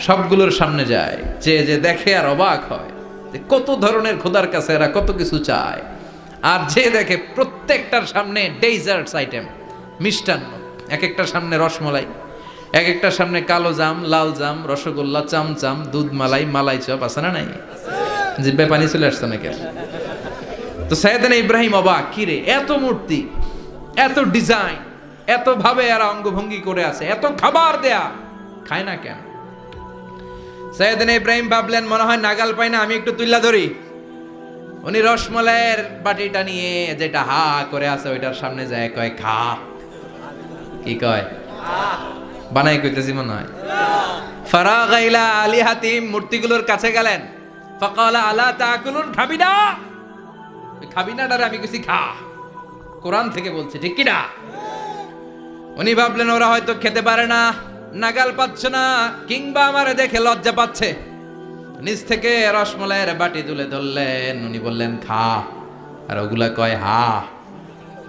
[SPEAKER 1] সবগুলোর সামনে যায়, যে যে দেখে আর অবাক হয় কত ধরনের খোদার কাছে এরা কত কিছু চায়। আর যে দেখে প্রত্যেকটার সামনে ডেজার্টস আইটেম, মিষ্টান্ন, এক একটার সামনে রসমলাই, এক একটার সামনে কালো জাম, লাল জাম, রসগোল্লা, চামচাম, দুধ মালাই, মালাই চপ, আছে না নাই? জিব্বায় পানি চলে আসছে নাকি? তো সাইয়েদনা ইব্রাহিম অবাক, কি রে এত মূর্তি, এত ডিজাইন, এত ভাবে এরা অঙ্গভঙ্গি করে আছে, এত খাবার দেয়া, খায় না কেন? সাইয়েদনা ইব্রাহিম ভাবলেন মনে হয় নাগাল পাই না, আমি একটু তুইলা ধরি। উনি রসমলাইয়ের বাটিটা নিয়ে, যেটা হা করে আছে ওইটার সামনে যায়, কয় খা। কি কয়? বানাই কইতেছি মনে হয়। ফারাগা ইলা আলিহাতিম, মূর্তিগুলোর কাছে গেলেন। ফাকালা আলা তাকুলুন, খাবি না? খাবি না ডারে আমি কইছি খা, কোরআন থেকে বলছে, ঠিক কি না? উনি ভাবলেন ওরা হয়তো খেতে পারে না, নাগাল পাচ্ছে না, কিংবা আমারে দেখে লজ্জা পাচ্ছে। নিচ থেকে রসমলাইয়ের বাটি তুলে ধরলেন, উনি বললেন খা, আর ওগুলা কয় হা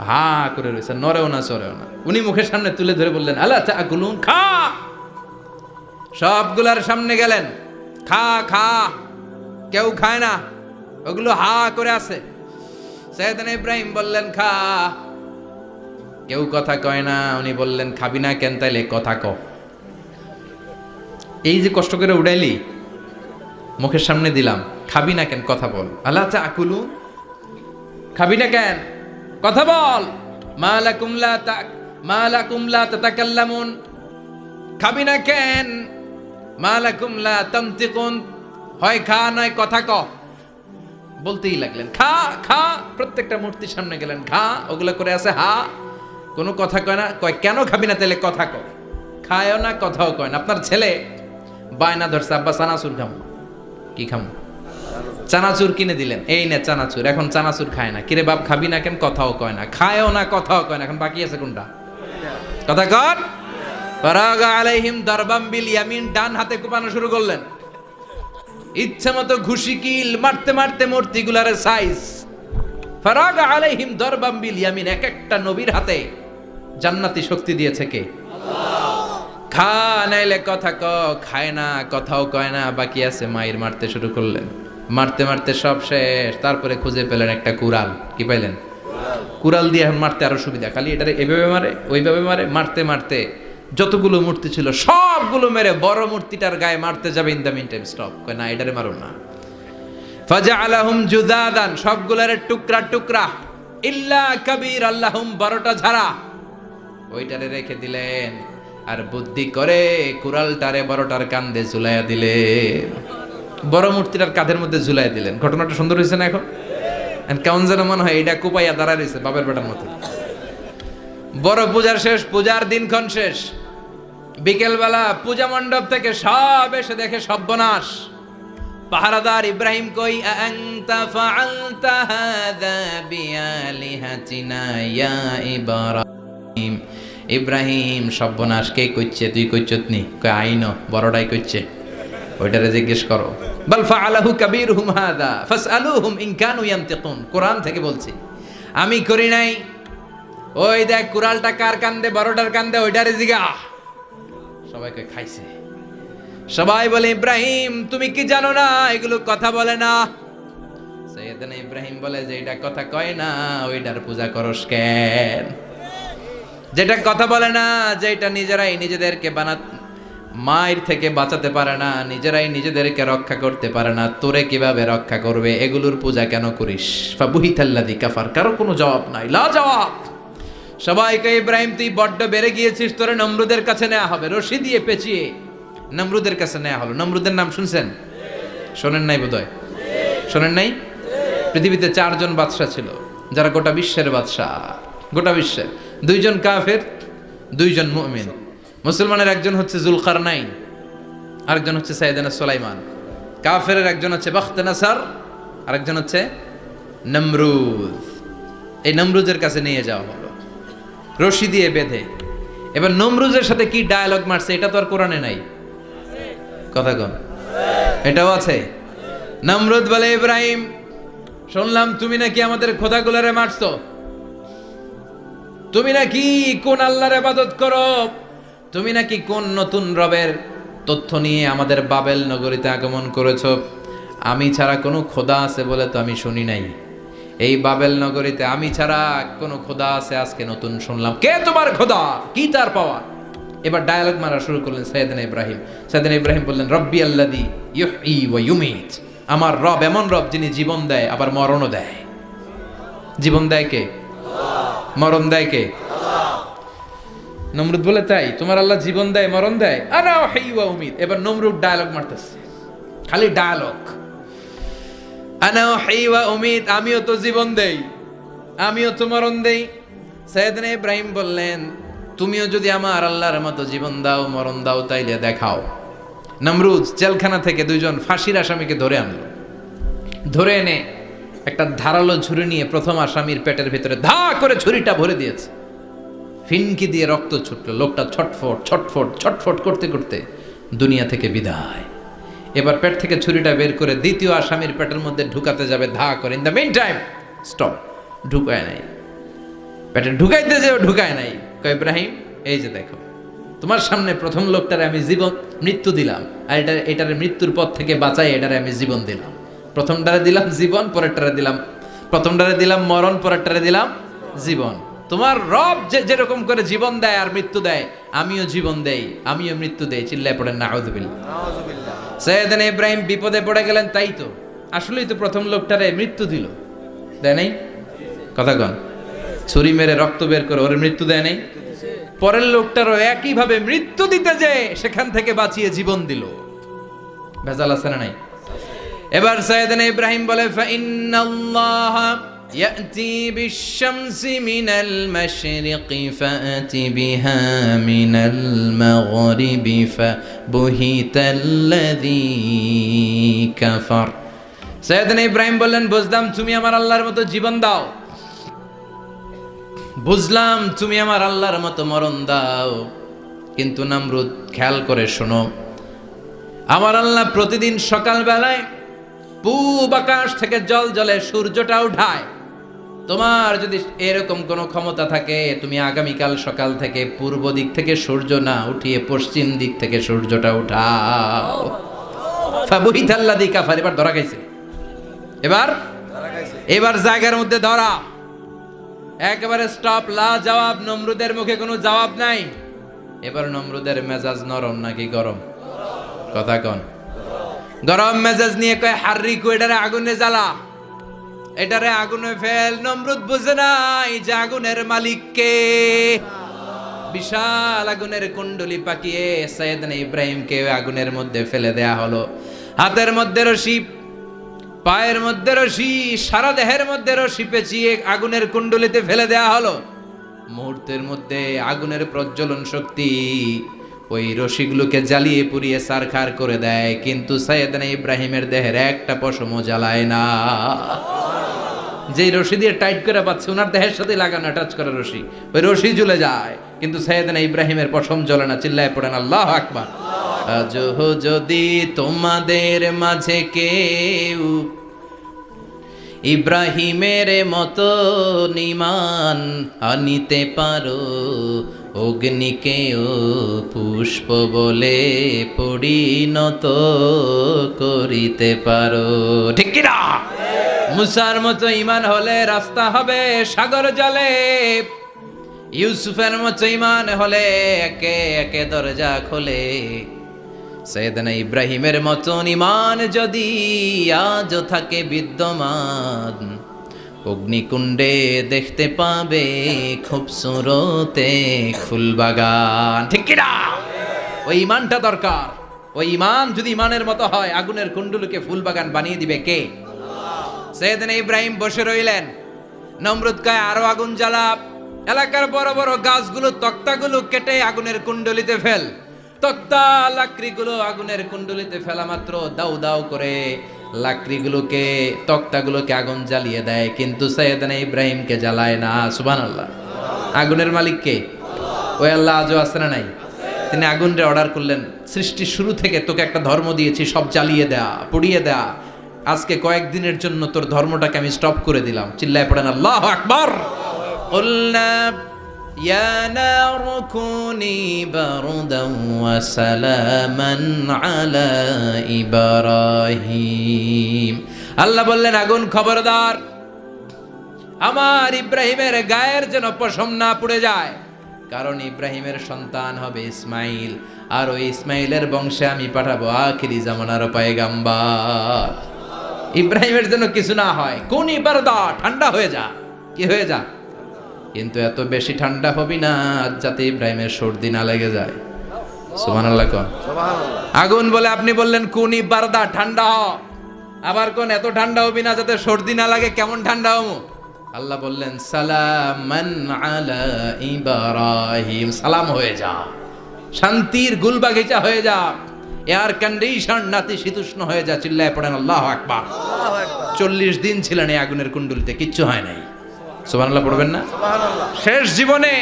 [SPEAKER 1] হা করে রয়েছে, নরেও না চড়েও না। উনি মুখের সামনে তুলে ধরে বললেন আলা তাকুলুন, খা। সবগুলার সামনে গেলেন, খা খা, কেউ খায় না, ওগুলো হা করে আছে। সাইয়েদনা ইব্রাহিম বললেন খা, কেউ কথা কয় না। উনি বললেন খাবি না কেন? তাইলে কথা ক। এই যে কষ্ট করে উড়াইলি, মুখের সামনে দিলাম, খাবি না কেন? কথা বল। আলা তাকুলুন, খাবি না কেন? কথা বল। মা লাকুম লা তাতাকাল্লামুন, খাবি না কেন? মা লাকুম লা তানতিকুন, হয় খা নয় কথা ক। বলতেই লাগলেন খা খা, প্রত্যেকটা মূর্তির সামনে গেলেন, খা, ওগুলো করে আছে হা, কোনো কথা কয় না। কয় কেন খাবি না? তাহলে কথা ক। খায়ও না, কথাও কয় না। আপনার ছেলে বায়না ধরছে, আব্বা চানাচুর খাম। কি খাম? চানাচুর কিনে দিলেন, এই না চানাচুর। এখন চানাচুর খায় না। কিরে বাপ খাবি না কেন? কথাও কয় না, খায়ও না, কথাও কয় না। এখন বাকি আছে কোনটা? কথা কর। ফারাগা আলাইহিম দারবাম বিল ইয়ামিন, ডান হাতে কোপানো শুরু করলেন। ইচ্ছা মতো ঘুষি কিল মারতে মারতে মূর্তিগুলার সাইজ। ফারাগা আলাইহিম দারবাম বিল ইয়ামিন, এক একটা নবীর হাতে জান্নাতি শক্তি দিয়েছে কে? খা নাইলে কথা ক, খায় না, কথাও কয় না, বাকি আছে। মায়ের মারতে শুরু করলেন, মারতে মারতে সব শেষ। তারপরে খুঁজে পেলেন একটা কুড়াল। কি পাইলেন? কুড়াল দিয়ে এখন মারতে আরো সুবিধা। খালি এটারে এভাবে মারে, ওইভাবে মারে। মারতে মারতে যতগুলো মূর্তি ছিল সবগুলো মেরে বড় মূর্তিটার গায়ে মারতে যাবে। In the meantime stop, কয় না এটারে মারুন না। ফাজআলাহুম জুদাদান, সবগুলোর টুকরা টুকরা। ইল্লা কাবীর আল্লাহুম, বড়টা ছাড়া ওইটারে রেখে দিলেন। আর বুদ্ধি করে কুড়ালটারে বড়টার কাঁধে ঝুলাইয়া দিলেন। বড় মূর্তিটার কাঁধের মধ্যে ঝুলাইয়া দিলেন। ঘটনাটা সুন্দর হয়েছে না? এখন কেমন যেন মনে হয় এটা কুপাইয়া দাঁড়া রয়েছে বাপের বেটার মতো। বড় পূজার শেষ, পূজার দিনক্ষণ শেষ। বিকেলবেলা পূজা মণ্ডপ থেকে সব এসে দেখে সর্বনাশ। পাহারাদার ইব্রাহিম কই? আনতা ফাআলতা হাযা বিআলিহাতিনা ইয়া ইব্রাহিম। ইব্রাহিম, সর্বনাশ কে কইছে? তুই কইছত নি? কই আইনো, বড়টাই কইছে। ওইটারে জিজ্ঞেস করো। বাল ফাআলাহু কাবীরুহুম হাযা ফাসআলুহুম ইন কানু ইয়ানতিকুন। কোরআন থেকে বলছি, আমি করি নাই। ওই দেখ কুড়ালটা কার কান্দে? বড়টার কান্দে, ওইটারে জিগা। সবাই কই খাইছে। সবাই বলে ইব্রাহিম তুমি কি জানো না এগুলো কথা বলে না? সাইয়েদনা ইব্রাহিম বলে যে এটা কথা কয় না, ওইটার পূজা করস কেন? যেটা কথা বলে না, যেটা নিজেরাই নিজেদেরকে মায়ের থেকে বাঁচাতে পারে না, নিজেরাই নিজেদেরকে রক্ষা করতে পারে না, তোরে কিভাবে রক্ষা করবে? এগুলোর পূজা কেন করিস? ফাবুহিতাল্লাযী কাফার। কারো কোনো জবাব নাই, লা জবাব। সবাইকে ইব্রাহিম তুই বড্ড বেড়ে গিয়েছিস, তোরে নমরুদের কাছে নেওয়া হবে। রশি দিয়ে পেঁচিয়ে নমরুদের কাছে নেওয়া হলো। নমরুদের নাম শুনছেন? শোনেন নাই বোধহয়? শোনেন নাই? পৃথিবীতে 4 জন বাদশা ছিল, যারা গোটা বিশ্বের বাদশা। গোটা বিশ্বের 2 জন কাফের, 2 জন মুমিন। মুসলমানের একজন হচ্ছে জুলকারনাইন, আরেকজন হচ্ছে সাইয়েদনা সুলাইমান। কাফেরের একজন হচ্ছে বাখতানাসার, আরেকজন হচ্ছে নমরুদ। এই নমরুদের কাছে নিয়ে যাওয়া হলো রশি দিয়ে বেঁধে। এবার নমরুদের সাথে কি ডায়ালগ মারছে এটা তো আর কোরআনে নাই। কথা কন, এটাও আছে। নমরুদ বলে ইব্রাহিম, শুনলাম তুমি নাকি আমাদের খোদাগুলারে মারছো। তুমি নাকি কোন আল্লাহর ইবাদত করো। তুমি নাকি কোন নতুন রবের তথ্য নিয়ে আমাদের বাবেল নগরীতে আগমন করেছো। আমি ছাড়া কোনো খোদা আছে বলে তো আমি শুনি নাই। এই বাবেল নগরীতে আমি ছাড়া কোনো খোদা আছে আজকে নতুন শুনলাম। কে তোমার খোদা? কি তার পাওয়া? এবার ডায়ালগ মারা শুরু করলেন সাইয়েদনা ইব্রাহিম। সাইয়েদনা ইব্রাহিম বললেন, রব্বি আল্লাযী ইউহয়ী ওয়া ইউমীত। আমার রব এমন রব যিনি জীবন দেয় আবার মরণও দেয়। জীবন দেয় কে? মরণ দেয় কে? নমরুদ বলে, তাই তোমার আল্লাহ জীবন দেয় মরণ দেয়? আনা উহয়ী ওয়া উমীত। এবার নমরুদ ডায়ালগ মারতেছে, খালি ডায়ালগ। আনা উহয়ী ওয়া উমীত, আমিও তো জীবন দেই, আমিও তো মরণ দেই। সাইয়েদনা ইব্রাহিম বললেন, তুমিও যদি আমার আল্লাহর মতো জীবন দাও মরণ দাও তাইলে দেখাও। নমরুদ জেলখানা থেকে 2 জন ফাঁসির আসামিকে ধরে আনলো। ধরে এনে একটা ধারালো ছুরি নিয়ে প্রথম আসামির পেটের ভিতরে ধা করে ছুরিটা ভরে দিয়েছে। ফিনকি দিয়ে রক্ত ছুটলো। লোকটা ছটফট ছটফট ছটফট করতে করতে দুনিয়া থেকে বিদায়। এবার পেট থেকে ছুরিটা বের করে দ্বিতীয় আসামির পেটের মধ্যে ঢুকাতে যাবে ধা করে। In the meantime stop, ঢুকায় নাই। পেটে ঢুকাইতে যেও ঢুকায় নাই। কয় ইব্রাহিম, এই যে দেখো তোমার সামনে প্রথম লোকটারে আমি মৃত্যু দিলাম, আর এটারে মৃত্যুর পথ থেকে বাঁচাই এটারে আমি জীবন দিলাম। প্রথমটারে দিলাম জীবন, পরেরটারে দিলাম, প্রথমটারে দিলাম মরণ, পরেরটারে দিলাম জীবন। তোমার রব যেরকম করে জীবন দেয় আর মৃত্যু দেয়, আমিও জীবন দেই, আমিও মৃত্যু দেই। চিল্লায় পড়েন নাউযুবিল্লাহ। সাইয়েদনা ইব্রাহিম বিপদে পড়ে গেলেন। তাই তো, আসলেই তো প্রথম লোকটারে মৃত্যু দিল, দেয় নাই? কথা কন, ছুরি মেরে রক্ত বের করে ওর মৃত্যু দেয় নাই? পরের লোকটারও একইভাবে মৃত্যু দিতে যে সেখান থেকে বাঁচিয়ে জীবন দিল। ভেজাল আছে না নাই? এবার সাইয়েদনা ইব্রাহিম বলে, ফাইন্নাল্লাহা ইয়াতি বিশ-শামসি মিনাল মাশরিকি ফাতি বিহা মিনাল মাগরিবি ফাবুহিতাল্লাযী কাফার। সাইয়েদনা ইব্রাহিম বললেন, বুঝলাম তুমি আমার আল্লাহর মতো জীবন দাও, বুঝলাম তুমি আমার আল্লাহর মতো মরণ দাও, কিন্তু নমরুদ খেয়াল করে শোনো, আমার আল্লাহ প্রতিদিন সকালবেলায় পূব আকাশ থেকে জল জলে সূর্যটা উঠায়। তোমার যদি এরকম কোনো ক্ষমতা থাকে, তুমি আগামীকাল সকাল থেকে পূর্ব দিক থেকে সূর্য না উঠিয়ে পশ্চিম দিক থেকে সূর্যটা উঠাও। ফাবুহিতাল্লাযী কাফার। এবার ধরা খাইছে, এবার জায়গার মধ্যে ধরা, একেবারে স্টপ, লা জবাব। নমরুদের মুখে কোনো জবাব নাই। এবার নমরুদের মেজাজ নরম নাকি গরম? কথা কন। গরম মেজাজ নিয়ে কয়, হাররিকু, এটারে আগুনে জ্বালা, এটারে আগুনে ফেল। নমরুদ বুঝে নাই যে আগুনের মালিক কে। বিশাল আগুনের কুণ্ডলি পাকিয়ে সাইয়েদনা ইব্রাহিমকে আগুনের মধ্যে ফেলে দেয়া হলো। হাতের মধ্যে রশি, পায়ের মধ্যে রশি, সারা দেহের মধ্যে রশি পেঁচিয়ে আগুনের কুণ্ডলিতে ফেলে দেয়া হলো। মুহূর্তের মধ্যে আগুনের প্রজ্বলন শক্তি ওই রশিগুলোকে জ্বালিয়ে পুড়িয়ে ছারখার করে দেয়, কিন্তু সাইয়েদনা ইব্রাহিমের দেহের একটা পশমও জ্বালায় না। যে রশি দিয়ে টাইট করে পাচ্ছে, ওনার দেহের সাথে লাগানো টাচ করা রশি, ওই রশি জ্বলে যায়, কিন্তু সাইয়েদনা ইব্রাহিমের পশম জ্বলে না। চিল্লায় পড়েন আল্লাহু আকবার। আজহ যদি তোমাদের মাঝে কেউ ইব্রাহিমের মতো ঈমান আনিতে পারো, অগ্নিকেও পুষ্প বলে পরিণত করিতে পারো। ঠিক কি না? মুসার মতো ঈমান হলে রাস্তা হবে সাগর জলে, ইউসুফের মতো ঈমান হলে একে একে দরজা খোলে। সাইয়েদনা ইব্রাহিমের মতন ঈমান যদি আজও থাকে বিদ্যমান, অগ্নিকুণ্ডে দেখতে পাবে খুবসুরতে ফুলবাগান। ঠিক কি না? ওই ঈমানটা দরকার। ওই ঈমান যদি ঈমানের মতো হয়, আগুনের কুণ্ডলকে ফুলবাগান বানিয়ে দিবে কে? সাইয়েদনা ইব্রাহিম বসে রইলেন। নমরুদ কয়, আরো আগুন জ্বালা, এলাকার বড় বড় গাছগুলো, তক্তাগুলো কেটে আগুনের কুণ্ডলিতে ফেল। তক্তা লাকড়িগুলো আগুনের কুণ্ডলিতে ফেলা মাত্র দাউ দাউ করে লাকড়িগুলোকে, তক্তাগুলোকে আগুন জ্বালিয়ে দেয়, কিন্তু সাইয়েদনা ইব্রাহিমকে জ্বালায় না। সুবহানাল্লাহ। আগুনের মালিক কে? ওই আল্লাহ আজও আছে না নাই? তিনি আগুনরে অর্ডার করলেন, সৃষ্টির শুরু থেকে তোকে একটা ধর্ম দিয়েছি, সব জ্বালিয়ে দেয়া, পুড়িয়ে দেয়া, আজকে কয়েকদিনের জন্য তোর ধর্মটাকে আমি স্টপ করে দিলাম। চিল্লায় পড়েন আল্লাহু আকবার। কুলনা ইয়া নারু কুনি বারদান ওয়া সালামান আলা ইব্রাহিম। আল্লাহ বললেন, আগুন খবরদার, আমার ইব্রাহিমের গায়ের যেন পশম না পুড়ে যায়, কারণ ইব্রাহিমের সন্তান হবে ইসমাইল, আর ওই ইসমাইলের বংশে আমি পাঠাবো আখিরি জামানার পয়গাম্বার। ইব্রাহিমের যেন কিছু না হয়। কোন ইবারদা, ঠান্ডা হয়ে যা। কি হয়ে যা? কিন্তু এত বেশি ঠান্ডা হবি না যাতে ইব্রাহিমের সর্দি না লেগে যায়। সুবহানাল্লাহ কোন। আগুন বলে আপনি বললেন কোন ইবারদা, ঠান্ডা হ। আবার কোন এত ঠান্ডা হবি না যাতে সর্দি না লাগে। কেমন ঠান্ডা হবো? আল্লাহ বললেন সালামান আলা ইব্রাহিম, সালাম হয়ে যা, শান্তির গুলবাগিচা হয়ে যা, এয়ার কন্ডিশন নাতিশীতোষ্ণ হয়ে যা। চিল্লায় পড়েন আল্লাহু আকবার। 40 দিন ছিলেন এই আগুনের কুণ্ডলিতে, কিচ্ছু হয় নাই। সুবহানাল্লাহ পড়বেন না? শেষ জীবনে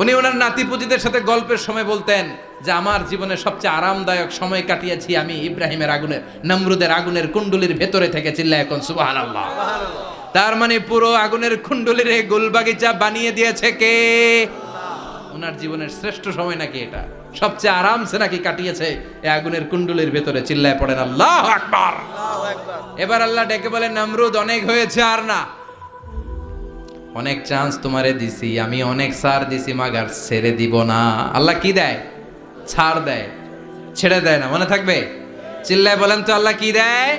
[SPEAKER 1] উনি ওনার নাতিপুতিদের সাথে গল্পের সময় বলতেন যে আমার জীবনে সবচেয়ে আরামদায়ক সময় কাটিয়েছি আমি ইব্রাহিমের আগুনের, নমরুদের আগুনের কুণ্ডলির ভেতরে থেকে। চিল্লায় এখন সুবহানাল্লাহ। তার মানে পুরো আগুনের কুণ্ডলির গুলবাগিচা বানিয়ে দিয়েছে কে? ওনার জীবনের শ্রেষ্ঠ সময় নাকি এটা, সবচেয়ে আরামসে নাকি কাটিয়েছে এই আগুনের কুণ্ডলির ভেতরে। চিল্লায় পড়েন আল্লাহু আকবার। এবার আল্লাহ ডেকে বলেন, নমরুদ অনেক হয়েছে, আর না, অনেক চান্স তোমারে দিছি আমি, অনেক ছাড় দিছি, মাগার ছেড়ে দিব না। আল্লাহ কি দেয়? ছাড় দেয়, ছেড়ে দেয় না। মনে থাকবে? চিল্লায় বলেন তো, আল্লাহ কি দেয়?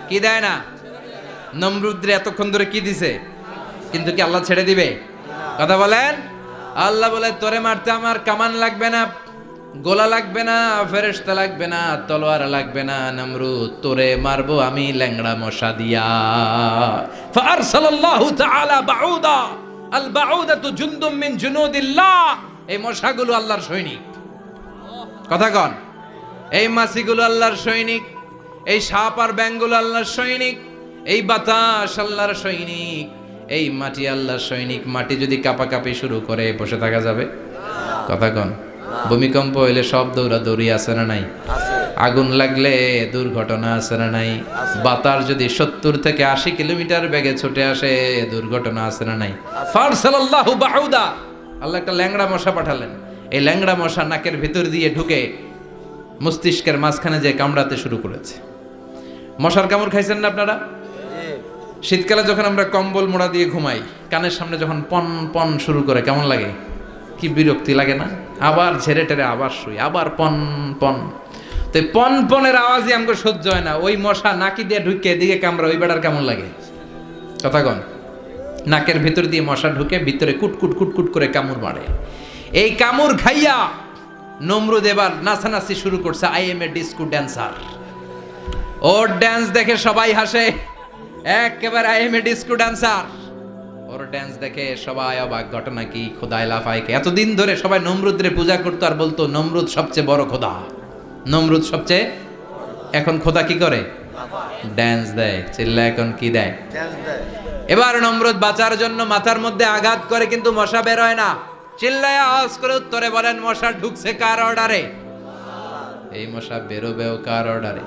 [SPEAKER 1] কি দেয় না? নমরুদরে এতক্ষণ ধরে কি দিছে, কিন্তু কি আল্লাহ ছেড়ে দিবে? কথা বলেন। আল্লাহ বলে, তোরে মারতে আমার কামান লাগবে না, গোলা লাগবে না, ফেরেশতা লাগবে না, তলোয়ার লাগবে না, নমরুদ তোরে মারবো আমি ল্যাংড়া মশা দিয়া। ফারসালাল্লাহু তাআলা বাউদা, আল বাউদাতু জুনদুম মিন জুনুদিল্লাহ। এই মশাগুলো আল্লাহর সৈনিক। কথা কন, এই মাছিগুলো আল্লাহর সৈনিক, এই সাপ আর ব্যাঙগুলো আল্লাহর সৈনিক, এই বাতাস আল্লাহর সৈনিক, এই মাটি আল্লাহর সৈনিক। মাটি যদি কাঁপাকাঁপি শুরু করে বসে থাকা যাবে? কথা কন। ভূমিকম্প হইলে সব দৌড়াদৌড়ি আছে না নাই? আগুন লাগলে দুর্ঘটনা আছে না নাই? বাতাস যদি 70 থেকে 80 কিলোমিটার বেগে ছুটে আসে দুর্ঘটনা আছে না নাই? ফারসালাল্লাহু বাউদা, আল্লাহ একটা ল্যাংড়া মশা পাঠালেন। এই ল্যাংড়া মশা নাকের ভিতর দিয়ে ঢুকে মস্তিষ্কের মাঝখানে যে কামড়াতে শুরু করেছে। মশার কামড় খাইছেন না আপনারা? শীতকালে যখন আমরা কম্বল মোড়া দিয়ে ঘুমাই, কানের সামনে যখন পন পন শুরু করে কেমন লাগে? কি বিরক্তি লাগে না? আবার ঝেড়ে টেরে আবার শুই, আবার পন পন। তো পন পনের আওয়াজই আমাকে সহ্য হয় না। ওই মশা নাকি দিয়ে ঢুকে এদিকে কামড়া, ওই বেড়ার কেমন লাগে? কথা কন। নাকের ভিতর দিয়ে মশা ঢুকে ভিতরে কুটকুট কুটকুট করে কামড় মারে। এই কামড় খাইয়া নমরুদ এবার নাচানাচি শুরু করছে। I M A disco dancer. Or dance দেখে সবাই হাসে, একেবারে I M A disco dancer. Or dance দেখে সবাই অবাক। ঘটনা কি? খোদায় লাফাইকে। এতদিন ধরে সবাই নমরুদরে পূজা করতো আর বলতো নমরুদ সবচেয়ে বড় খোদা, নমরুদ সবচেয়ে। এখন খোদা কি করে? ড্যান্স দেয়। চিল্লা এখন কি দেয়? এবার নমরুদ বাঁচার জন্য মাথার মধ্যে আঘাত করে, কিন্তু মশা বের হয় না। চিল্লায় আওয়াজ করে উত্তরে বলেন, মশা ঢুকছে কার অর্ডারে? এই মশা বেরোবেও কার অর্ডারে?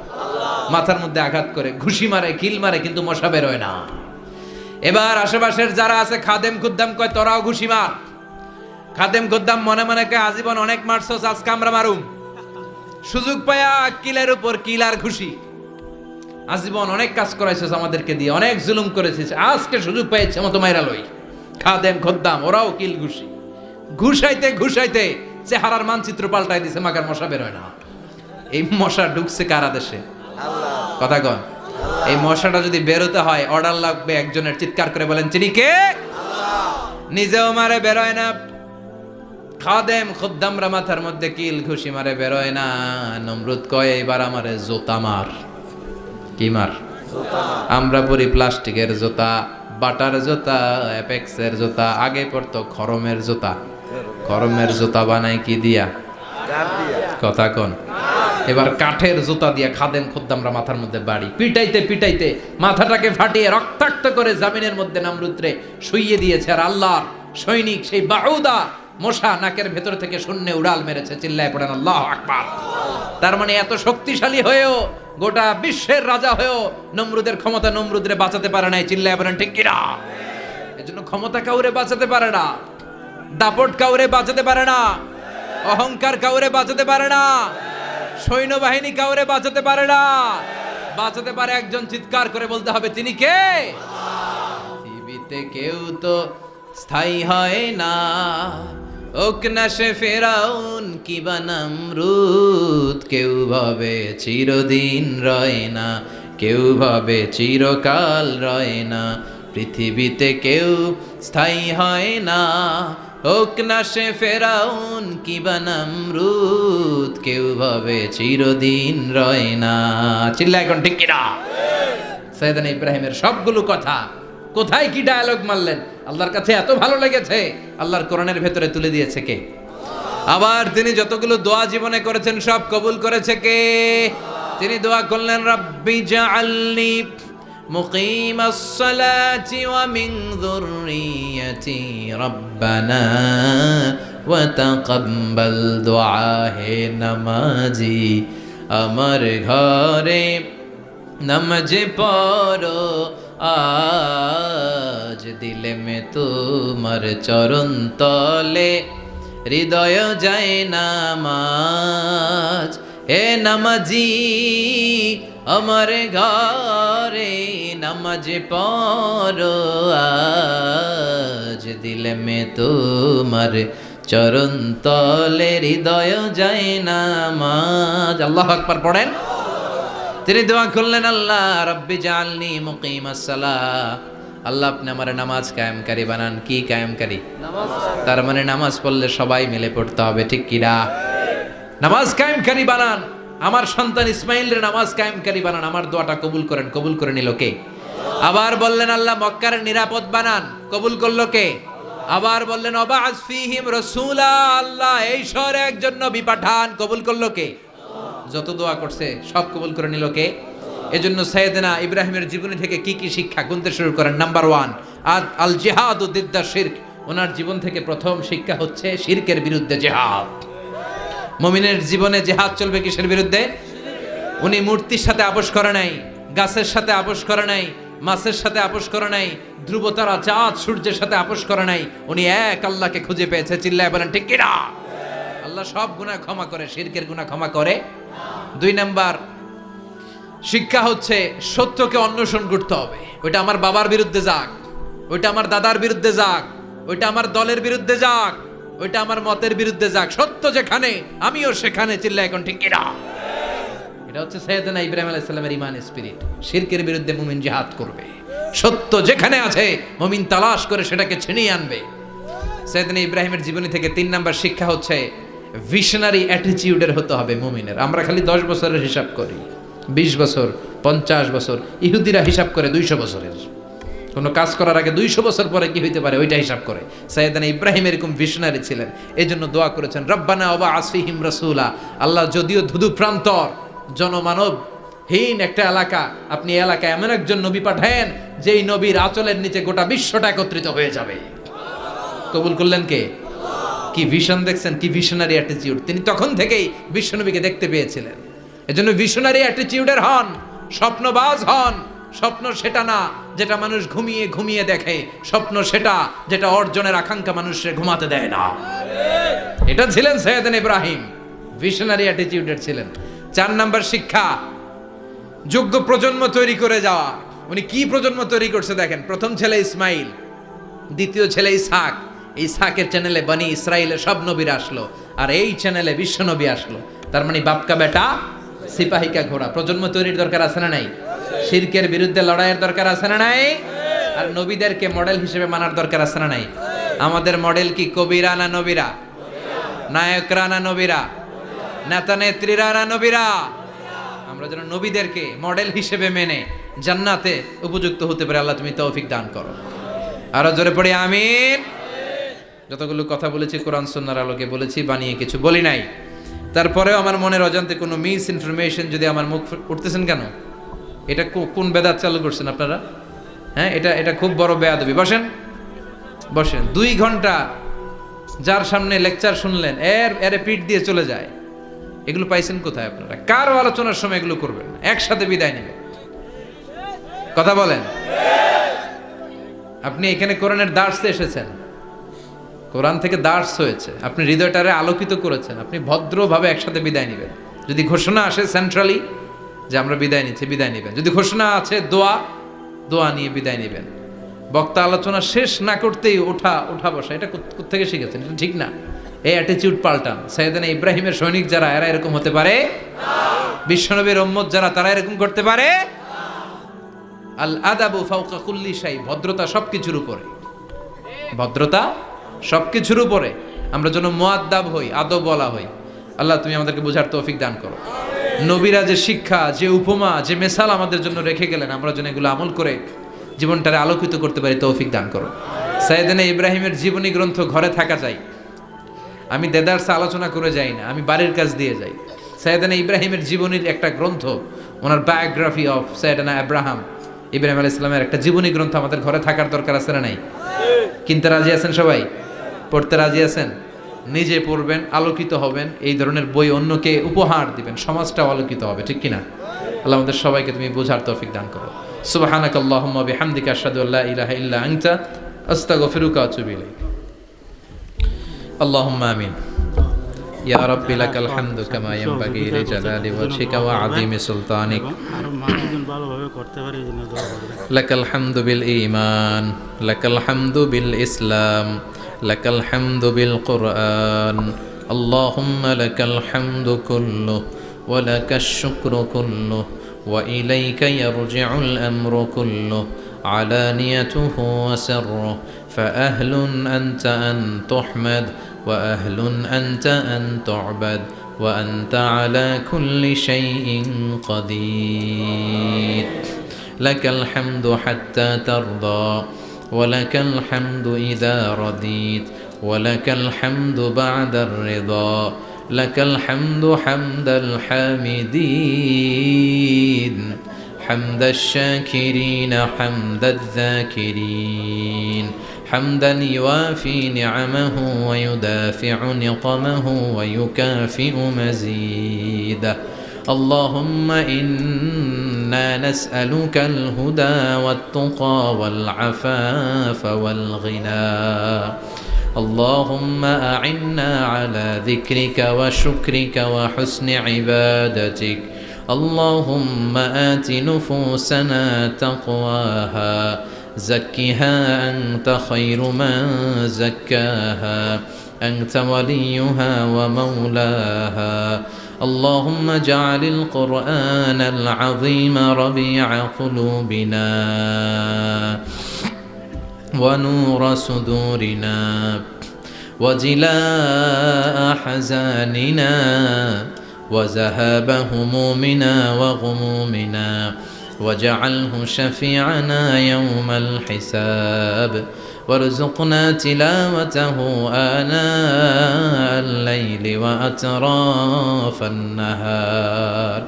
[SPEAKER 1] মাথার মধ্যে আঘাত করে ঘুষি মারে, কিল মারে, কিন্তু মশা বের হয় না। এবার আশেপাশের যারা আছে খাদেম খুদ্দাম কয় তোরাও ঘুষি মার। খাদেম খুদ্দাম মনে মনে কয় আজীবন অনেক মারছস, আজকে আমরা মারুম। সুযোগ পায়া কিলের উপর কিল আর ঘুষি। আজীবন অনেক কাজ করাইছিস আমাদেরকে দিয়ে, অনেক জুলুম করেছিস, আজকে সুযোগ পেয়েছে মতো মাইরা লই। খাদেম খুদ্দাম ওরাও কিল ঘুষি। ঘুষাইতে ঘুষাইতে চেহারার মানচিত্র পাল্টাই দিছে, মাগার মশা বের হয় না। এই মশা ঢুকছে কারা দেশে? কথা কন। এই মশাটা যদি বেরোতে হয় অর্ডার লাগবে একজনের। চিৎকার করে বলেন, চিনি কে? নিজেও মারে, বেরোয় না। খাদেম খুদ্দামরা মাথার মধ্যে কিল ঘুষি মারে, বেরোয় না। নমরুদ কয় এবার আমারে জোতা মার। কি মার? আমরা পরি প্লাস্টিকের জুতা, বাটার জুতা, অ্যাপেক্সের জুতা। আগে পড়তো খরমের জুতা। খরমের জুতা বানাই কি দিয়া? কথা কন। এবার কাঠের জুতা দিয়া খাদেম খুদ্দামরা মাথার মধ্যে বাড়ি। পিটাইতে পিটাইতে মাথাটাকে ফাটিয়ে রক্তাক্ত করে জামিনের মধ্যে নমরুদরে শুইয়ে দিয়েছে। আর আল্লাহর সৈনিক সেই বাউদা মশা নাকের ভেতর থেকে শূন্যে উড়াল মেরেছে। চিল্লায় পড়েন আল্লাহু আকবার। তার মানে এত শক্তিশালী হয়েও, গোটা বিশ্বের রাজা হয়েও নমরুদের ক্ষমতা নমরুদরে বাঁচাতে পারে নাই। চিল্লায় বলেন ঠিক কিনা? এজন্য ক্ষমতা কাউরে বাঁচাতে পারে না, দাপট কাউরে বাঁচাতে পারে না, অহংকার কাউরে বাঁচাতে পারে না, সৈন্যবাহিনী কাউরে বাঁচাতে পারে না। বাঁচাতে পারে একজন। চিৎকার করে বলতে হবে, তিনি কে? পৃথিবীতে কেউ তো স্থায়ী হয় না, ওক না সে ফেরাউন কিবা নমরুদ। কেউ ভাবে চিরদিন রয় না, কেউ ভাবে চিরকাল রয় না। পৃথিবীতে কেউ স্থায়ী হয় না, হোক না সে ফেরাউন কিবা নমরুদ। কেউ ভাবে চিরদিন রয় না। চিল্লা এখন ঠিক কিনা? সাইয়েদনা ইব্রাহিমের সবগুলো কথা কোথায় কি ডায়ালগ মারলেন, আল্লাহর কাছে এত ভালো লেগেছে, আল্লাহর কোরআনের ভেতরে তুলে দিয়েছে কে? আবার তিনি যতগুলো দোয়া জীবনে করেছেন সব কবুল করেছে কে? তিনি দোয়া করলেন, রাব্বি জাআলনি মুকিমাস সালাতি ওয়া মিন যুররিয়্যাতি রাব্বানা ওয়া তাকাব্বাল দুআ। হে নামাজি আমার ঘরে নামাজ পড়ো আজ, দিলে মে তোমার চরণ তলে হৃদয় যায় নামাজ। হে নামাজি আমার ঘরে নামাজ পড়ো আজ, দিলে মে তোমার চরণ তলে হৃদয় যায় নামাজ। আল্লাহু আকবার পড়েন। তিনি দোয়া করলেন, আল্লাহ রাব্বি জাআলনি মুকিমাস সালাহ, আল্লাহ আপনি আমার নামাজ কায়েমকারী বানান। কি কায়েমকারী? তার মানে নামাজ পড়লে সবাই মিলে পড়তে হবে, ঠিক কিনা? নামাজ কায়েমকারী বানান, আমার সন্তান ইসমাইলের নামাজ কায়েমকারী বানান, আমার দোয়াটা কবুল করেন। কবুল করে নিল কে? আবার বললেন আল্লাহ মক্কার নিরাপদ বানান, কবুল করলো কে? আবার বললেন ওয়াবা'আস ফীহিম রাসূলা, আল্লাহ এই শহরে একজন নবী পাঠান, কবুল করলো কে? যত দোয়া করছে সব কবুল করে নিল কে? এজন্য সাইয়েদনা ইব্রাহিমের জীবনী থেকে কি কি শিক্ষা গুনতে শুরু করেন। নাম্বার 1, আল জিহাদু দিদ্দা শিরক। ওনার জীবন থেকে প্রথম শিক্ষা হচ্ছে শিরকের বিরুদ্ধে জিহাদ। মুমিনের জীবনে জিহাদ চলবে কিসের বিরুদ্ধে? উনি মূর্তির সাথে আপোষ করে নাই, গাছের সাথে আপোষ করে নাই, মাছের সাথে আপোষ করে নাই, ধ্রুব তারা চাঁদ সূর্যের সাথে আপোষ করে নাই। উনি এক আল্লাহকে খুঁজে পেয়েছে। চিল্লায় বলেন ঠিক কিনা? আল্লাহ সব গুনাহ ক্ষমা করে, শিরকের গুনাহ ক্ষমা করে। 2 নাম্বার শিক্ষা হচ্ছে সত্যকে অন্বেষণ করতে হবে। ওইটা আমার বাবার বিরুদ্ধে যাক, ওইটা আমার দাদার বিরুদ্ধে যাক, ওইটা আমার দলের বিরুদ্ধে যাক, ওইটা আমার মতের বিরুদ্ধে যাক, সত্য যেখানে আমিও সেখানে। চিল্লায় এখন ঠিক কিনা? এটা হচ্ছে সাইয়েদনা ইব্রাহিম আলাইহিস সালামের ঈমান স্পিরিট। শিরকের বিরুদ্ধে মুমিন জিহাদ করবে। সত্য যেখানে আছে মুমিন তালাশ করে সেটাকে ছিনিয়ে আনবে। সাইয়েদনা ইব্রাহিমের জীবনী থেকে 3 নাম্বার শিক্ষা হচ্ছে ভিশনারি অ্যাটিটিউডের হতে হবে মুমিনের। আমরা খালি 10 বছরের হিসাব করি, 20 বছর, 50 বছর। ইহুদিরা হিসাব করে 200 বছরের। কোনো কাজ করার আগে 200 বছর পরে কি হইতে পারে ওইটা হিসাব করে। সাইয়েদনা ইব্রাহিম এরকম ভিশনারি ছিলেন। এজন্য দোয়া করেছেন রব্বানা ওয়াবা'আস ফীহিম রাসূলা। আল্লাহ যদিও ধুধু প্রান্তর জনমানব হীন একটা এলাকা, আপনি এলাকায় এমন একজন নবী পাঠায়েন যেই নবীর আঁচলের নিচে গোটা বিশ্বটা একত্রিত হয়ে যাবে। কবুল করলেন কে? কি ভিশন দেখছেন, কি ভিশনারি অ্যাটিটিউড। তিনি তখন থেকেই বিশ্বনবীকে দেখতে পেয়েছিলেন। এজন্য ভিশনারি অ্যাটিটিউডের হন, স্বপ্নবাজ হন। স্বপ্ন সেটা না যেটা মানুষ ঘুমিয়ে ঘুমিয়ে দেখে, স্বপ্ন সেটা যেটা অর্জনের আকাঙ্ক্ষা মানুষকে ঘুমাতে দেয় না। এটা ছিলেন সাইয়েদনা ইব্রাহিম, ভিশনারি অ্যাটিটিউডের ছিলেন। 4 নাম্বার শিক্ষা যোগ্য প্রজন্ম তৈরি করে যাওয়া। উনি কি প্রজন্ম তৈরি করছে দেখেন। প্রথম ছেলে ইসমাইল, দ্বিতীয় ছেলে ইসহাক। ইসহাকের চ্যানেলে বনি ইসরাইলের সব নবীরা আসলো, আর এই চ্যানেলে বিশ্ব নবী আসলো। তার মানে বাপকা বেটা সিপাহিকা ঘোড়া। প্রজন্ম তৈরির দরকার আছে না নাই? শিরকের বিরুদ্ধে লড়াইয়ের দরকার আছে না নাই? আর নবীদেরকে মডেল হিসেবে মানার দরকার আছে না নাই? আমাদের মডেল কি কবিরা না নবীরা? নায়করা না নবীরা? নেতা নেত্রীরা না নবীরা? আমরা যেন নবীদেরকে মডেল হিসেবে মেনে জান্নাতে উপযুক্ত হতে পারে। আল্লাহ তুমি তৌফিক দান করো। আরো জোরে পড়ি আমিন। যতগুলো কথা বলেছি কোরআন সুন্নাহর আলোকে বলেছি, বানিয়ে কিছু বলি নাই। তারপরেও আমার মনের অজান্তে কোনো মিস ইনফরমেশন যদি আমার মুখ উঠতেছেন কেন? এটা কোন বেদাত চালু করছেন আপনারা? হ্যাঁ, এটা খুব বড় বেয়াদবি। বসেন বসেন। 2 ঘন্টা যার সামনে লেকচার শুনলেন, এর পিঠ দিয়ে চলে যায়। এগুলো পাইছেন কোথায় আপনারা? কারো আলোচনার সময় এগুলো করবেন না, একসাথে বিদায় নেবেন। কথা বলেন। আপনি এখানে কোরআনের দার্সে এসেছেন, কোরআন থেকে দার্স হয়েছে, আপনি হৃদয়টারে আলোকিত করেছেন, আপনি ভদ্রভাবে একসাথে বিদায় নেবেন। যদি ঘোষণা আসে সেন্ট্রালি যে আমরা বিদায় নিচ্ছি, বিদায় নেবেন। যদি ঘোষণা আছে দোয়া নিয়ে বিদায় নেবেন। বক্তা আলোচনা শেষ না করতেই ওঠা বসা, এটা কোত্থেকে শিখেছেন? এটা ঠিক না। এই অ্যাটিটিউড পাল্টান। সাইয়েদনা ইব্রাহিমের সৈনিক যারা, এরা এরকম হতে পারে? বিশ্বনবীর উম্মত যারা, তারা এরকম করতে পারে? আল আদাবু ফাওকা কুল্লি শাই। ভদ্রতা সবকিছুর উপরে, ভদ্রতা সবকিছুর উপরে। আমরা যেন মুআদ্দাব হই, আদব বলা হই। আল্লাহ তুমি আমাদেরকে বোঝার তৌফিক দান করো। নবীরা যে শিক্ষা, যে উপমা, যে মেসাল আমাদের জন্য রেখে গেলেন, আমরা যেন এগুলো আমল করে জীবনটারে আলোকিত করতে পারি, তৌফিক দান করো। সাইয়েদনা ইব্রাহিমের জীবনী গ্রন্থ ঘরে থাকা চাই। আমি দেদারসে আলোচনা করে যাই না, আমি বাড়ির কাজ দিয়ে যাই। সাইয়েদনা ইব্রাহিমের জীবনীর একটা গ্রন্থ, ওনার বায়োগ্রাফি অফ সাইয়েদনা ইব্রাহিম আলাইহিস সালামের একটা জীবনী গ্রন্থ আমাদের ঘরে থাকার দরকার আছে না নাই? কিনতে রাজি আছেন সবাই? পড়তে রাজি আছেন? নিজে পড়বেন, আলোকিত হবেন, এই ধরনের বই অন্যকে উপহার দিবেন, সমাজটাও আলোকিত হবে। ঠিক কিনা? আল্লাহ আমাদের সবাইকে তুমি বোঝার তৌফিক দান করো। সুবহানাকাল্লাহুম্মা বিহামদিকা আশহাদু আল্লা ইলাহা ইল্লা আনতা আস্তাগফিরুকা ওয়া আতুবু ইলাইক। আল্লাহুম্মা আমিন। ইয়া রাব্বি লাকাল হামদু কামা ইয়ানবাগি লিজালালি ওয়াজহিকা ওয়া আযীমি সুলতানিক। লাকাল হামদু বিল ঈমান, লাকাল হামদু বিল ইসলাম, লাকাল হামদু বিল কুরআন। আল্লাহুম্মা লাকাল হামদু কুল্লু ওয়া লাকাশ শুকরু কুল্লু ওয়া ইলাইকা ইয়ারজিউল আমরু কুল্লু আলানিয়াতুহু ওয়া সিররুহু ফাআহলুন আনতা আন তুহমাদ وأهل أنت أن تعبد وأنت على كل شيء قدير لك الحمد حتى ترضى ولك الحمد إذا رضيت ولك الحمد بعد الرضا لك الحمد حمد الحامدين حمد الشاكرين حمد الذاكرين حمدا يوافي نعمه ويدافع نقمه ويكافئ مزيده اللهم إنا نسألك الهدى والتقى والعفاف والغنى اللهم أعنا على ذكرك وشكرك وحسن عبادتك اللهم آت نفوسنا تقواها زكها أنت خير من زكاها أنت وليها ومولاها اللهم اجعل القرآن العظيم ربيع قلوبنا ونور صدورنا وجلاء حزاننا وذهاب همومنا وغمومنا واجعله شفيعنا يوم الحساب وارزقنا تلاوته آناء الليل وأطراف النهار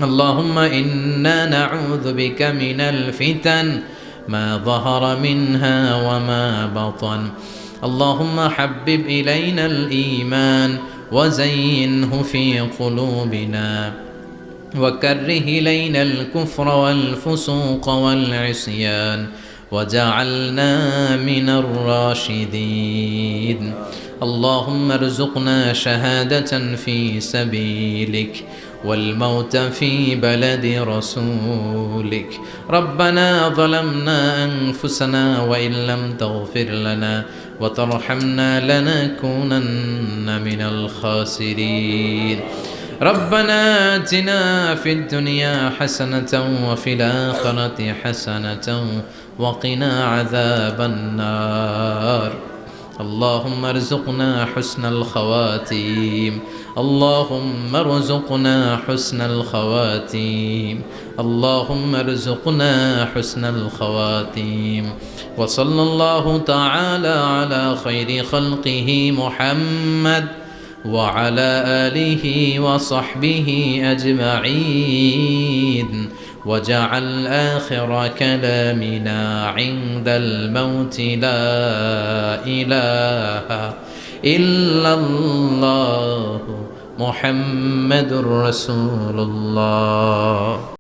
[SPEAKER 1] اللهم إنا نعوذ بك من الفتن ما ظهر منها وما بطن اللهم حبب إلينا الإيمان وزينه في قلوبنا وكره إلينا الكفر والفسوق والعصيان وجعلنا من الراشدين اللهم ارزقنا شهادة في سبيلك والموت في بلد رسولك ربنا ظلمنا أنفسنا وإن لم تغفر لنا وترحمنا لنكونن من الخاسرين ربنا آتنا في الدنيا حسنة وفي الآخرة حسنة وقنا عذاب النار اللهم ارزقنا حسن الخواتيم اللهم ارزقنا حسن الخواتيم اللهم ارزقنا حسن الخواتيم وصلى الله تعالى على خير خلقه محمد وعلى آله وصحبه أجمعين وجعل آخر كلامنا عند الموت لا إله إلا الله محمد رسول الله